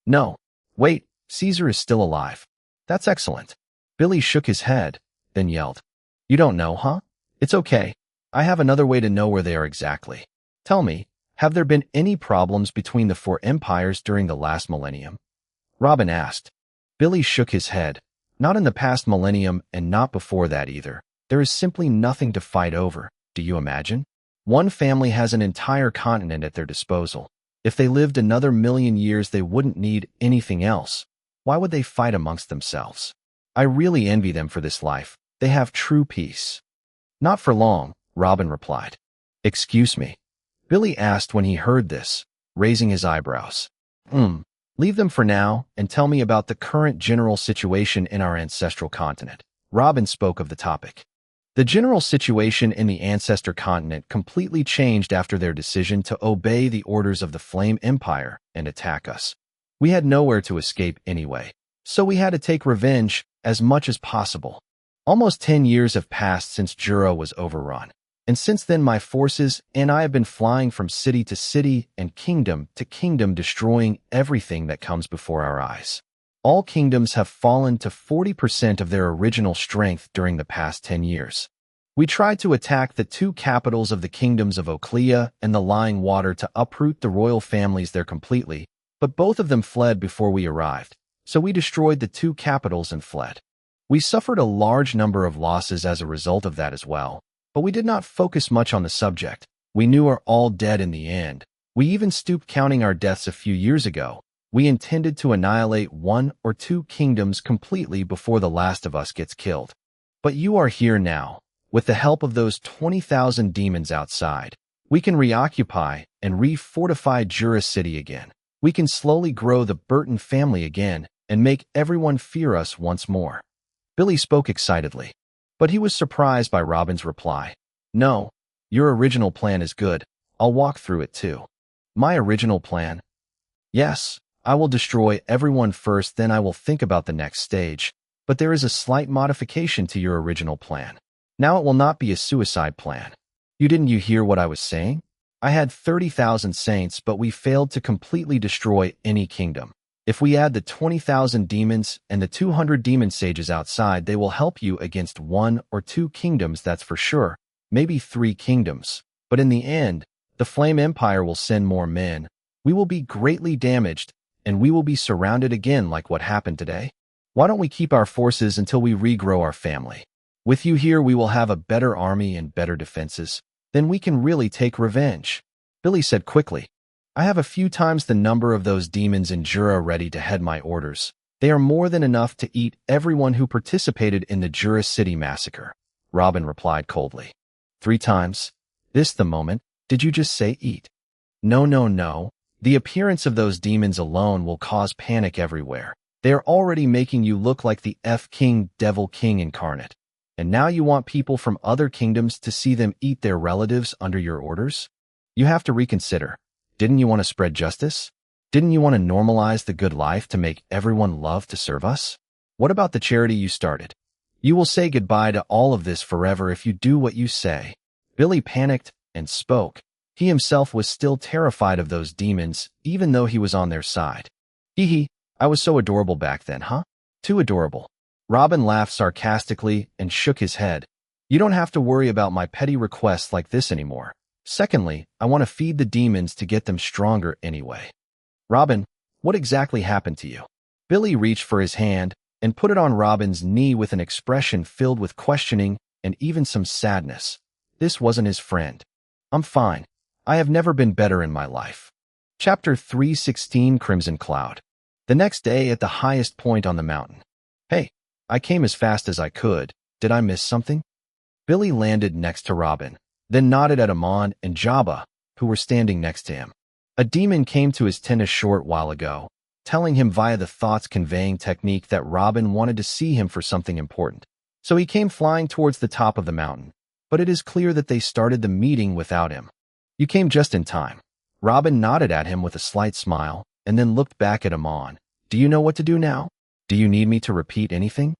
No. Wait, Caesar is still alive. That's excellent. Billy shook his head, then yelled. You don't know, huh? It's okay. I have another way to know where they are exactly. Tell me, have there been any problems between the 4 empires during the last millennium? Robin asked. Billy shook his head. Not in the past millennium and not before that either. There is simply nothing to fight over, do you imagine? One family has an entire continent at their disposal. If they lived another 1,000,000 years, they wouldn't need anything else. Why would they fight amongst themselves? I really envy them for this life. They have true peace. Not for long, Robin replied. Excuse me? Billy asked when he heard this, raising his eyebrows. Leave them for now and tell me about the current general situation in our ancestral continent. Robin spoke of the topic. The general situation in the ancestor continent completely changed after their decision to obey the orders of the Flame Empire and attack us. We had nowhere to escape anyway, so we had to take revenge as much as possible. Almost 10 years have passed since Jura was overrun, and since then my forces and I have been flying from city to city and kingdom to kingdom, destroying everything that comes before our eyes. All kingdoms have fallen to 40% of their original strength during the past 10 years. We tried to attack the 2 capitals of the kingdoms of Oclea and the Lying Water to uproot the royal families there completely, but both of them fled before we arrived, so we destroyed the 2 capitals and fled. We suffered a large number of losses as a result of that as well, but we did not focus much on the subject. We knew we're all dead in the end. We even stooped counting our deaths a few years ago. We intended to annihilate 1 or 2 kingdoms completely before the last of us gets killed. But you are here now. With the help of those 20,000 demons outside, we can reoccupy and refortify Jura City again. We can slowly grow the Burton family again and make everyone fear us once more. Billy spoke excitedly, but he was surprised by Robin's reply. No, your original plan is good. I'll walk through it too. My original plan? Yes, I will destroy everyone first, then I will think about the next stage. But there is a slight modification to your original plan. Now it will not be a suicide plan. Didn't you hear what I was saying? I had 30,000 saints, but we failed to completely destroy any kingdom. If we add the 20,000 demons and the 200 demon sages outside, they will help you against 1 or 2 kingdoms, that's for sure. Maybe 3 kingdoms. But in the end, the Flame Empire will send more men. We will be greatly damaged, and we will be surrounded again like what happened today. Why don't we keep our forces until we regrow our family? With you here, we will have a better army and better defenses. Then we can really take revenge. Billy said quickly. I have a few times the number of those demons in Jura ready to head my orders. They are more than enough to eat everyone who participated in the Jura City massacre. Robin replied coldly. 3 times? This the moment? Did you just say eat? No. The appearance of those demons alone will cause panic everywhere. They are already making you look like the King, Devil King incarnate. And now you want people from other kingdoms to see them eat their relatives under your orders? You have to reconsider. Didn't you want to spread justice? Didn't you want to normalize the good life to make everyone love to serve us? What about the charity you started? You will say goodbye to all of this forever if you do what you say. Billy panicked and spoke. He himself was still terrified of those demons, even though he was on their side. I was so adorable back then, huh? Too adorable. Robin laughed sarcastically and shook his head. You don't have to worry about my petty requests like this anymore. Secondly, I want to feed the demons to get them stronger anyway. Robin, what exactly happened to you? Billy reached for his hand and put it on Robin's knee with an expression filled with questioning and even some sadness. This wasn't his friend. I'm fine. I have never been better in my life. Chapter 316, Crimson Cloud. The next day at the highest point on the mountain. Hey, I came as fast as I could. Did I miss something? Billy landed next to Robin, then nodded at Amon and Jabba, who were standing next to him. A demon came to his tent a short while ago, telling him via the thoughts-conveying technique that Robin wanted to see him for something important. So he came flying towards the top of the mountain, but it is clear that they started the meeting without him. You came just in time. Robin nodded at him with a slight smile, and then looked back at Amon. Do you know what to do now? Do you need me to repeat anything?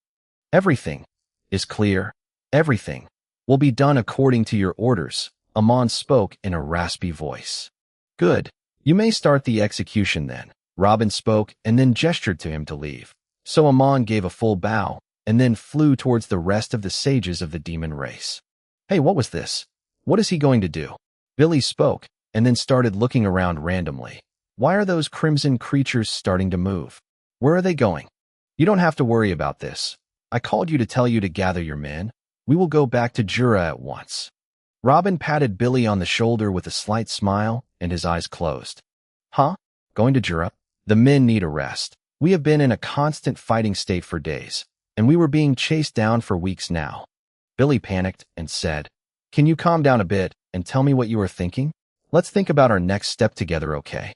Everything is clear. Everything will be done according to your orders, Amon spoke in a raspy voice. Good. You may start the execution then. Robin spoke and then gestured to him to leave. So Amon gave a full bow and then flew towards the rest of the sages of the demon race. Hey, what was this? What is he going to do? Billy spoke and then started looking around randomly. Why are those crimson creatures starting to move? Where are they going? You don't have to worry about this. I called you to tell you to gather your men. We will go back to Jura at once. Robin patted Billy on the shoulder with a slight smile and his eyes closed. Huh? Going to Jura? The men need a rest. We have been in a constant fighting state for days, and we were being chased down for weeks now. Billy panicked and said, Can you calm down a bit and tell me what you are thinking? Let's think about our next step together, okay?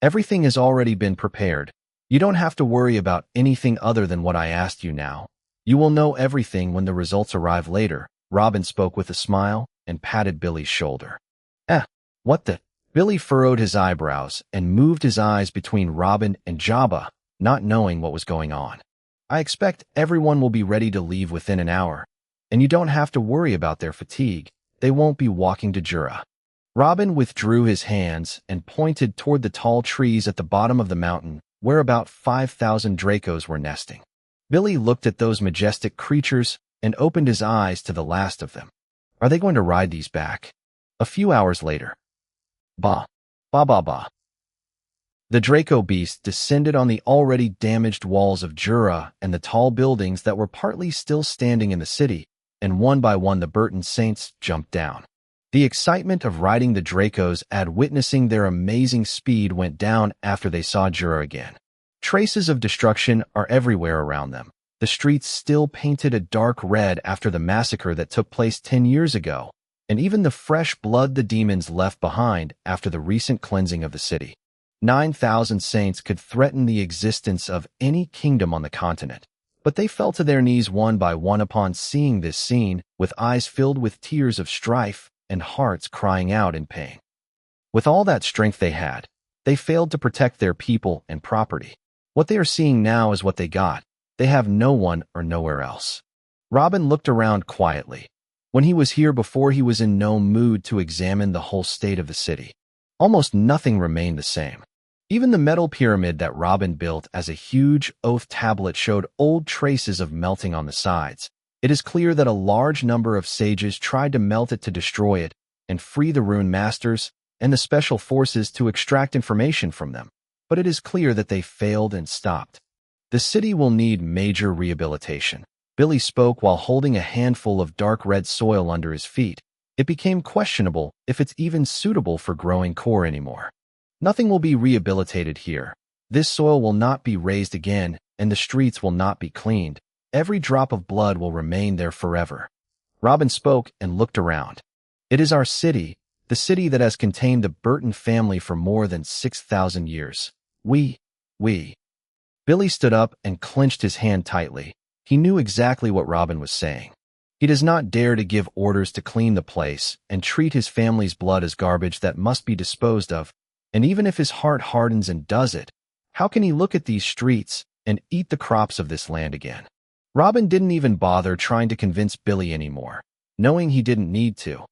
Everything has already been prepared. You don't have to worry about anything other than what I asked you now. You will know everything when the results arrive later. Robin spoke with a smile and patted Billy's shoulder. What the? Billy furrowed his eyebrows and moved his eyes between Robin and Jabba, not knowing what was going on. I expect everyone will be ready to leave within an hour, and you don't have to worry about their fatigue. They won't be walking to Jura. Robin withdrew his hands and pointed toward the tall trees at the bottom of the mountain, where about 5,000 Dracos were nesting. Billy looked at those majestic creatures and opened his eyes to the last of them. Are they going to ride these back? A few hours later. Bah. Bah bah bah. The Draco beast descended on the already damaged walls of Jura and the tall buildings that were partly still standing in the city, and one by one the Burton saints jumped down. The excitement of riding the Dracos and witnessing their amazing speed went down after they saw Jura again. Traces of destruction are everywhere around them. The streets still painted a dark red after the massacre that took place 10 years ago, and even the fresh blood the demons left behind after the recent cleansing of the city. 9,000 saints could threaten the existence of any kingdom on the continent, but they fell to their knees one by one upon seeing this scene, with eyes filled with tears of strife and hearts crying out in pain. With all that strength they had, they failed to protect their people and property. What they are seeing now is what they got. They have no one or nowhere else. Robin looked around quietly. When he was here before, he was in no mood to examine the whole state of the city. Almost nothing remained the same. Even the metal pyramid that Robin built as a huge oath tablet showed old traces of melting on the sides. It is clear that a large number of sages tried to melt it to destroy it and free the rune masters and the special forces to extract information from them. But it is clear that they failed and stopped. The city will need major rehabilitation. Billy spoke while holding a handful of dark red soil under his feet. It became questionable if it's even suitable for growing core anymore. Nothing will be rehabilitated here. This soil will not be raised again, and the streets will not be cleaned. Every drop of blood will remain there forever. Robin spoke and looked around. It is our city, the city that has contained the Burton family for more than 6,000 years. We. Billy stood up and clenched his hand tightly. He knew exactly what Robin was saying. He does not dare to give orders to clean the place and treat his family's blood as garbage that must be disposed of, and even if his heart hardens and does it, how can he look at these streets and eat the crops of this land again? Robin didn't even bother trying to convince Billy anymore, knowing he didn't need to.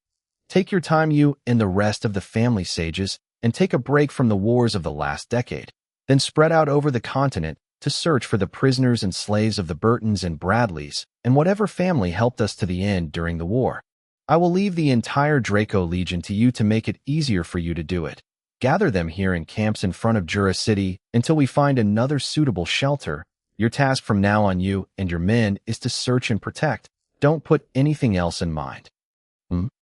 Take your time, you and the rest of the family sages, and take a break from the wars of the last decade, then spread out over the continent to search for the prisoners and slaves of the Burtons and Bradleys and whatever family helped us to the end during the war. I will leave the entire Draco Legion to you to make it easier for you to do it. Gather them here in camps in front of Jura City until we find another suitable shelter. Your task from now on, you and your men, is to search and protect. Don't put anything else in mind.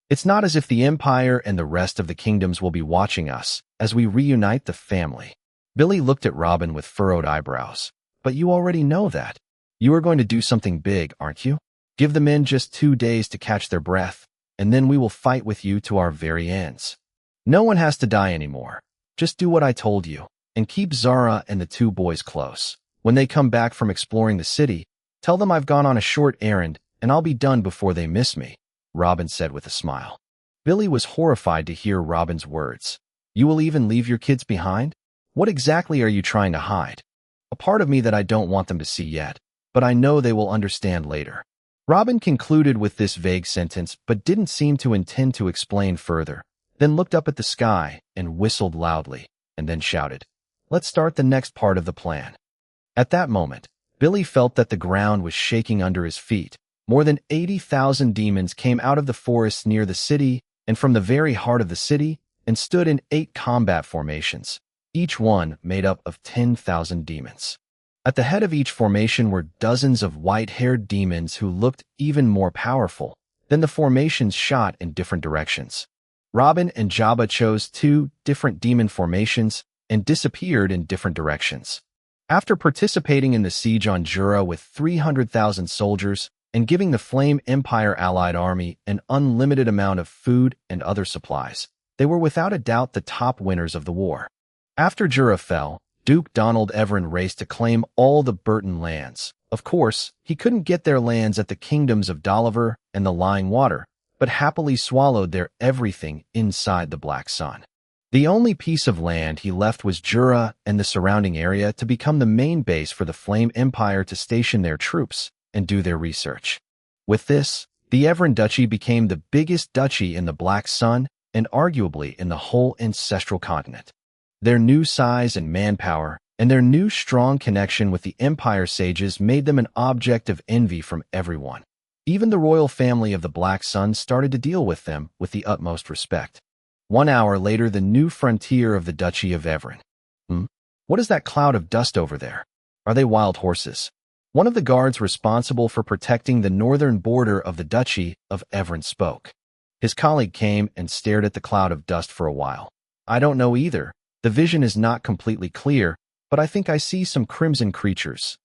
It's not as if the Empire and the rest of the kingdoms will be watching us as we reunite the family. Billy looked at Robin with furrowed eyebrows. But you already know that. You are going to do something big, aren't you? Give the men just 2 days to catch their breath, and then we will fight with you to our very ends. No one has to die anymore. Just do what I told you, and keep Zara and the 2 boys close. When they come back from exploring the city, tell them I've gone on a short errand, and I'll be done before they miss me, Robin said with a smile. Billy was horrified to hear Robin's words. You will even leave your kids behind? What exactly are you trying to hide? A part of me that I don't want them to see yet, but I know they will understand later. Robin concluded with this vague sentence, but didn't seem to intend to explain further, then looked up at the sky and whistled loudly, and then shouted, Let's start the next part of the plan. At that moment, Billy felt that the ground was shaking under his feet. More than 80,000 demons came out of the forests near the city and from the very heart of the city and stood in 8 combat formations, each one made up of 10,000 demons. At the head of each formation were dozens of white-haired demons who looked even more powerful. Then the formations shot in different directions. Robin and Jabba chose 2 different demon formations and disappeared in different directions. After participating in the siege on Jura with 300,000 soldiers and giving the Flame Empire Allied Army an unlimited amount of food and other supplies, they were without a doubt the top winners of the war. After Jura fell, Duke Donald Everin raced to claim all the Burton lands. Of course, he couldn't get their lands at the kingdoms of Doliver and the Lying Water, but happily swallowed their everything inside the Black Sun. The only piece of land he left was Jura and the surrounding area to become the main base for the Flame Empire to station their troops and do their research. With this, the Everin Duchy became the biggest duchy in the Black Sun and arguably in the whole ancestral continent. Their new size and manpower, and their new strong connection with the Empire sages made them an object of envy from everyone. Even the royal family of the Black Sun started to deal with them with the utmost respect. 1 hour later, the new frontier of the Duchy of Everin. What is that cloud of dust over there? Are they wild horses? One of the guards responsible for protecting the northern border of the Duchy of Everin spoke. His colleague came and stared at the cloud of dust for a while. I don't know either. The vision is not completely clear, but I think I see some crimson creatures.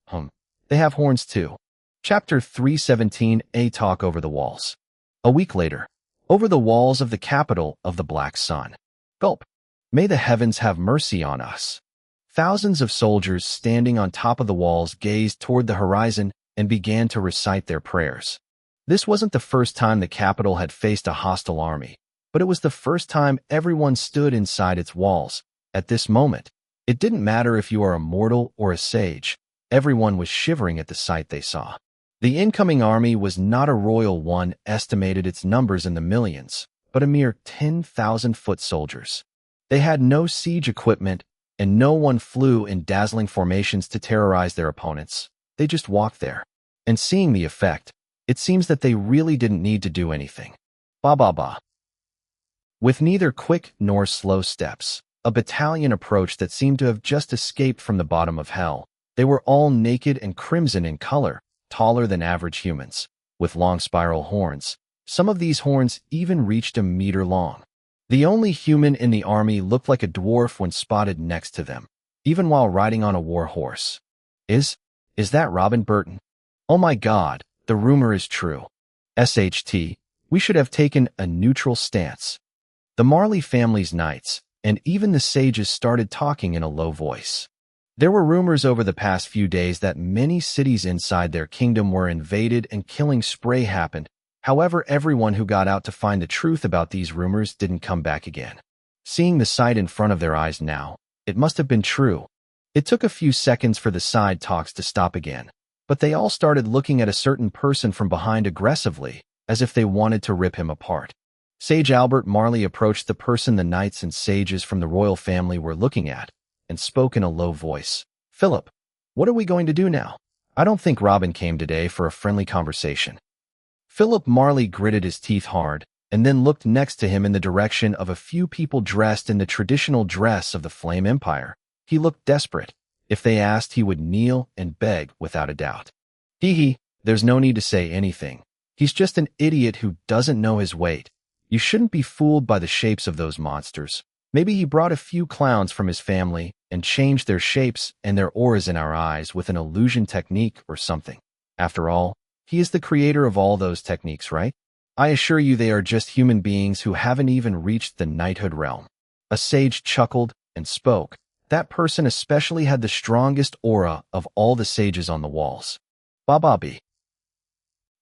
They have horns too. Chapter 317, A Talk Over the Walls. A week later, over the walls of the capital of the Black Sun. Gulp. May the heavens have mercy on us. Thousands of soldiers standing on top of the walls gazed toward the horizon and began to recite their prayers. This wasn't the first time the capital had faced a hostile army, but it was the first time everyone stood inside its walls. At this moment, it didn't matter if you are a mortal or a sage. Everyone was shivering at the sight they saw. The incoming army was not a royal one, estimated its numbers in the millions, but a mere 10,000 foot soldiers. They had no siege equipment, and no one flew in dazzling formations to terrorize their opponents. They just walked there. And seeing the effect, it seems that they really didn't need to do anything. Ba ba ba. With neither quick nor slow steps, a battalion approached that seemed to have just escaped from the bottom of hell. They were all naked and crimson in color, taller than average humans, with long spiral horns. Some of these horns even reached a meter long. The only human in the army looked like a dwarf when spotted next to them, even while riding on a war horse. Is that Robin Burton? Oh my God, the rumor is true. SHT, we should have taken a neutral stance. The Marley family's knights, and even the sages started talking in a low voice. There were rumors over the past few days that many cities inside their kingdom were invaded and killing spree happened. However, everyone who got out to find the truth about these rumors didn't come back again. Seeing the sight in front of their eyes now, it must have been true. It took a few seconds for the side talks to stop again, but they all started looking at a certain person from behind aggressively, as if they wanted to rip him apart. Sage Albert Marley approached the person the knights and sages from the royal family were looking at, and spoke in a low voice. Philip, what are we going to do now? I don't think Robin came today for a friendly conversation. Philip Marley gritted his teeth hard, and then looked next to him in the direction of a few people dressed in the traditional dress of the Flame Empire. He looked desperate. If they asked, he would kneel and beg without a doubt. Hee, there's no need to say anything. He's just an idiot who doesn't know his weight. You shouldn't be fooled by the shapes of those monsters. Maybe he brought a few clowns from his family and changed their shapes and their auras in our eyes with an illusion technique or something. After all, he is the creator of all those techniques, right? I assure you they are just human beings who haven't even reached the knighthood realm. A sage chuckled and spoke. That person especially had the strongest aura of all the sages on the walls. Bababi.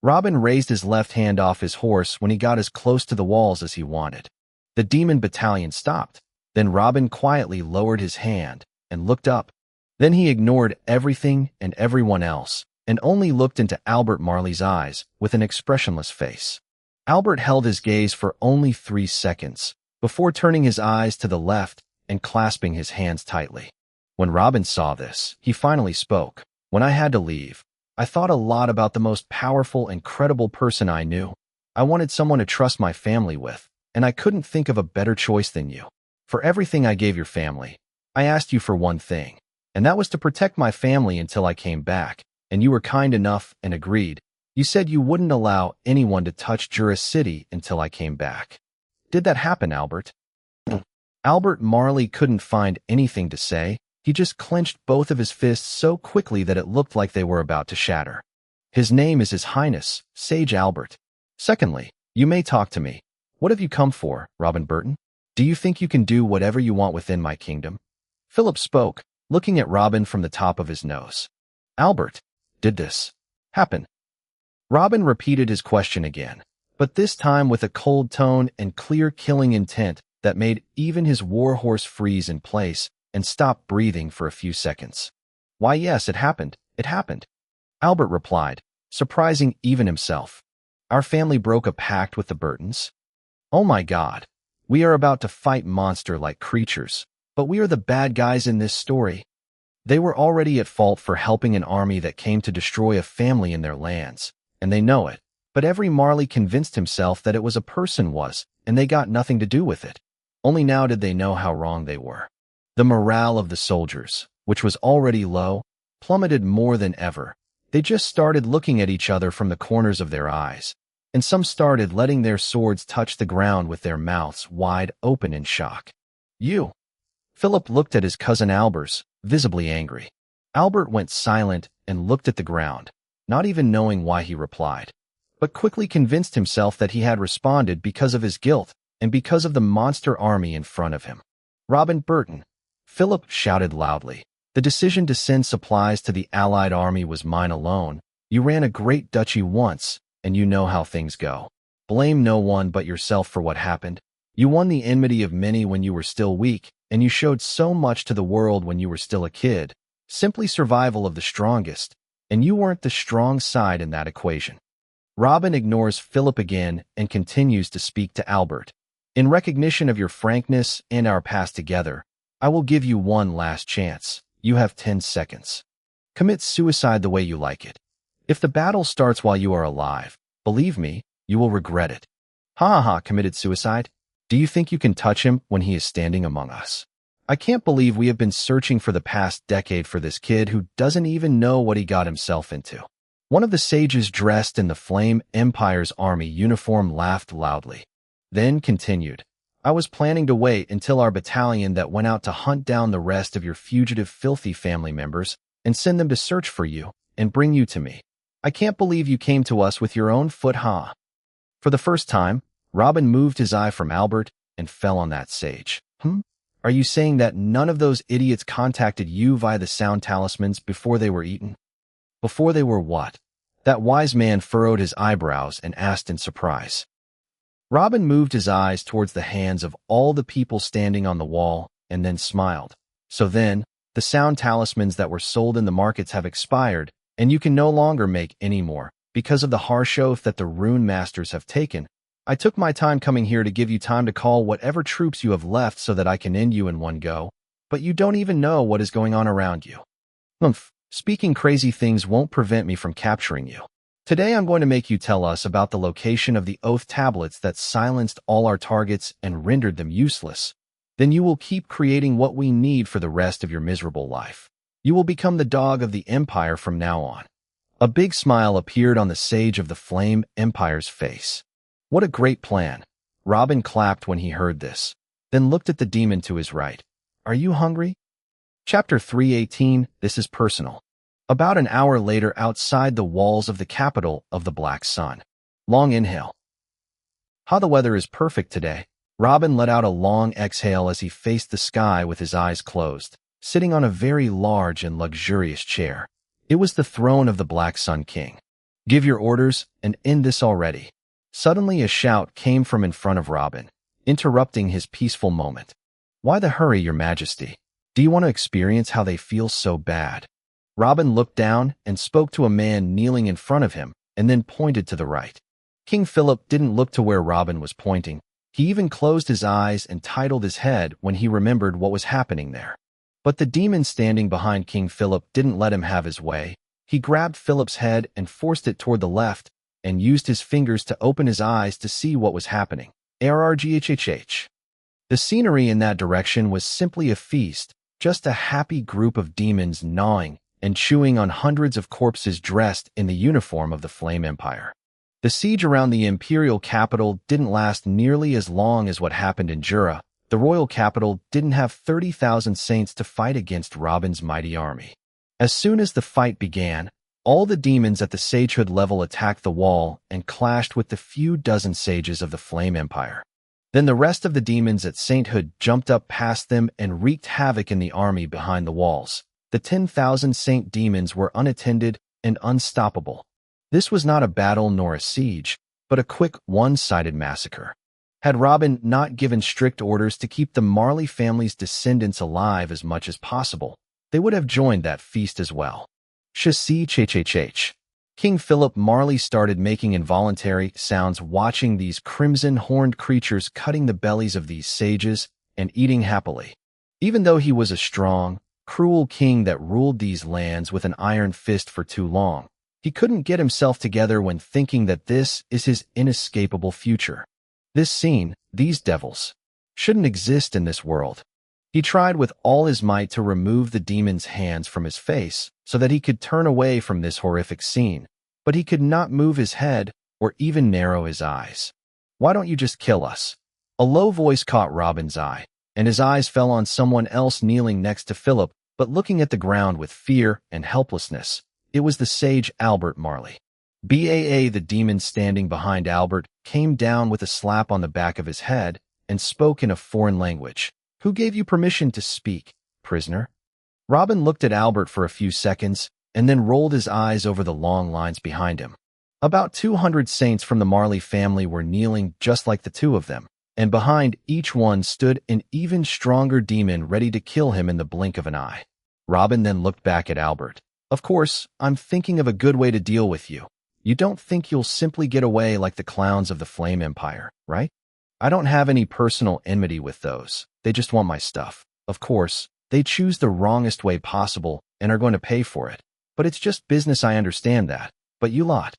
Robin raised his left hand off his horse when he got as close to the walls as he wanted. The demon battalion stopped. Then Robin quietly lowered his hand and looked up. Then he ignored everything and everyone else and only looked into Albert Marley's eyes with an expressionless face. Albert held his gaze for only 3 seconds before turning his eyes to the left and clasping his hands tightly. When Robin saw this, he finally spoke. When I had to leave, I thought a lot about the most powerful and credible person I knew. I wanted someone to trust my family with, and I couldn't think of a better choice than you. For everything I gave your family, I asked you for one thing, and that was to protect my family until I came back, and you were kind enough and agreed. You said you wouldn't allow anyone to touch Juris City until I came back. Did that happen, Albert? Albert Marley couldn't find anything to say. He just clenched both of his fists so quickly that it looked like they were about to shatter. His name is His Highness, Sage Albert. Secondly, you may talk to me. What have you come for, Robin Burton? Do you think you can do whatever you want within my kingdom? Philip spoke, looking at Robin from the top of his nose. Albert, did this happen? Robin repeated his question again, but this time with a cold tone and clear killing intent that made even his warhorse freeze in place and stop breathing for a few seconds. Why, yes, it happened. It happened. Albert replied, surprising even himself. Our family broke a pact with the Burtons. Oh my God. We are about to fight monster-like creatures, but we are the bad guys in this story. They were already at fault for helping an army that came to destroy a family in their lands, and they know it. But every Marley convinced himself that it was a person was, and they got nothing to do with it. Only now did they know how wrong they were. The morale of the soldiers, which was already low, plummeted more than ever. They just started looking at each other from the corners of their eyes, and some started letting their swords touch the ground with their mouths wide open in shock. You. Philip looked at his cousin Albert, visibly angry. Albert went silent and looked at the ground, not even knowing why he replied, but quickly convinced himself that he had responded because of his guilt and because of the monster army in front of him. Robin Burton. Philip shouted loudly. The decision to send supplies to the Allied army was mine alone. You ran a great duchy once, and you know how things go. Blame no one but yourself for what happened. You won the enmity of many when you were still weak, and you showed so much to the world when you were still a kid. Simply survival of the strongest, and you weren't the strong side in that equation. Robin ignores Philip again and continues to speak to Albert. In recognition of your frankness and our past together, I will give you one last chance. You have 10 seconds. Commit suicide the way you like it. If the battle starts while you are alive, believe me, you will regret it. Ha ha ha, committed suicide? Do you think you can touch him when he is standing among us? I can't believe we have been searching for the past decade for this kid who doesn't even know what he got himself into. One of the sages dressed in the Flame Empire's army uniform laughed loudly, then continued. I was planning to wait until our battalion that went out to hunt down the rest of your fugitive filthy family members and send them to search for you and bring you to me. I can't believe you came to us with your own foot, huh? For the first time, Robin moved his eye from Albert and fell on that sage. Are you saying that none of those idiots contacted you via the sound talismans before they were eaten? Before they were what? That wise man furrowed his eyebrows and asked in surprise. Robin moved his eyes towards the hands of all the people standing on the wall and then smiled. So then, the sound talismans that were sold in the markets have expired, and you can no longer make any more, because of the harsh oath that the rune masters have taken. I took my time coming here to give you time to call whatever troops you have left so that I can end you in one go, but you don't even know what is going on around you. Speaking crazy things won't prevent me from capturing you. Today I'm going to make you tell us about the location of the oath tablets that silenced all our targets and rendered them useless. Then you will keep creating what we need for the rest of your miserable life. You will become the dog of the Empire from now on. A big smile appeared on the Sage of the Flame Empire's face. What a great plan. Robin clapped when he heard this, then looked at the demon to his right. Are you hungry? Chapter 318, This is Personal. About an hour later, outside the walls of the capital of the Black Sun. Long inhale. How the weather is perfect today. Robin let out a long exhale as he faced the sky with his eyes closed, sitting on a very large and luxurious chair. It was the throne of the Black Sun King. Give your orders and end this already. Suddenly a shout came from in front of Robin, interrupting his peaceful moment. Why the hurry, your majesty? Do you want to experience how they feel so bad? Robin looked down and spoke to a man kneeling in front of him, and then pointed to the right. King Philip didn't look to where Robin was pointing. He even closed his eyes and titled his head when he remembered what was happening there. But the demon standing behind King Philip didn't let him have his way. He grabbed Philip's head and forced it toward the left, and used his fingers to open his eyes to see what was happening. ARRGHHH. The scenery in that direction was simply a feast, just a happy group of demons gnawing and chewing on hundreds of corpses dressed in the uniform of the Flame Empire. The siege around the imperial capital didn't last nearly as long as what happened in Jura. The royal capital didn't have 30,000 saints to fight against Robin's mighty army. As soon as the fight began, all the demons at the sagehood level attacked the wall and clashed with the few dozen sages of the Flame Empire. Then the rest of the demons at sainthood jumped up past them and wreaked havoc in the army behind the walls. The 10,000 saint demons were unattended and unstoppable. This was not a battle nor a siege, but a quick, one-sided massacre. Had Robin not given strict orders to keep the Marley family's descendants alive as much as possible, they would have joined that feast as well. Ch-ch-ch-ch. King Philip Marley started making involuntary sounds watching these crimson-horned creatures cutting the bellies of these sages and eating happily. Even though he was a strong, cruel king that ruled these lands with an iron fist for too long, he couldn't get himself together when thinking that this is his inescapable future. This scene, these devils, shouldn't exist in this world. He tried with all his might to remove the demon's hands from his face so that he could turn away from this horrific scene, but he could not move his head or even narrow his eyes. Why don't you just kill us? A low voice caught Robin's eye, and his eyes fell on someone else kneeling next to Philip, but looking at the ground with fear and helplessness. It was the sage Albert Marley. BAA, the demon standing behind Albert, came down with a slap on the back of his head and spoke in a foreign language. Who gave you permission to speak, prisoner? Robin looked at Albert for a few seconds and then rolled his eyes over the long lines behind him. About 200 saints from the Marley family were kneeling just like the two of them, and behind each one stood an even stronger demon ready to kill him in the blink of an eye. Robin then looked back at Albert. Of course, I'm thinking of a good way to deal with you. You don't think you'll simply get away like the clowns of the Flame Empire, right? I don't have any personal enmity with those. They just want my stuff. Of course, they choose the wrongest way possible and are going to pay for it. But it's just business, I understand that. But you lot.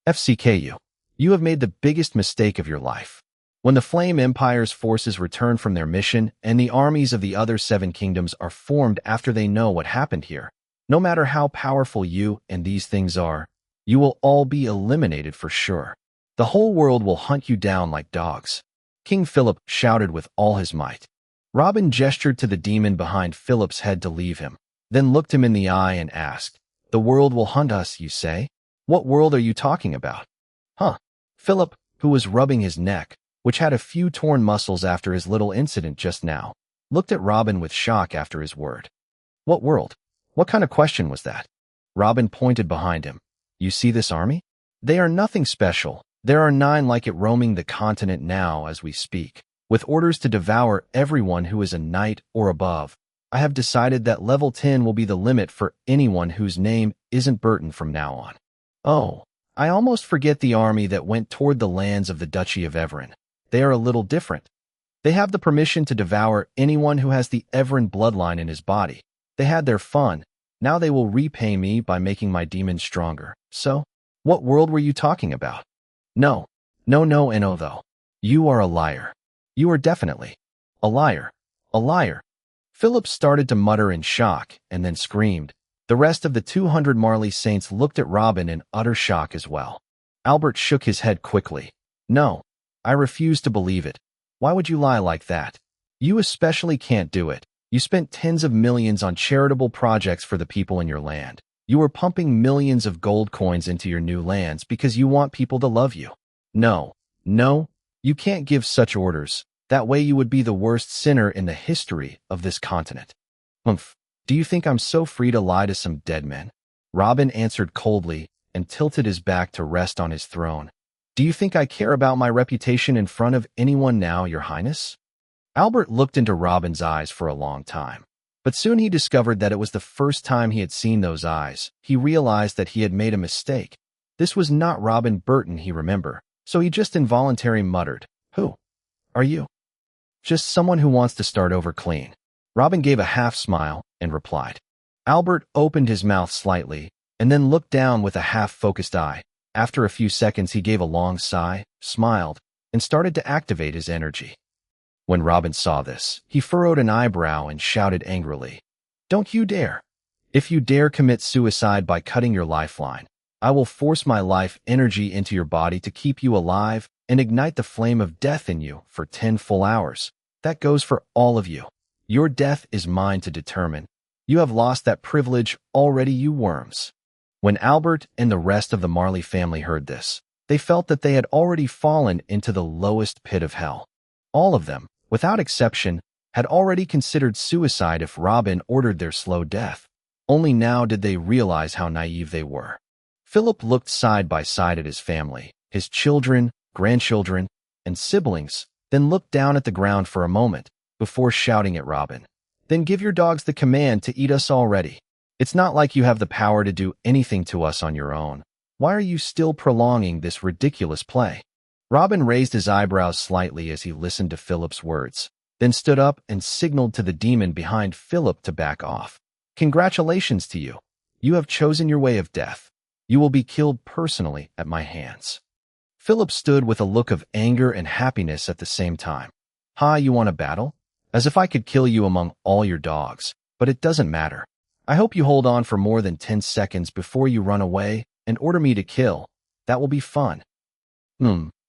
FCKU. You have made the biggest mistake of your life. When the Flame Empire's forces return from their mission and the armies of the other 7 kingdoms are formed after they know what happened here, no matter how powerful you and these things are, you will all be eliminated for sure. The whole world will hunt you down like dogs. King Philip shouted with all his might. Robin gestured to the demon behind Philip's head to leave him, then looked him in the eye and asked, The world will hunt us, you say? What world are you talking about? Huh? Philip, who was rubbing his neck, which had a few torn muscles after his little incident just now, looked at Robin with shock after his word. What world? What kind of question was that? Robin pointed behind him. You see this army? They are nothing special. There are 9 like it roaming the continent now as we speak, with orders to devour everyone who is a knight or above. I have decided that level 10 will be the limit for anyone whose name isn't Burton from now on. Oh, I almost forget the army that went toward the lands of the Duchy of Everin. They are a little different. They have the permission to devour anyone who has the Everin bloodline in his body. They had their fun. Now they will repay me by making my demons stronger. So, what world were you talking about? No, though. You are a liar. You are definitely a liar. A liar. Philip started to mutter in shock and then screamed. The rest of the 200 Marley saints looked at Robin in utter shock as well. Albert shook his head quickly. No, I refuse to believe it. Why would you lie like that? You especially can't do it. You spent tens of millions on charitable projects for the people in your land. You are pumping millions of gold coins into your new lands because you want people to love you. No, no, you can't give such orders. That way you would be the worst sinner in the history of this continent. Humph, do you think I'm so free to lie to some dead men? Robin answered coldly and tilted his back to rest on his throne. Do you think I care about my reputation in front of anyone now, Your Highness? Albert looked into Robin's eyes for a long time. But soon he discovered that it was the first time he had seen those eyes. He realized that he had made a mistake. This was not Robin Burton he remembered, so he just involuntarily muttered, "Who are you?" "Just someone who wants to start over clean." Robin gave a half smile and replied. Albert opened his mouth slightly and then looked down with a half-focused eye. After a few seconds, he gave a long sigh, smiled, and started to activate his energy. When Robin saw this, he furrowed an eyebrow and shouted angrily, "Don't you dare! If you dare commit suicide by cutting your lifeline, I will force my life energy into your body to keep you alive and ignite the flame of death in you for 10 full hours. That goes for all of you. Your death is mine to determine. You have lost that privilege already, you worms." When Albert and the rest of the Marley family heard this, they felt that they had already fallen into the lowest pit of hell. All of them, without exception, had already considered suicide if Robin ordered their slow death. Only now did they realize how naive they were. Philip looked side by side at his family, his children, grandchildren, and siblings, then looked down at the ground for a moment before shouting at Robin, "Then give your dogs the command to eat us already. It's not like you have the power to do anything to us on your own. Why are you still prolonging this ridiculous play?" Robin raised his eyebrows slightly as he listened to Philip's words, then stood up and signaled to the demon behind Philip to back off. "Congratulations to you. You have chosen your way of death. You will be killed personally at my hands." Philip stood with a look of anger and happiness at the same time. "Ha, you want a battle? As if I could kill you among all your dogs. But it doesn't matter. I hope you hold on for more than 10 seconds before you run away and order me to kill. That will be fun."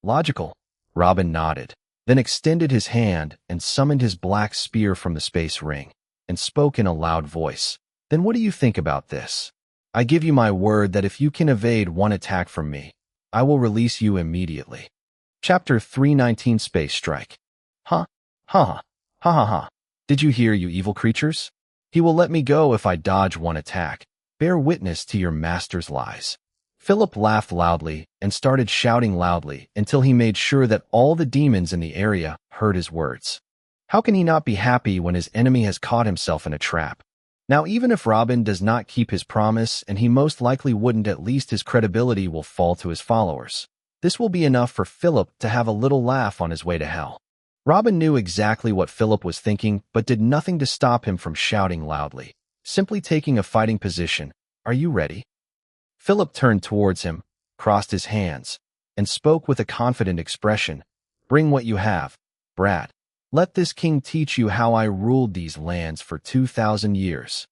Logical. Robin nodded, then extended his hand and summoned his black spear from the space ring, and spoke in a loud voice. "Then what do you think about this? I give you my word that if you can evade one attack from me, I will release you immediately." Chapter 319 Space Strike. Ha, ha, ha, ha, ha. Did you hear, you evil creatures? He will let me go if I dodge one attack. Bear witness to your master's lies. Philip laughed loudly and started shouting loudly until he made sure that all the demons in the area heard his words. How can he not be happy when his enemy has caught himself in a trap? Now, even if Robin does not keep his promise, and he most likely wouldn't, at least his credibility will fall to his followers. This will be enough for Philip to have a little laugh on his way to hell. Robin knew exactly what Philip was thinking, but did nothing to stop him from shouting loudly, simply taking a fighting position. "Are you ready?" Philip turned towards him, crossed his hands, and spoke with a confident expression. "Bring what you have, brat. Let this king teach you how I ruled these lands for 2,000 years.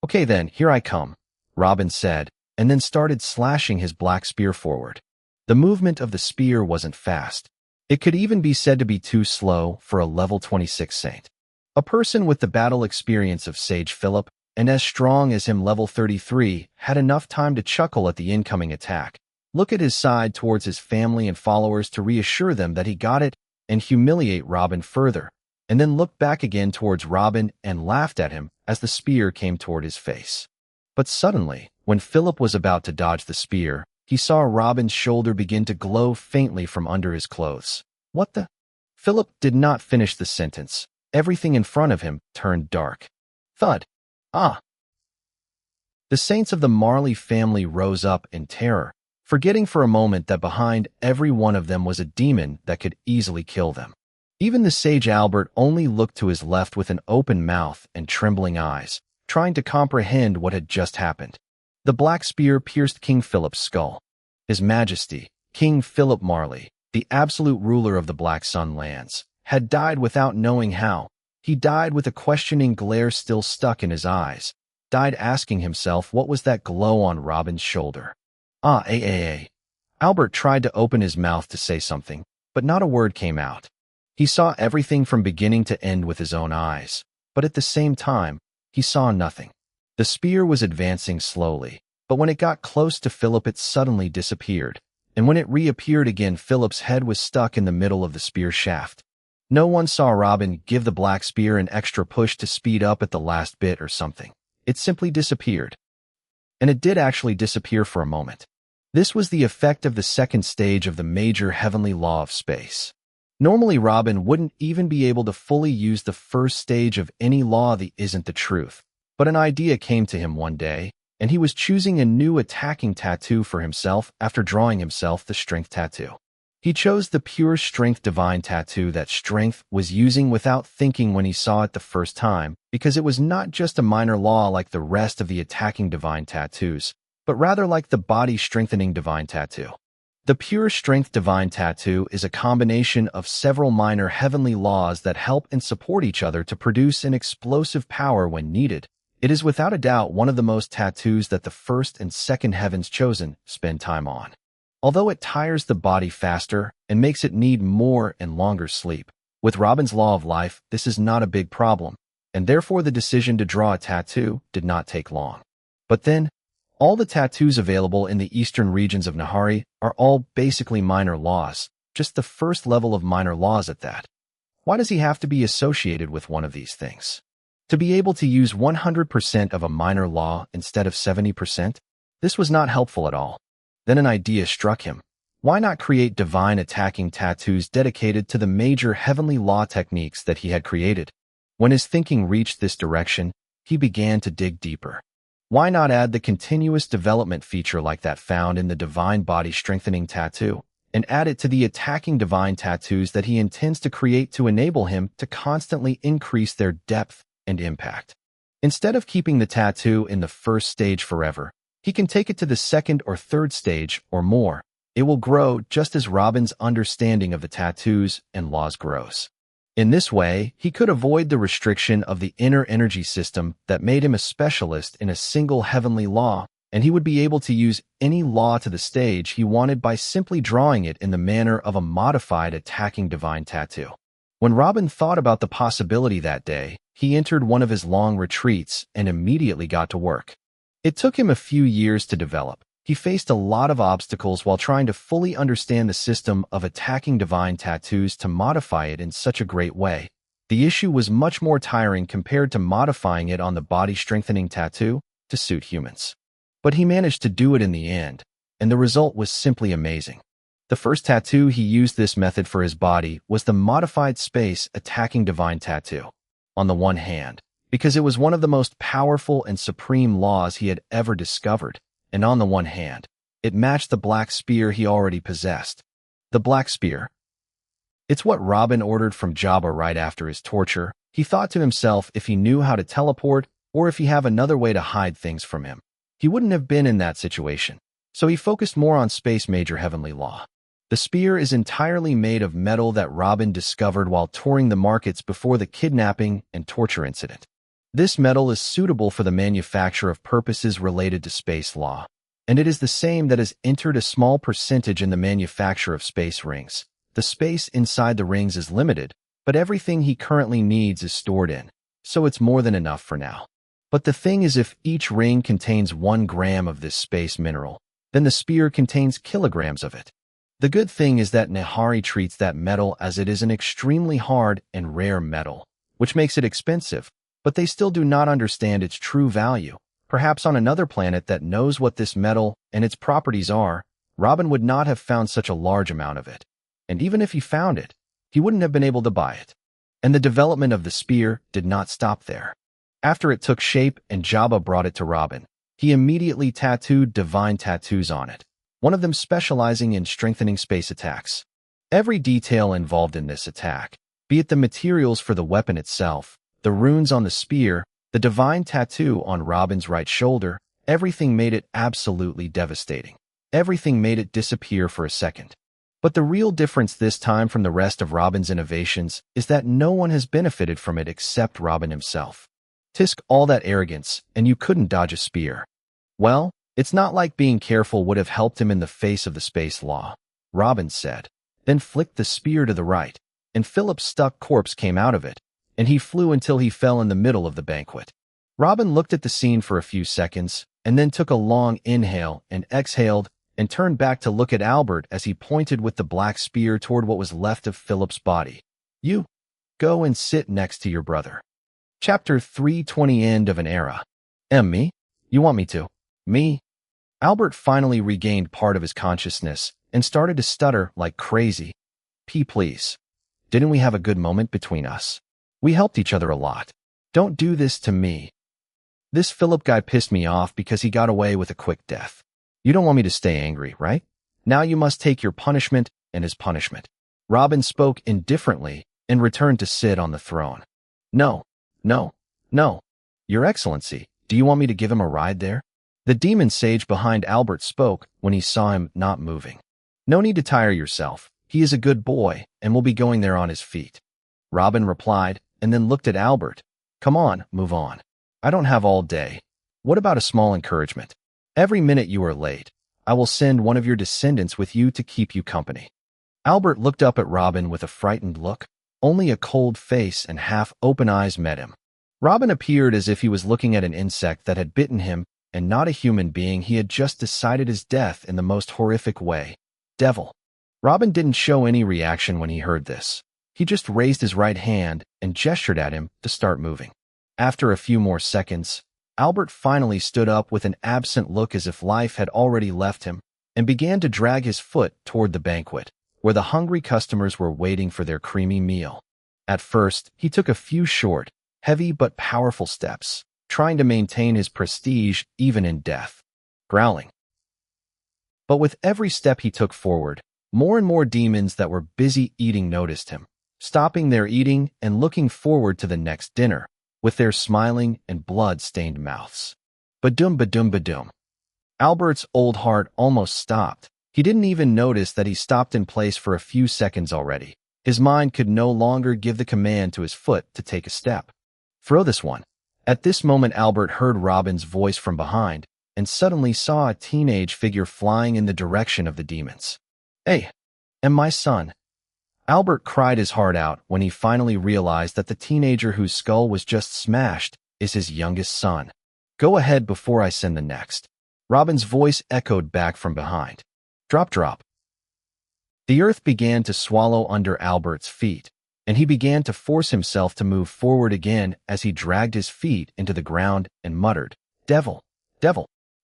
"Okay then, here I come," Robin said, and then started slashing his black spear forward. The movement of the spear wasn't fast. It could even be said to be too slow for a level 26 saint. A person with the battle experience of Sage Philip, and as strong as him, level 33, had enough time to chuckle at the incoming attack, look at his side towards his family and followers to reassure them that he got it, and humiliate Robin further, and then looked back again towards Robin and laughed at him as the spear came toward his face. But suddenly, when Philip was about to dodge the spear, he saw Robin's shoulder begin to glow faintly from under his clothes. "What the?" Philip did not finish the sentence. Everything in front of him turned dark. Thud. Ah! The saints of the Marley family rose up in terror, forgetting for a moment that behind every one of them was a demon that could easily kill them. Even the sage Albert only looked to his left with an open mouth and trembling eyes, trying to comprehend what had just happened. The black spear pierced King Philip's skull. His Majesty, King Philip Marley, the absolute ruler of the Black Sun lands, had died without knowing how. He died with a questioning glare still stuck in his eyes, died asking himself what was that glow on Robin's shoulder. Albert tried to open his mouth to say something, but not a word came out. He saw everything from beginning to end with his own eyes, but at the same time, he saw nothing. The spear was advancing slowly, But when it got close to Philip, it suddenly disappeared. And when it reappeared again, Philip's head was stuck in the middle of the spear shaft. No one saw Robin give the black spear an extra push to speed up at the last bit or something. It simply disappeared. And it did actually disappear for a moment. This was the effect of the second stage of the major heavenly law of space. Normally, Robin wouldn't even be able to fully use the first stage of any law that isn't the truth. But an idea came to him one day, and he was choosing a new attacking tattoo for himself after drawing himself the strength tattoo. He chose the pure strength divine tattoo that Strength was using without thinking when he saw it the first time, because it was not just a minor law like the rest of the attacking divine tattoos, but rather like the body strengthening divine tattoo. The pure strength divine tattoo is a combination of several minor heavenly laws that help and support each other to produce an explosive power when needed. It is without a doubt one of the most tattoos that the first and second heavens chosen spend time on. Although it tires the body faster and makes it need more and longer sleep, with Robin's law of life, this is not a big problem, and therefore the decision to draw a tattoo did not take long. But then, all the tattoos available in the eastern regions of Nahari are all basically minor laws, just the first level of minor laws at that. Why does he have to be associated with one of these things? To be able to use 100% of a minor law instead of 70%? This was not helpful at all. Then an idea struck him. Why not create divine attacking tattoos dedicated to the major heavenly law techniques that he had created? When his thinking reached this direction, he began to dig deeper. Why not add the continuous development feature like that found in the divine body strengthening tattoo, and add it to the attacking divine tattoos that he intends to create to enable him to constantly increase their depth and impact? Instead of keeping the tattoo in the first stage forever, he can take it to the second or third stage or more. It will grow just as Robin's understanding of the tattoos and laws grows. In this way, he could avoid the restriction of the inner energy system that made him a specialist in a single heavenly law, and he would be able to use any law to the stage he wanted by simply drawing it in the manner of a modified attacking divine tattoo. When Robin thought about the possibility that day, he entered one of his long retreats and immediately got to work. It took him a few years to develop. He faced a lot of obstacles while trying to fully understand the system of attacking divine tattoos to modify it in such a great way. The issue was much more tiring compared to modifying it on the body strengthening tattoo to suit humans. But he managed to do it in the end, and the result was simply amazing. The first tattoo he used this method for his body was the modified space attacking divine tattoo. On the one hand, because it was one of the most powerful and supreme laws he had ever discovered, and on the one hand, it matched the black spear he already possessed. The black spear. It's what Robin ordered from Jabba right after his torture. He thought to himself if he knew how to teleport, or if he have another way to hide things from him, he wouldn't have been in that situation. So he focused more on space major heavenly law. The spear is entirely made of metal that Robin discovered while touring the markets before the kidnapping and torture incident. This metal is suitable for the manufacture of purposes related to space law, and it is the same that has entered a small percentage in the manufacture of space rings. The space inside the rings is limited, but everything he currently needs is stored in, so it's more than enough for now. But the thing is, if each ring contains 1 gram of this space mineral, then the spear contains kilograms of it. The good thing is that Nahari treats that metal as it is an extremely hard and rare metal, which makes it expensive, but they still do not understand its true value. Perhaps on another planet that knows what this metal and its properties are, Robin would not have found such a large amount of it. And even if he found it, he wouldn't have been able to buy it. And the development of the spear did not stop there. After it took shape and Jabba brought it to Robin, he immediately tattooed divine tattoos on it, one of them specializing in strengthening space attacks. Every detail involved in this attack, be it the materials for the weapon itself, the runes on the spear, the divine tattoo on Robin's right shoulder, everything made it absolutely devastating. Everything made it disappear for a second. But the real difference this time from the rest of Robin's innovations is that no one has benefited from it except Robin himself. Tisk all that arrogance, and you couldn't dodge a spear. Well, it's not like being careful would have helped him in the face of the space law, Robin said, then flicked the spear to the right, and Philip's stuck corpse came out of it, and he flew until he fell in the middle of the banquet. Robin looked at the scene for a few seconds, and then took a long inhale and exhaled and turned back to look at Albert as he pointed with the black spear toward what was left of Philip's body. You go and sit next to your brother. Chapter 320 End of an Era. Me? You want me to? Me? Albert finally regained part of his consciousness and started to stutter like crazy. Please. Didn't we have a good moment between us? We helped each other a lot. Don't do this to me. This Philip guy pissed me off because he got away with a quick death. You don't want me to stay angry, right? Now you must take your punishment and his punishment. Robin spoke indifferently and returned to sit on the throne. No. Your Excellency, do you want me to give him a ride there? The demon sage behind Albert spoke when he saw him not moving. No need to tire yourself. He is a good boy and will be going there on his feet. Robin replied and then looked at Albert. Come on, move on. I don't have all day. What about a small encouragement? Every minute you are late, I will send one of your descendants with you to keep you company. Albert looked up at Robin with a frightened look. Only a cold face and half-open eyes met him. Robin appeared as if he was looking at an insect that had bitten him and not a human being. He had just decided his death in the most horrific way. Devil. Robin didn't show any reaction when he heard this. He just raised his right hand and gestured at him to start moving. After a few more seconds, Albert finally stood up with an absent look as if life had already left him and began to drag his foot toward the banquet, where the hungry customers were waiting for their creamy meal. At first, he took a few short, heavy but powerful steps, trying to maintain his prestige even in death, growling. But with every step he took forward, more and more demons that were busy eating noticed him, stopping their eating and looking forward to the next dinner, with their smiling and blood-stained mouths. Badoom. Albert's old heart almost stopped. He didn't even notice that he stopped in place for a few seconds already. His mind could no longer give the command to his foot to take a step. Throw this one. At this moment, Albert heard Robin's voice from behind and suddenly saw a teenage figure flying in the direction of the demons. Hey, and my son. Albert cried his heart out when he finally realized that the teenager whose skull was just smashed is his youngest son. Go ahead before I send the next. Robin's voice echoed back from behind. Drop. The earth began to swallow under Albert's feet, and he began to force himself to move forward again as he dragged his feet into the ground and muttered, Devil.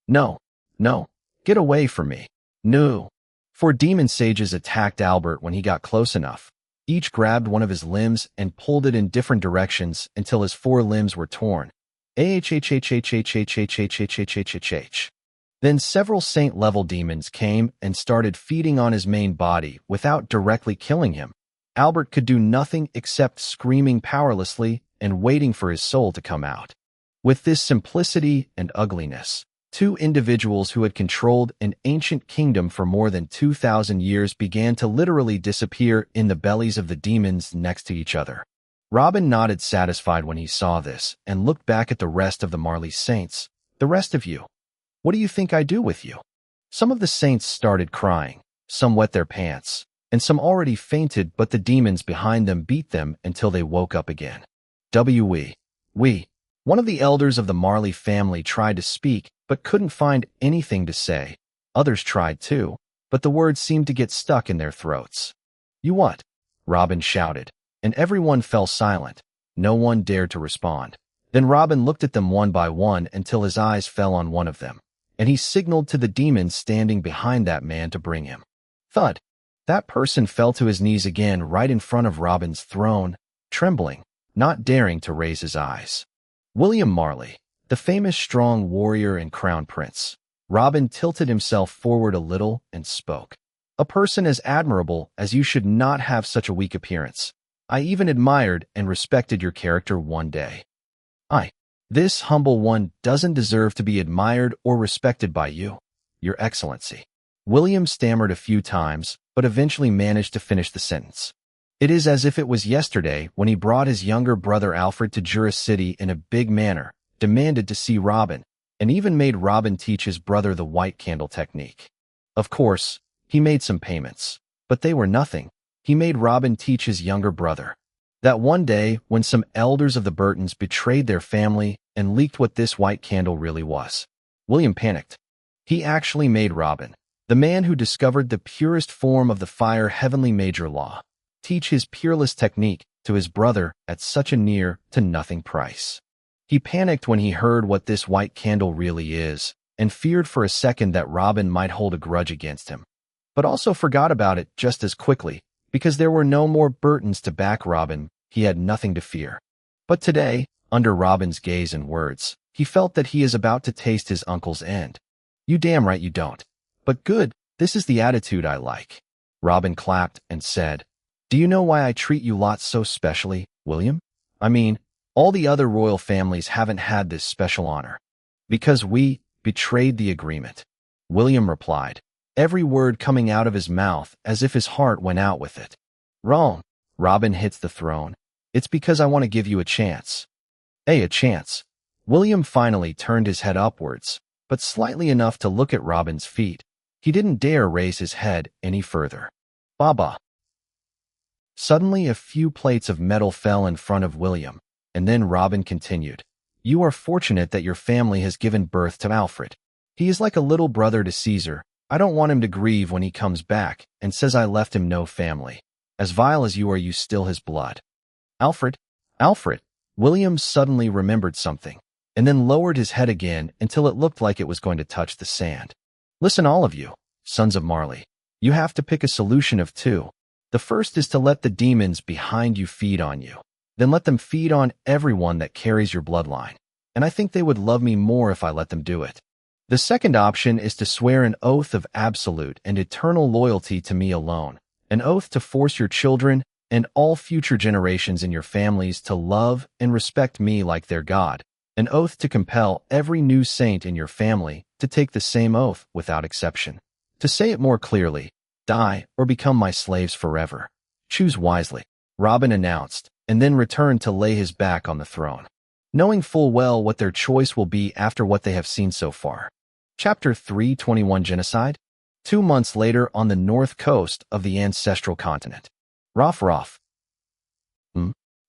No. Get away from me. No. 4 demon sages attacked Albert when he got close enough. Each grabbed one of his limbs and pulled it in different directions until his 4 limbs were torn. Then several saint-level demons came and started feeding on his main body without directly killing him. Albert could do nothing except screaming powerlessly and waiting for his soul to come out. With this simplicity and ugliness, 2 individuals who had controlled an ancient kingdom for more than 2,000 years began to literally disappear in the bellies of the demons next to each other. Robin nodded satisfied when he saw this and looked back at the rest of the Marley saints. The rest of you. What do you think I do with you? Some of the saints started crying, some wet their pants, and some already fainted, but the demons behind them beat them until they woke up again. We. One of the elders of the Marley family tried to speak, but couldn't find anything to say. Others tried too, but the words seemed to get stuck in their throats. You what? Robin shouted, and everyone fell silent. No one dared to respond. Then Robin looked at them one by one until his eyes fell on one of them, and he signaled to the demons standing behind that man to bring him. Thud. That person fell to his knees again right in front of Robin's throne, trembling, not daring to raise his eyes. William Marley, the famous strong warrior and crown prince. Robin tilted himself forward a little and spoke. A person as admirable as you should not have such a weak appearance. I even admired and respected your character one day. This humble one doesn't deserve to be admired or respected by you, Your Excellency. William stammered a few times, but eventually managed to finish the sentence. It is as if it was yesterday when he brought his younger brother Alfred to Juris City in a big manner, demanded to see Robin, and even made Robin teach his brother the white candle technique. Of course, he made some payments, but they were nothing. He made Robin teach his younger brother. That one day, when some elders of the Burtons betrayed their family and leaked what this white candle really was. William panicked. He actually made Robin, the man who discovered the purest form of the fire heavenly major law, teach his peerless technique to his brother at such a near-to-nothing price. He panicked when he heard what this white candle really is, and feared for a second that Robin might hold a grudge against him, but also forgot about it just as quickly, because there were no more Burtons to back Robin. He had nothing to fear. But today, under Robin's gaze and words, he felt that he is about to taste his uncle's end. You damn right you don't. But good, this is the attitude I like. Robin clapped and said, Do you know why I treat you lots so specially, William? I mean, all the other royal families haven't had this special honor. Because we betrayed the agreement. William replied, every word coming out of his mouth as if his heart went out with it. Wrong. Robin hits the throne. It's because I want to give you a chance. A chance. William finally turned his head upwards, but slightly enough to look at Robin's feet. He didn't dare raise his head any further. Baba. Suddenly a few plates of metal fell in front of William, and then Robin continued. You are fortunate that your family has given birth to Alfred. He is like a little brother to Caesar. I don't want him to grieve when he comes back and says I left him no family. As vile as you are, you still his blood. Alfred? Alfred! William suddenly remembered something, and then lowered his head again until it looked like it was going to touch the sand. Listen, all of you, sons of Marley. You have to pick a solution of two. The first is to let the demons behind you feed on you. Then let them feed on everyone that carries your bloodline. And I think they would love me more if I let them do it. The second option is to swear an oath of absolute and eternal loyalty to me alone. An oath to force your children and all future generations in your families to love and respect me like their God. An oath to compel every new saint in your family to take the same oath without exception. To say it more clearly, die or become my slaves forever. Choose wisely, Robin announced, and then returned to lay his back on the throne, knowing full well what their choice will be after what they have seen so far. Chapter 321 Genocide? 2 months later on the north coast of the ancestral continent. Rough.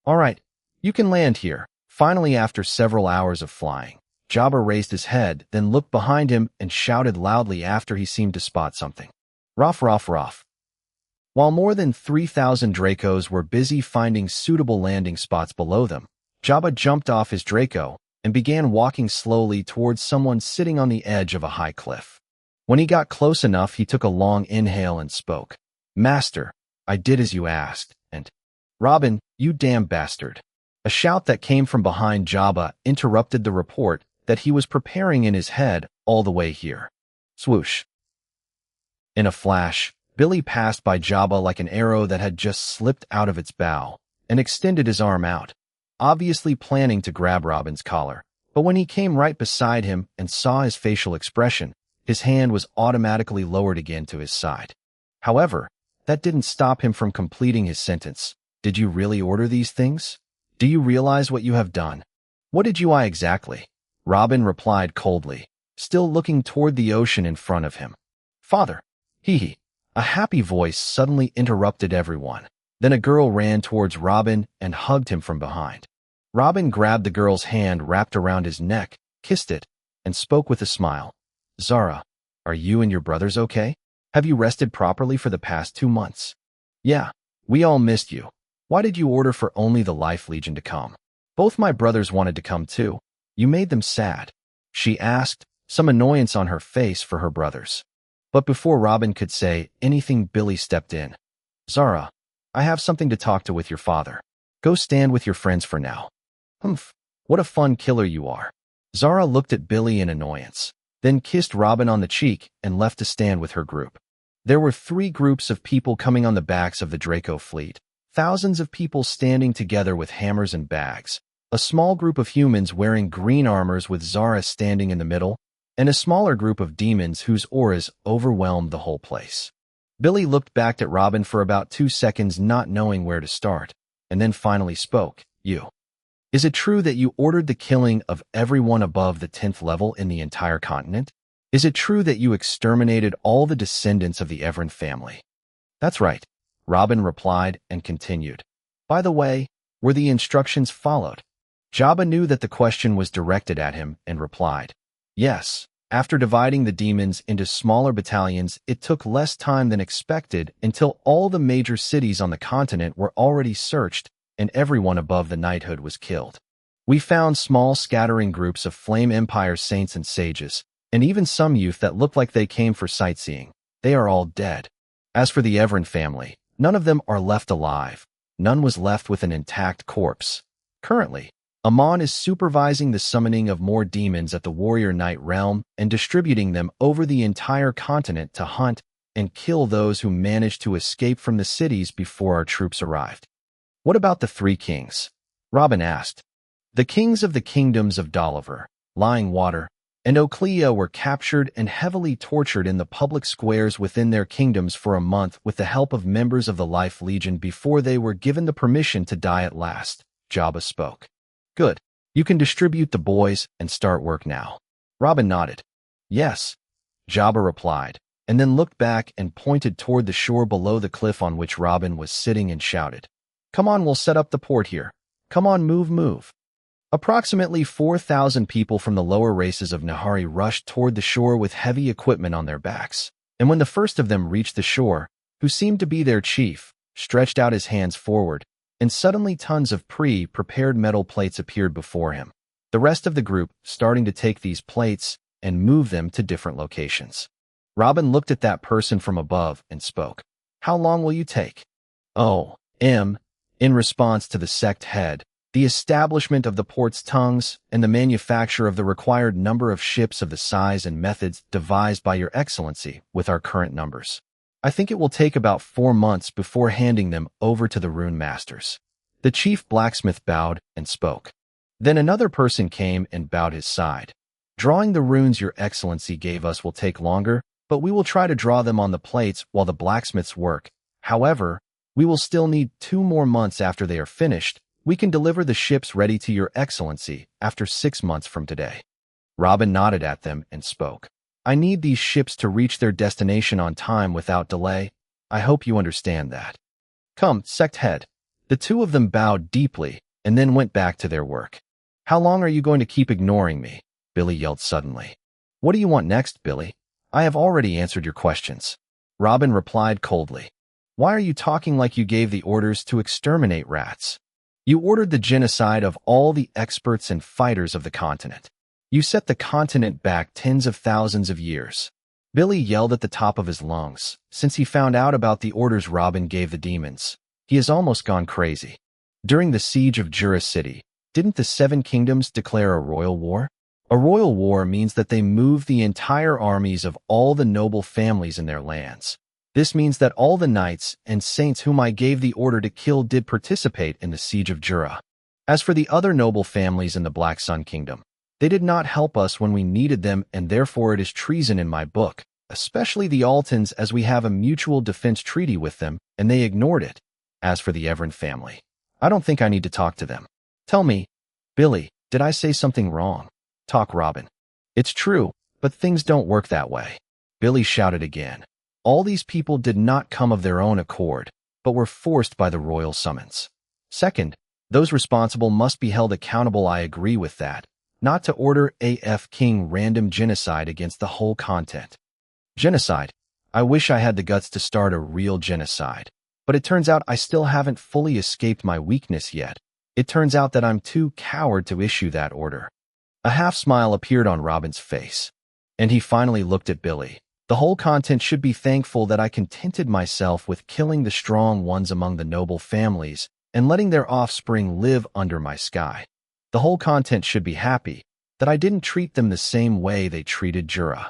All right, you can land here. Finally, after several hours of flying, Jabba raised his head, then looked behind him and shouted loudly after he seemed to spot something. Rough. While more than 3,000 Dracos were busy finding suitable landing spots below them, Jabba jumped off his Draco and began walking slowly towards someone sitting on the edge of a high cliff. When he got close enough, he took a long inhale and spoke. Master, I did as you asked, and Robin, you damn bastard. A shout that came from behind Jabba interrupted the report that he was preparing in his head all the way here. Swoosh. In a flash, Billy passed by Jabba like an arrow that had just slipped out of its bow and extended his arm out, obviously planning to grab Robin's collar. But when he came right beside him and saw his facial expression, his hand was automatically lowered again to his side. However, that didn't stop him from completing his sentence. Did you really order these things? Do you realize what you have done? What did you exactly? Robin replied coldly, still looking toward the ocean in front of him. Father. Hee. A happy voice suddenly interrupted everyone. Then a girl ran towards Robin and hugged him from behind. Robin grabbed the girl's hand wrapped around his neck, kissed it, and spoke with a smile. Zara, are you and your brothers okay? Have you rested properly for the past 2 months? Yeah, we all missed you. Why did you order for only the Life Legion to come? Both my brothers wanted to come too. You made them sad, she asked, some annoyance on her face for her brothers. But before Robin could say anything, Billy stepped in. Zara, I have something to talk to with your father. Go stand with your friends for now. Humph, what a fun killer you are. Zara looked at Billy in annoyance, then kissed Robin on the cheek and left to stand with her group. There were 3 groups of people coming on the backs of the Draco fleet, thousands of people standing together with hammers and bags, a small group of humans wearing green armors with Zara standing in the middle, and a smaller group of demons whose auras overwhelmed the whole place. Billy looked back at Robin for about 2 seconds, not knowing where to start, and then finally spoke. Is it true that you ordered the killing of everyone above the 10th level in the entire continent? Is it true that you exterminated all the descendants of the Everin family? That's right, Robin replied and continued. By the way, were the instructions followed? Jabba knew that the question was directed at him and replied, yes, After dividing the demons into smaller battalions, it took less time than expected until all the major cities on the continent were already searched and everyone above the knighthood was killed. We found small scattering groups of Flame Empire saints and sages, and even some youth that looked like they came for sightseeing. They are all dead. As for the Everin family, none of them are left alive. None was left with an intact corpse. Currently, Amon is supervising the summoning of more demons at the Warrior Knight realm and distributing them over the entire continent to hunt and kill those who managed to escape from the cities before our troops arrived. What about the three kings? Robin asked. The kings of the kingdoms of Doliver, Lying Water, and Oclea were captured and heavily tortured in the public squares within their kingdoms for a month with the help of members of the Life Legion before they were given the permission to die at last, Jabba spoke. Good. You can distribute the boys and start work now. Robin nodded. Yes, Jabba replied, and then looked back and pointed toward the shore below the cliff on which Robin was sitting and shouted, Come on, we'll set up the port here. Come on, move, move. Approximately 4,000 people from the lower races of Nahari rushed toward the shore with heavy equipment on their backs, and when the first of them reached the shore, who seemed to be their chief, stretched out his hands forward, and suddenly tons of pre-prepared metal plates appeared before him. The rest of the group starting to take these plates and move them to different locations. Robin looked at that person from above and spoke. How long will you take? Oh, in response to the sect head, the establishment of the port's tongues and the manufacture of the required number of ships of the size and methods devised by Your Excellency with our current numbers. I think it will take about 4 months before handing them over to the rune masters. The chief blacksmith bowed and spoke. Then another person came and bowed his side. Drawing the runes Your Excellency gave us will take longer, but we will try to draw them on the plates while the blacksmiths work. However, we will still need 2 more months after they are finished. We can deliver the ships ready to Your Excellency after 6 months from today. Robin nodded at them and spoke. I need these ships to reach their destination on time without delay. I hope you understand that. Come, sect head. The two of them bowed deeply and then went back to their work. How long are you going to keep ignoring me? Billy yelled suddenly. What do you want next, Billy? I have already answered your questions. Robin replied coldly. Why are you talking like you gave the orders to exterminate rats? You ordered the genocide of all the experts and fighters of the continent. You set the continent back tens of thousands of years. Billy yelled at the top of his lungs, since he found out about the orders Robin gave the demons. He has almost gone crazy. During the siege of Jura City, didn't the 7 kingdoms declare a royal war? A royal war means that they move the entire armies of all the noble families in their lands. This means that all the knights and saints whom I gave the order to kill did participate in the siege of Jura. As for the other noble families in the Black Sun Kingdom, they did not help us when we needed them, and therefore it is treason in my book, especially the Altons, as we have a mutual defense treaty with them, and they ignored it. As for the Everin family, I don't think I need to talk to them. Tell me, Billy, did I say something wrong? Talk, Robin. It's true, but things don't work that way. Billy shouted again. All these people did not come of their own accord, but were forced by the royal summons. Second, those responsible must be held accountable. I agree with that. Not to order AF King random genocide against the whole continent. Genocide? I wish I had the guts to start a real genocide. But it turns out I still haven't fully escaped my weakness yet. It turns out that I'm too coward to issue that order. A half-smile appeared on Robin's face, and he finally looked at Billy. The whole continent should be thankful that I contented myself with killing the strong ones among the noble families and letting their offspring live under my sky. The whole continent should be happy that I didn't treat them the same way they treated Jura.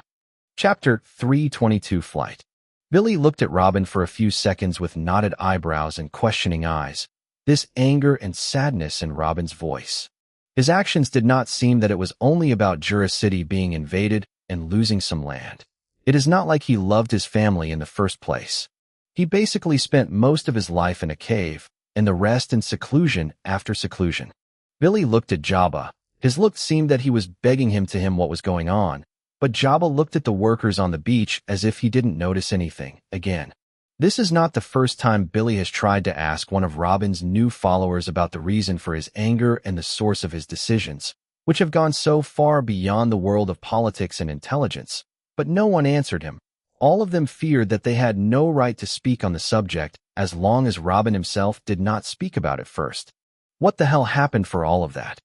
Chapter 322 Flight. Billy looked at Robin for a few seconds with knotted eyebrows and questioning eyes, this anger and sadness in Robin's voice. His actions did not seem that it was only about Jura City being invaded and losing some land. It is not like he loved his family in the first place. He basically spent most of his life in a cave, and the rest in seclusion after seclusion. Billy looked at Jabba. His look seemed that he was begging him to him what was going on, but Jabba looked at the workers on the beach as if he didn't notice anything. Again, this is not the first time Billy has tried to ask one of Robin's new followers about the reason for his anger and the source of his decisions. which have gone so far beyond the world of politics and intelligence. But no one answered him. All of them feared that they had no right to speak on the subject as long as Robin himself did not speak about it first. What the hell happened for all of that?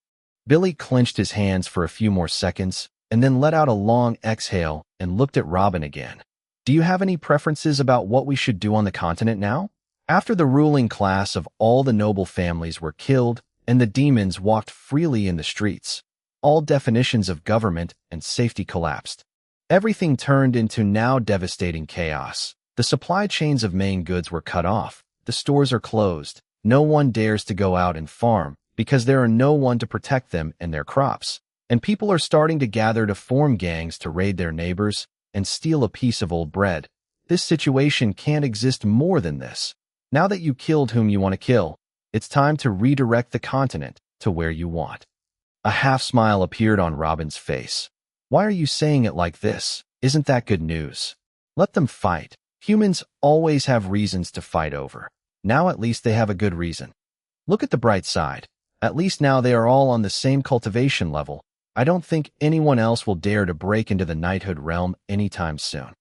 Billy clenched his hands for a few more seconds and then let out a long exhale and looked at Robin again. Do you have any preferences about what we should do on the continent now? After the ruling class of all the noble families were killed and the demons walked freely in the streets, all definitions of government and safety collapsed. Everything turned into now devastating chaos. The supply chains of main goods were cut off. The stores are closed. No one dares to go out and farm because there are no one to protect them and their crops. And people are starting to gather to form gangs to raid their neighbors and steal a piece of old bread. This situation can't exist more than this. Now that you killed whom you want to kill, it's time to redirect the continent to where you want. A half smile appeared on Robin's face. Why are you saying it like this? Isn't that good news? Let them fight. Humans always have reasons to fight over. Now at least they have a good reason. Look at the bright side. At least now they are all on the same cultivation level. I don't think anyone else will dare to break into the knighthood realm anytime soon.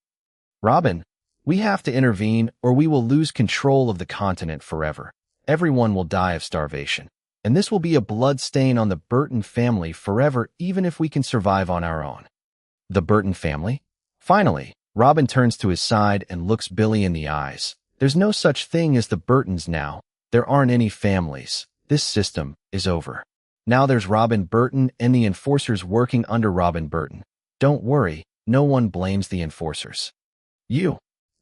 Robin, we have to intervene or we will lose control of the continent forever. Everyone will die of starvation. And this will be a blood stain on the Burton family forever even if we can survive on our own. The Burton family? Finally, Robin turns to his side and looks Billy in the eyes. There's no such thing as the Burtons now. There aren't any families. This system is over. Now there's Robin Burton and the enforcers working under Robin Burton. Don't worry, no one blames the enforcers. You.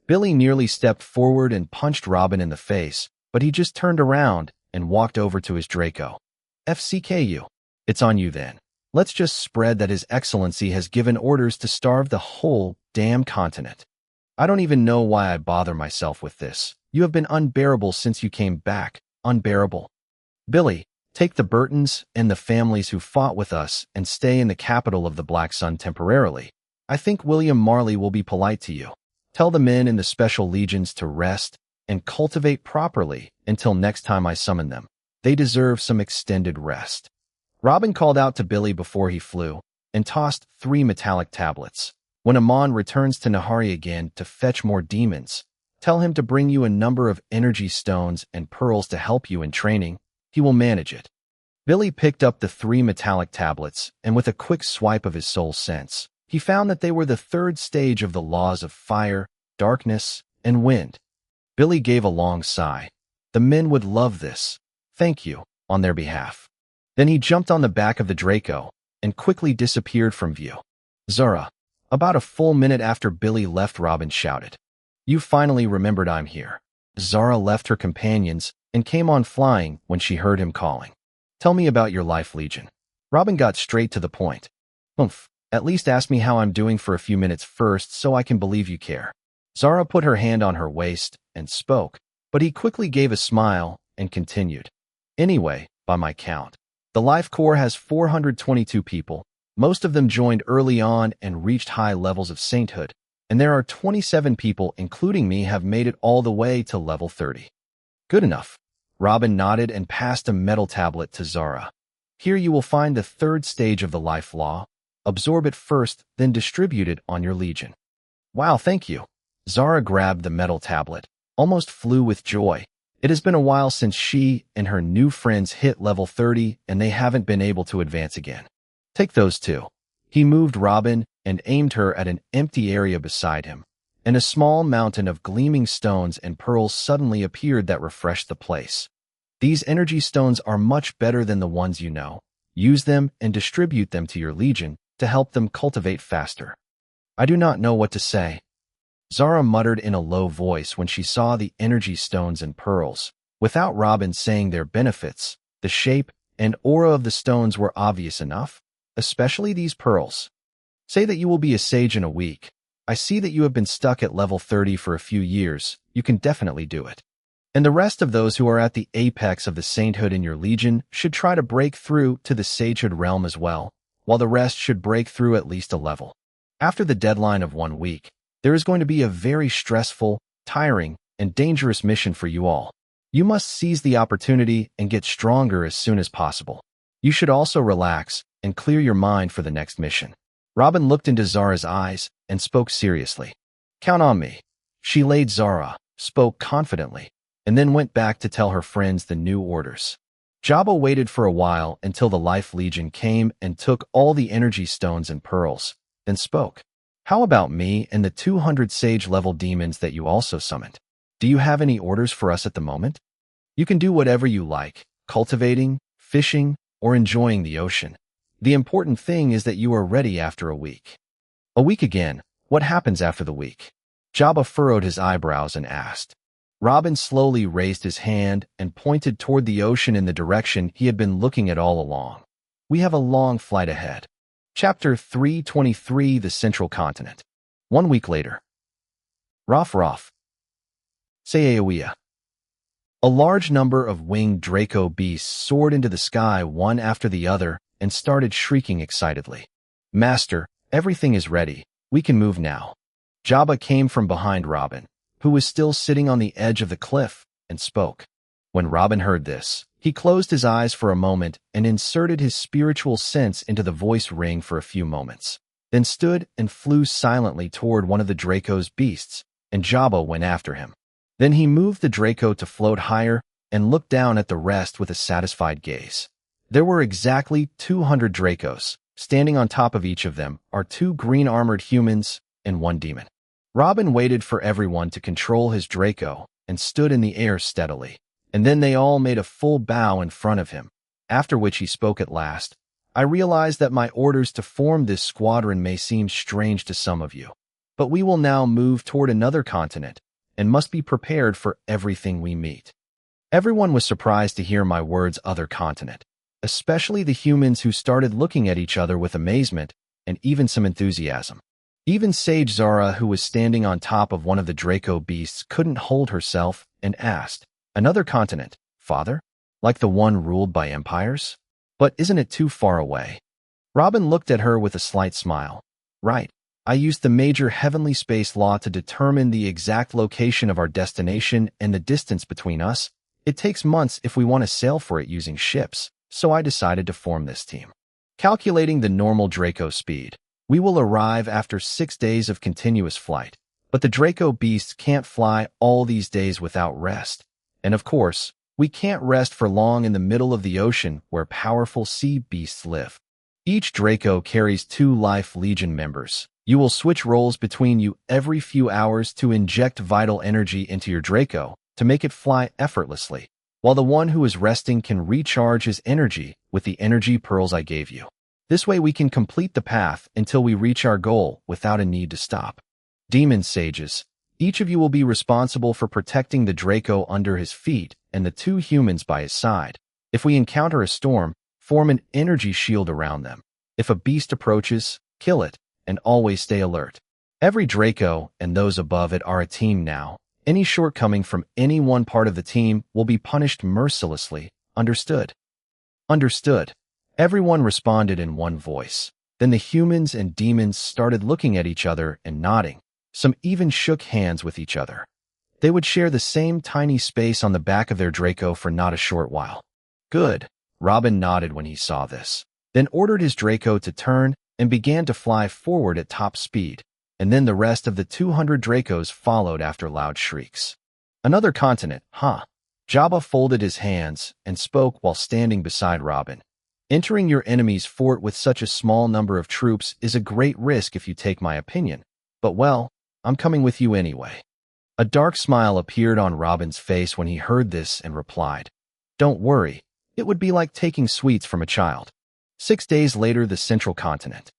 Billy nearly stepped forward and punched Robin in the face, but he just turned around and walked over to his Draco. FCKU. It's on you then. Let's just spread that His Excellency has given orders to starve the whole damn continent. I don't even know why I bother myself with this. You have been unbearable since you came back. Unbearable. Billy, take the Burtons and the families who fought with us and stay in the capital of the Black Sun temporarily. I think William Marley will be polite to you. Tell the men in the special legions to rest and cultivate properly until next time I summon them. They deserve some extended rest. Robin called out to Billy before he flew and tossed 3 metallic tablets. When Amon returns to Nahari again to fetch more demons, tell him to bring you a number of energy stones and pearls to help you in training. He will manage it. Billy picked up the 3 metallic tablets, and with a quick swipe of his soul sense, he found that they were the 3rd stage of the laws of fire, darkness, and wind. Billy gave a long sigh. The men would love this. Thank you, on their behalf. Then he jumped on the back of the Draco and quickly disappeared from view. Zara. About a full minute after Billy left, Robin shouted, "You finally remembered I'm here." Zara left her companions and came on flying when she heard him calling. "Tell me about your life, Legion." Robin got straight to the point. At least ask me how I'm doing for a few minutes first so I can believe you care." Zara put her hand on her waist and spoke, but he quickly gave a smile and continued. "Anyway, by my count, the Life Corps has 422 people. Most of them joined early on and reached high levels of sainthood, and there are 27 people, including me, have made it all the way to level 30. Good enough." Robin nodded and passed a metal tablet to Zara. "Here you will find the 3rd stage of the life law. Absorb it first, then distribute it on your legion." "Wow, thank you." Zara grabbed the metal tablet, almost flew with joy. It has been a while since she and her new friends hit level 30, and they haven't been able to advance again. "Take those 2. He moved Robin and aimed her at an empty area beside him, and a small mountain of gleaming stones and pearls suddenly appeared that refreshed the place. "These energy stones are much better than the ones you know. Use them and distribute them to your legion to help them cultivate faster." "I do not know what to say," Zara muttered in a low voice when she saw the energy stones and pearls. Without Robin saying their benefits, the shape and aura of the stones were obvious enough, especially these pearls. "Say that you will be a sage in a week. I see that you have been stuck at level 30 for a few years. You can definitely do it. And the rest of those who are at the apex of the sainthood in your legion should try to break through to the sagehood realm as well, while the rest should break through at least a level. After the deadline of 1 week, there is going to be a very stressful, tiring, and dangerous mission for you all. You must seize the opportunity and get stronger as soon as possible. You should also relax and clear your mind for the next mission. Robin looked into Zara's eyes and spoke seriously. Count on me. She laid Zara, spoke confidently, and then went back to tell her friends the new orders. Jabba waited for a while until the Life Legion came and took all the energy stones and pearls, then spoke. How about me and the 200 sage-level demons that you also summoned? Do you have any orders for us at the moment? You can do whatever you like, cultivating, fishing, or enjoying the ocean. The important thing is that you are ready after a week. A week again, what happens after the week? Jabba furrowed his eyebrows and asked. Robin slowly raised his hand and pointed toward the ocean in the direction he had been looking at all along. We have a long flight ahead. Chapter 323, The Central Continent. 1 week later. Roff Roff. Sayawiya. A large number of winged Draco beasts soared into the sky one after the other and started shrieking excitedly. Master, everything is ready. We can move now. Jabba came from behind Robin, who was still sitting on the edge of the cliff, and spoke. When Robin heard this, he closed his eyes for a moment and inserted his spiritual sense into the voice ring for a few moments, then stood and flew silently toward one of the Draco's beasts, and Jabba went after him. Then he moved the Draco to float higher and looked down at the rest with a satisfied gaze. There were exactly 200 Dracos. Standing on top of each of them are 2 green-armored humans and 1 demon. Robin waited for everyone to control his Draco and stood in the air steadily, and then they all made a full bow in front of him, after which he spoke at last. I realize that my orders to form this squadron may seem strange to some of you, but we will now move toward another continent and must be prepared for everything we meet. Everyone was surprised to hear my words other continent, especially the humans who started looking at each other with amazement and even some enthusiasm. Even Sage Zara, who was standing on top of one of the Draco beasts, couldn't hold herself and asked, Another continent, father? Like the one ruled by empires? But isn't it too far away? Robin looked at her with a slight smile. Right. I used the major heavenly space law to determine the exact location of our destination and the distance between us. It takes months if we want to sail for it using ships, so I decided to form this team. Calculating the normal Draco speed, we will arrive after 6 days of continuous flight, but the Draco beasts can't fly all these days without rest. And of course, we can't rest for long in the middle of the ocean where powerful sea beasts live. Each Draco carries 2 Life Legion members. You will switch roles between you every few hours to inject vital energy into your Draco to make it fly effortlessly, while the one who is resting can recharge his energy with the energy pearls I gave you. This way we can complete the path until we reach our goal without a need to stop. Demon Sages, each of you will be responsible for protecting the Draco under his feet and the 2 humans by his side. If we encounter a storm, form an energy shield around them. If a beast approaches, kill it, and always stay alert. Every Draco and those above it are a team now. Any shortcoming from any one part of the team will be punished mercilessly. Understood? Understood. Everyone responded in one voice. Then the humans and demons started looking at each other and nodding. Some even shook hands with each other. They would share the same tiny space on the back of their Draco for not a short while. Good. Robin nodded when he saw this, then ordered his Draco to turn and began to fly forward at top speed, and then the rest of the 200 Dracos followed after loud shrieks. Another continent, huh? Jabba folded his hands and spoke while standing beside Robin. Entering your enemy's fort with such a small number of troops is a great risk if you take my opinion, but well, I'm coming with you anyway. A dark smile appeared on Robin's face when he heard this and replied, Don't worry, it would be like taking sweets from a child. 6 days later, the central continent.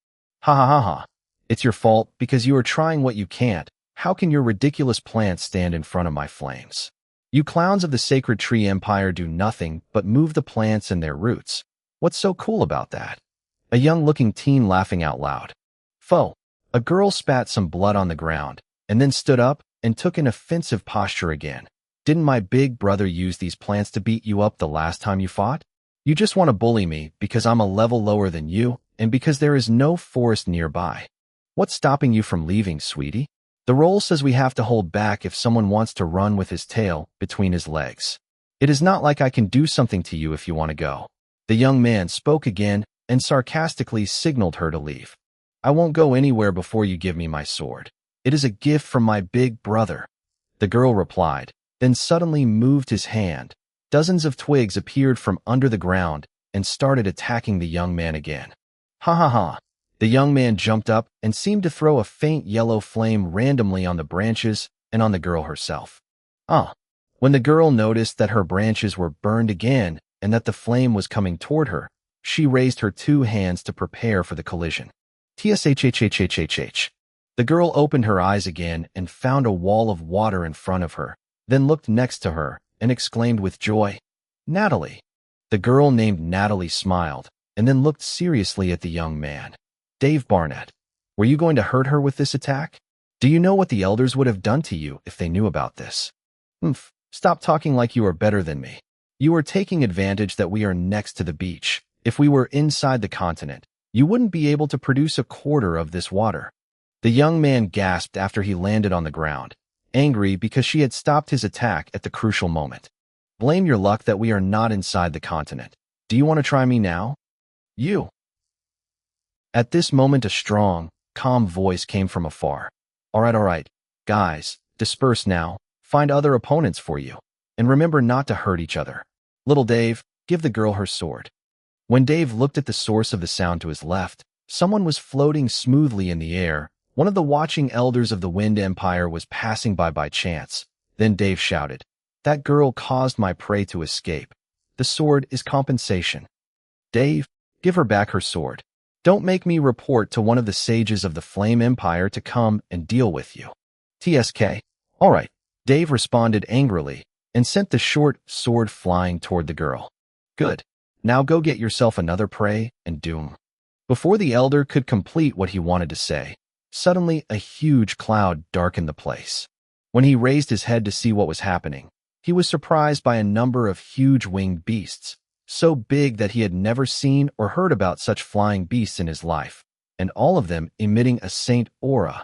Ha ha ha ha. It's your fault because you are trying what you can't. How can your ridiculous plants stand in front of my flames? You clowns of the Sacred Tree Empire do nothing but move the plants and their roots. What's so cool about that? A young-looking teen laughing out loud. Foe. A girl spat some blood on the ground and then stood up and took an offensive posture again. Didn't my big brother use these plants to beat you up the last time you fought? You just want to bully me because I'm a level lower than you and because there is no forest nearby. What's stopping you from leaving, sweetie? The role says we have to hold back if someone wants to run with his tail between his legs. It is not like I can do something to you if you want to go. The young man spoke again and sarcastically signaled her to leave. "I won't go anywhere before you give me my sword. It is a gift from my big brother," the girl replied, then suddenly moved his hand. Dozens of twigs appeared from under the ground and started attacking the young man again. "Ha ha ha." The young man jumped up and seemed to throw a faint yellow flame randomly on the branches and on the girl herself. When the girl noticed that her branches were burned again and that the flame was coming toward her, she raised her two hands to prepare for the collision. Tshhhhhhh. The girl opened her eyes again and found a wall of water in front of her, then looked next to her and exclaimed with joy, "Natalie." The girl named Natalie smiled and then looked seriously at the young man. "Dave Barnett, were you going to hurt her with this attack? Do you know what the elders would have done to you if they knew about this?" Stop talking like you are better than me. You are taking advantage that we are next to the beach. If we were inside the continent, you wouldn't be able to produce a quarter of this water." The young man gasped after he landed on the ground, angry because she had stopped his attack at the crucial moment. "Blame your luck that we are not inside the continent. Do you want to try me now? You?" At this moment, a strong, calm voice came from afar. All right, guys, disperse now. Find other opponents for you. And remember not to hurt each other. Little Dave, give the girl her sword." When Dave looked at the source of the sound to his left, someone was floating smoothly in the air. One of the watching elders of the Wind Empire was passing by chance. Then Dave shouted, "That girl caused my prey to escape. The sword is compensation. Dave, give her back her sword. Don't make me report to one of the sages of the Flame Empire to come and deal with you." "TSK. All right," Dave responded angrily and sent the short sword flying toward the girl. "Good. Now go get yourself another prey and doom." Before the elder could complete what he wanted to say, suddenly a huge cloud darkened the place. When he raised his head to see what was happening, he was surprised by a number of huge winged beasts, so big that he had never seen or heard about such flying beasts in his life, and all of them emitting a saint aura.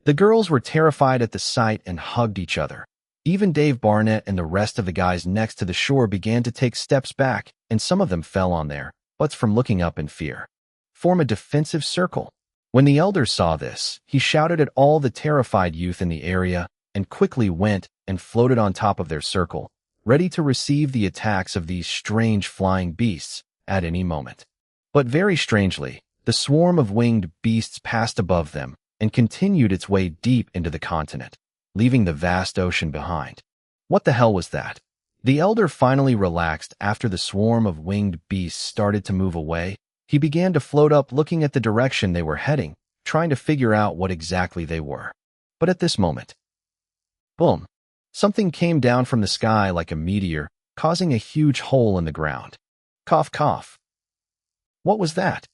The girls were terrified at the sight and hugged each other. Even Dave Barnett and the rest of the guys next to the shore began to take steps back, and some of them fell on their butts from looking up in fear. "Form a defensive circle." When the elder saw this, he shouted at all the terrified youth in the area and quickly went and floated on top of their circle, ready to receive the attacks of these strange flying beasts at any moment. But very strangely, the swarm of winged beasts passed above them and continued its way deep into the continent, leaving the vast ocean behind. What the hell was that? The elder finally relaxed after the swarm of winged beasts started to move away. He began to float up looking at the direction they were heading, trying to figure out what exactly they were. But at this moment, boom, something came down from the sky like a meteor, causing a huge hole in the ground. Cough, cough. What was that?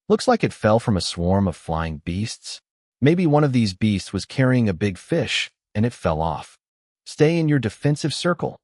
Looks like it fell from a swarm of flying beasts. Maybe one of these beasts was carrying a big fish, and it fell off. "Stay in your defensive circle."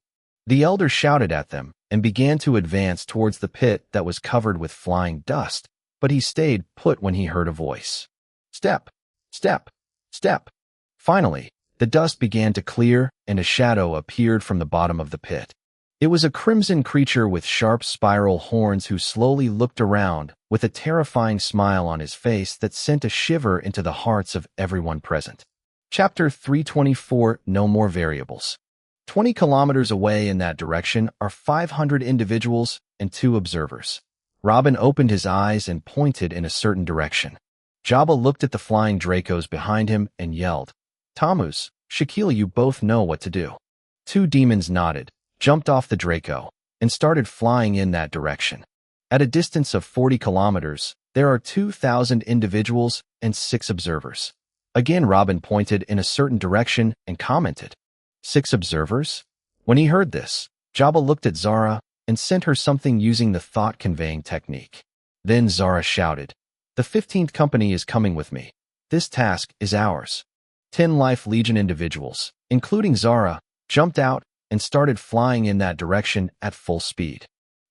The elder shouted at them and began to advance towards the pit that was covered with flying dust, but he stayed put when he heard a voice. "Step, step, step." Finally, the dust began to clear and a shadow appeared from the bottom of the pit. It was a crimson creature with sharp spiral horns who slowly looked around with a terrifying smile on his face that sent a shiver into the hearts of everyone present. Chapter 324, No More Variables. 20 kilometers away in that direction are 500 individuals and 2 observers. Robin opened his eyes and pointed in a certain direction. Jabba looked at the flying Dracos behind him and yelled, "Tammuz, Shaquille, you both know what to do." 2 demons nodded, jumped off the Draco, and started flying in that direction. At a distance of 40 kilometers, there are 2,000 individuals and 6 observers. Again, Robin pointed in a certain direction and commented, "6 observers?" When he heard this, Jabba looked at Zara and sent her something using the thought-conveying technique. Then Zara shouted, "The 15th company is coming with me. This task is ours." 10 Life Legion individuals, including Zara, jumped out and started flying in that direction at full speed.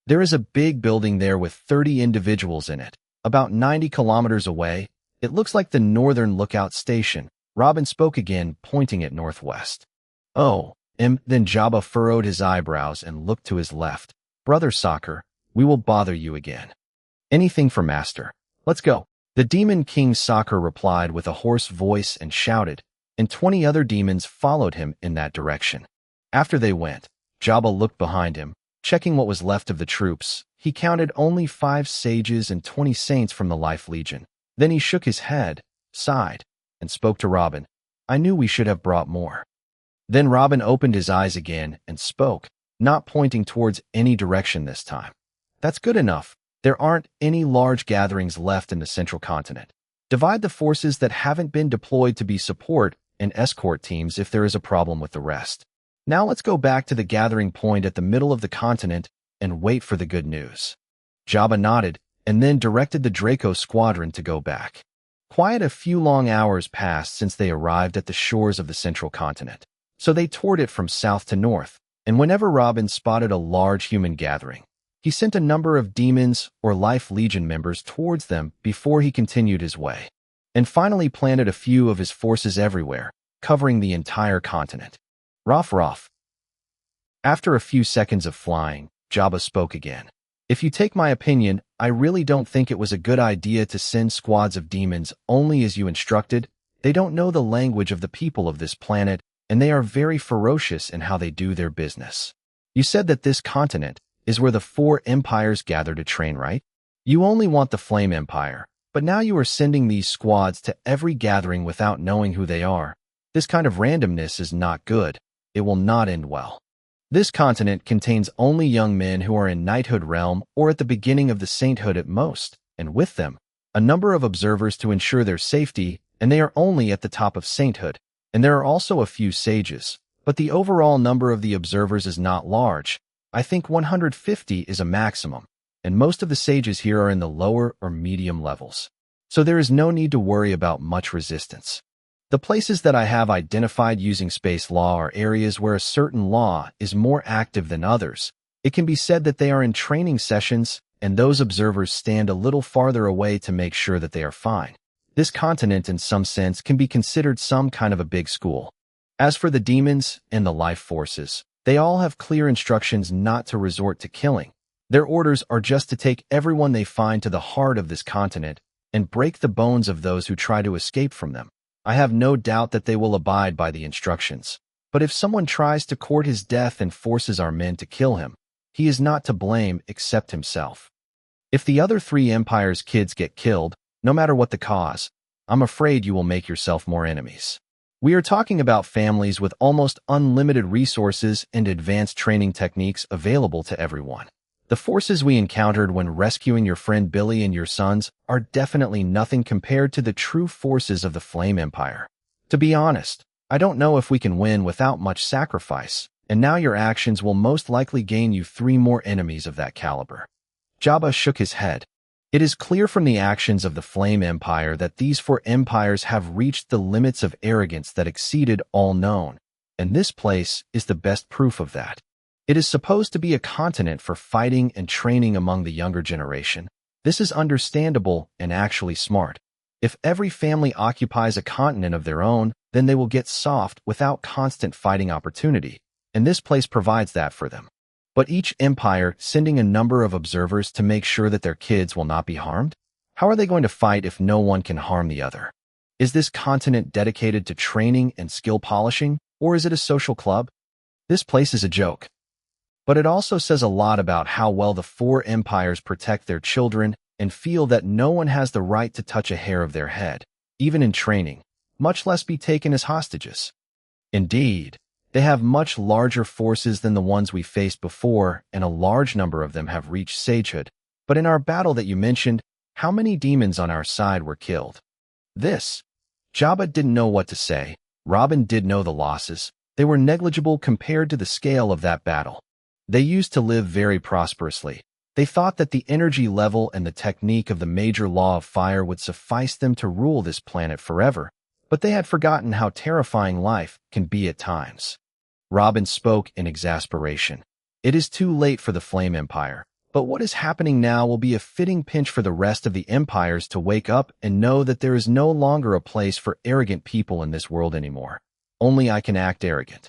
There is a big building there with 30 individuals in it. About 90 kilometers away, it looks like the Northern Lookout Station. Robin spoke again, pointing at northwest. Then Jabba furrowed his eyebrows and looked to his left. "Brother Soccer, we will bother you again. Anything for master. Let's go. The Demon King Sakura replied with a hoarse voice and shouted, and 20 other demons followed him in that direction. After they went, Jabba looked behind him, checking what was left of the troops. He counted only 5 sages and 20 saints from the Life Legion. Then he shook his head, sighed, and spoke to Robin. I knew we should have brought more. Then Robin opened his eyes again and spoke, not pointing towards any direction this time. That's good enough. There aren't any large gatherings left in the central continent. Divide the forces that haven't been deployed to be support and escort teams if there is a problem with the rest. Now let's go back to the gathering point at the middle of the continent and wait for the good news. Jabba nodded and then directed the Draco squadron to go back. Quite a few long hours passed since they arrived at the shores of the central continent, so they toured it from south to north, and whenever Robin spotted a large human gathering, he sent a number of demons or Life Legion members towards them before he continued his way, and finally planted a few of his forces everywhere, covering the entire continent. Rough, rough. After a few seconds of flying, Jabba spoke again. If you take my opinion, I really don't think it was a good idea to send squads of demons only as you instructed. They don't know the language of the people of this planet, and they are very ferocious in how they do their business. You said that this continent is where the 4 empires gather to train, right? You only want the Flame Empire, but now you are sending these squads to every gathering without knowing who they are. This kind of randomness is not good. It will not end well. This continent contains only young men who are in knighthood realm or at the beginning of the sainthood at most, and with them, a number of observers to ensure their safety, and they are only at the top of sainthood. And there are also a few sages, but the overall number of the observers is not large. I think 150 is a maximum, and most of the sages here are in the lower or medium levels, so there is no need to worry about much resistance. The places that I have identified using space law are areas where a certain law is more active than others. It can be said that they are in training sessions, and those observers stand a little farther away to make sure that they are fine. This continent, in some sense, can be considered some kind of a big school. As for the demons and the life forces, they all have clear instructions not to resort to killing. Their orders are just to take everyone they find to the heart of this continent and break the bones of those who try to escape from them. I have no doubt that they will abide by the instructions. But if someone tries to court his death and forces our men to kill him, he is not to blame except himself. If the other 3 empires' kids get killed, no matter what the cause, I'm afraid you will make yourself more enemies. We are talking about families with almost unlimited resources and advanced training techniques available to everyone. The forces we encountered when rescuing your friend Billy and your sons are definitely nothing compared to the true forces of the Flame Empire. To be honest, I don't know if we can win without much sacrifice, and now your actions will most likely gain you 3 more enemies of that caliber. Jabba shook his head. It is clear from the actions of the Flame Empire that these 4 empires have reached the limits of arrogance that exceeded all known, and this place is the best proof of that. It is supposed to be a continent for fighting and training among the younger generation. This is understandable and actually smart. If every family occupies a continent of their own, then they will get soft without constant fighting opportunity, and this place provides that for them. But each empire sending a number of observers to make sure that their kids will not be harmed? How are they going to fight if no one can harm the other? Is this continent dedicated to training and skill polishing, or is it a social club? This place is a joke. But it also says a lot about how well the 4 empires protect their children and feel that no one has the right to touch a hair of their head, even in training, much less be taken as hostages. Indeed, they have much larger forces than the ones we faced before, and a large number of them have reached sagehood. But in our battle that you mentioned, how many demons on our side were killed? Jabba didn't know what to say. Robin did know the losses. They were negligible compared to the scale of that battle. They used to live very prosperously. They thought that the energy level and the technique of the major law of fire would suffice them to rule this planet forever, but they had forgotten how terrifying life can be at times. Robin spoke in exasperation. It is too late for the Flame Empire, but what is happening now will be a fitting pinch for the rest of the empires to wake up and know that there is no longer a place for arrogant people in this world anymore. Only I can act arrogant.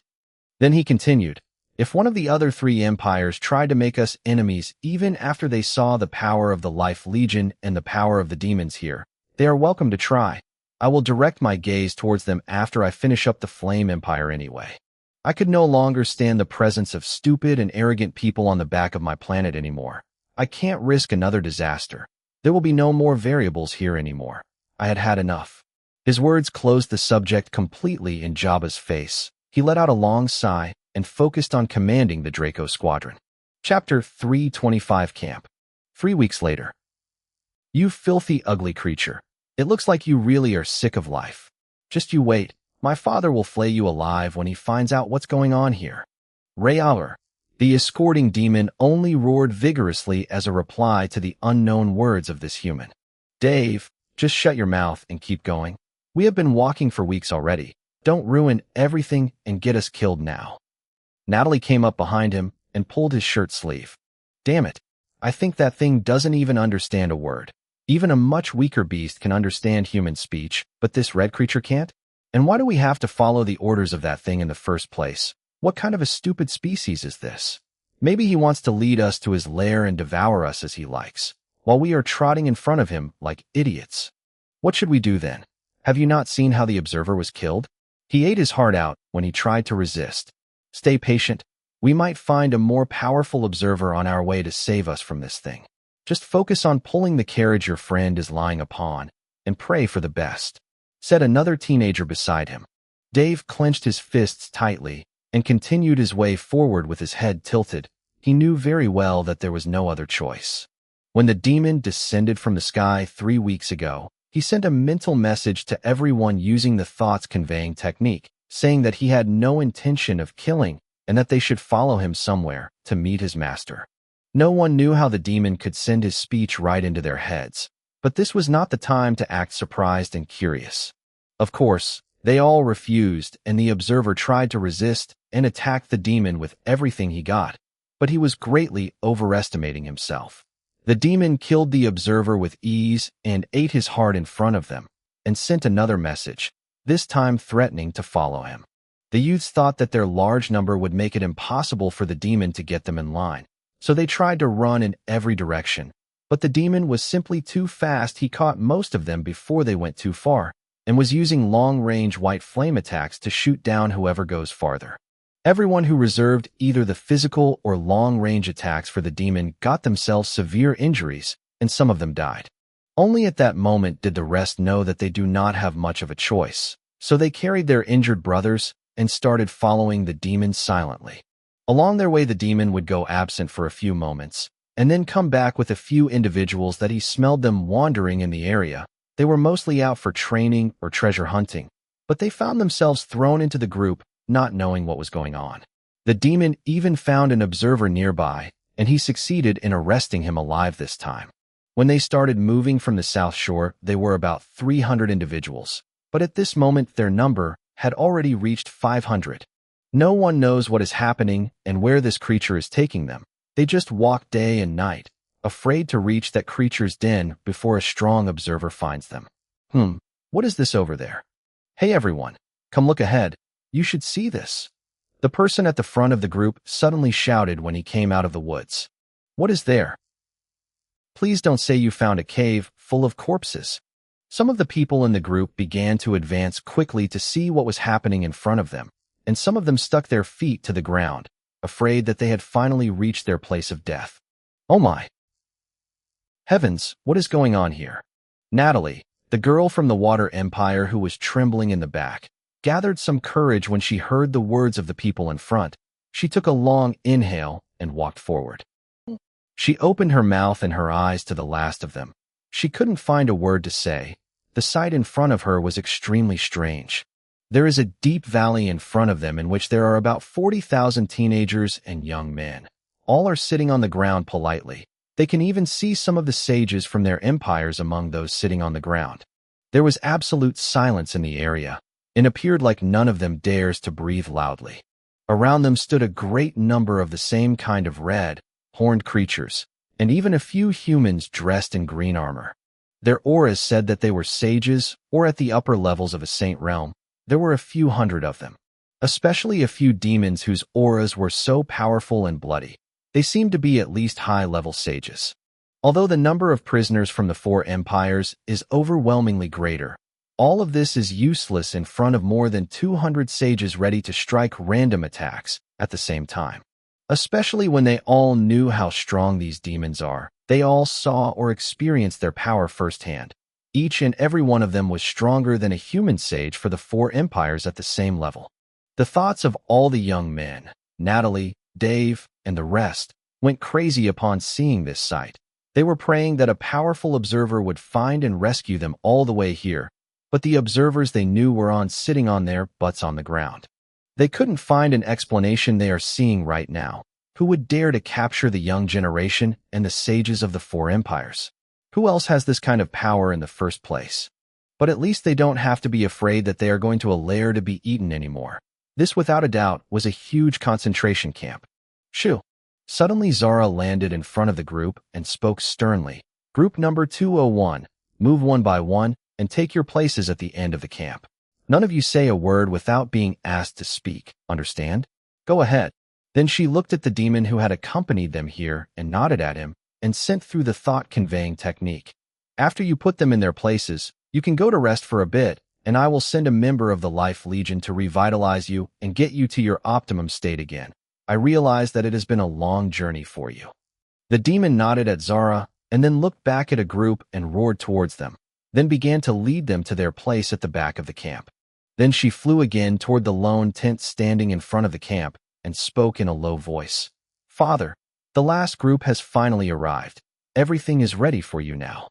Then he continued, If one of the other three empires tried to make us enemies even after they saw the power of the Life Legion and the power of the demons here, they are welcome to try. I will direct my gaze towards them after I finish up the Flame Empire anyway. I could no longer stand the presence of stupid and arrogant people on the back of my planet anymore. I can't risk another disaster. There will be no more variables here anymore. I had had enough. His words closed the subject completely in Jabba's face. He let out a long sigh and focused on commanding the Draco Squadron. Chapter 325 Camp. 3 weeks later. You filthy, ugly creature. It looks like you really are sick of life. Just you wait. My father will flay you alive when he finds out what's going on here. Rayauer, the escorting demon, only roared vigorously as a reply to the unknown words of this human. Dave, just shut your mouth and keep going. We have been walking for weeks already. Don't ruin everything and get us killed now. Natalie came up behind him and pulled his shirt sleeve. Damn it. I think that thing doesn't even understand a word. Even a much weaker beast can understand human speech, but this red creature can't? And why do we have to follow the orders of that thing in the first place? What kind of a stupid species is this? Maybe he wants to lead us to his lair and devour us as he likes, while we are trotting in front of him like idiots. What should we do then? Have you not seen how the observer was killed? He ate his heart out when he tried to resist. Stay patient. We might find a more powerful observer on our way to save us from this thing. Just focus on pulling the carriage your friend is lying upon and pray for the best, said another teenager beside him. Dave clenched his fists tightly and continued his way forward with his head tilted. He knew very well that there was no other choice. When the demon descended from the sky 3 weeks ago, he sent a mental message to everyone using the thoughts-conveying technique, saying that he had no intention of killing and that they should follow him somewhere to meet his master. No one knew how the demon could send his speech right into their heads, but this was not the time to act surprised and curious. Of course, they all refused, and the observer tried to resist and attack the demon with everything he got, but he was greatly overestimating himself. The demon killed the observer with ease and ate his heart in front of them, and sent another message, this time threatening to follow him. The youths thought that their large number would make it impossible for the demon to get them in line, so they tried to run in every direction, but the demon was simply too fast. He caught most of them before they went too far, and was using long-range white flame attacks to shoot down whoever goes farther. Everyone who reserved either the physical or long-range attacks for the demon got themselves severe injuries, and some of them died. Only at that moment did the rest know that they do not have much of a choice, so they carried their injured brothers and started following the demon silently. Along their way, the demon would go absent for a few moments, and then come back with a few individuals that he smelled them wandering in the area. They were mostly out for training or treasure hunting, but they found themselves thrown into the group, not knowing what was going on. The demon even found an observer nearby, and he succeeded in arresting him alive this time. When they started moving from the South Shore, they were about 300 individuals, but at this moment their number had already reached 500. No one knows what is happening and where this creature is taking them. They just walk day and night, afraid to reach that creature's den before a strong observer finds them. What is this over there? Hey everyone, come look ahead. You should see this. The person at the front of the group suddenly shouted when he came out of the woods. What is there? Please don't say you found a cave full of corpses. Some of the people in the group began to advance quickly to see what was happening in front of them, and some of them stuck their feet to the ground, afraid that they had finally reached their place of death. Oh my! Heavens, what is going on here? Natalie, the girl from the Water Empire who was trembling in the back, gathered some courage when she heard the words of the people in front. She took a long inhale and walked forward. She opened her mouth and her eyes to the last of them. She couldn't find a word to say. The sight in front of her was extremely strange. There is a deep valley in front of them in which there are about 40,000 teenagers and young men. All are sitting on the ground politely. They can even see some of the sages from their empires among those sitting on the ground. There was absolute silence in the area. It appeared like none of them dares to breathe loudly. Around them stood a great number of the same kind of red, horned creatures, and even a few humans dressed in green armor. Their auras said that they were sages or at the upper levels of a saint realm. There were a few hundred of them. especially a few demons whose auras were so powerful and bloody. They seemed to be at least high-level sages. Although the number of prisoners from the four empires is overwhelmingly greater, all of this is useless in front of more than 200 sages ready to strike random attacks at the same time. Especially when they all knew how strong these demons are, they all saw or experienced their power firsthand. Each and every one of them was stronger than a human sage for the four empires at the same level. The thoughts of all the young men, Natalie, Dave, and the rest, went crazy upon seeing this sight. They were praying that a powerful observer would find and rescue them all the way here, but the observers they knew were sitting on their butts on the ground. They couldn't find an explanation they are seeing right now. Who would dare to capture the young generation and the sages of the four empires? Who else has this kind of power in the first place? But at least they don't have to be afraid that they are going to a lair to be eaten anymore. This, without a doubt, was a huge concentration camp. Shoo! Suddenly Zara landed in front of the group and spoke sternly. Group number 201, move one by one and take your places at the end of the camp. None of you say a word without being asked to speak, understand? Go ahead. Then she looked at the demon who had accompanied them here and nodded at him and sent through the thought-conveying technique. After you put them in their places, you can go to rest for a bit, and I will send a member of the Life Legion to revitalize you and get you to your optimum state again. I realize that it has been a long journey for you. The demon nodded at Zara and then looked back at a group and roared towards them, then began to lead them to their place at the back of the camp. Then she flew again toward the lone tent standing in front of the camp and spoke in a low voice. Father, the last group has finally arrived. Everything is ready for you now.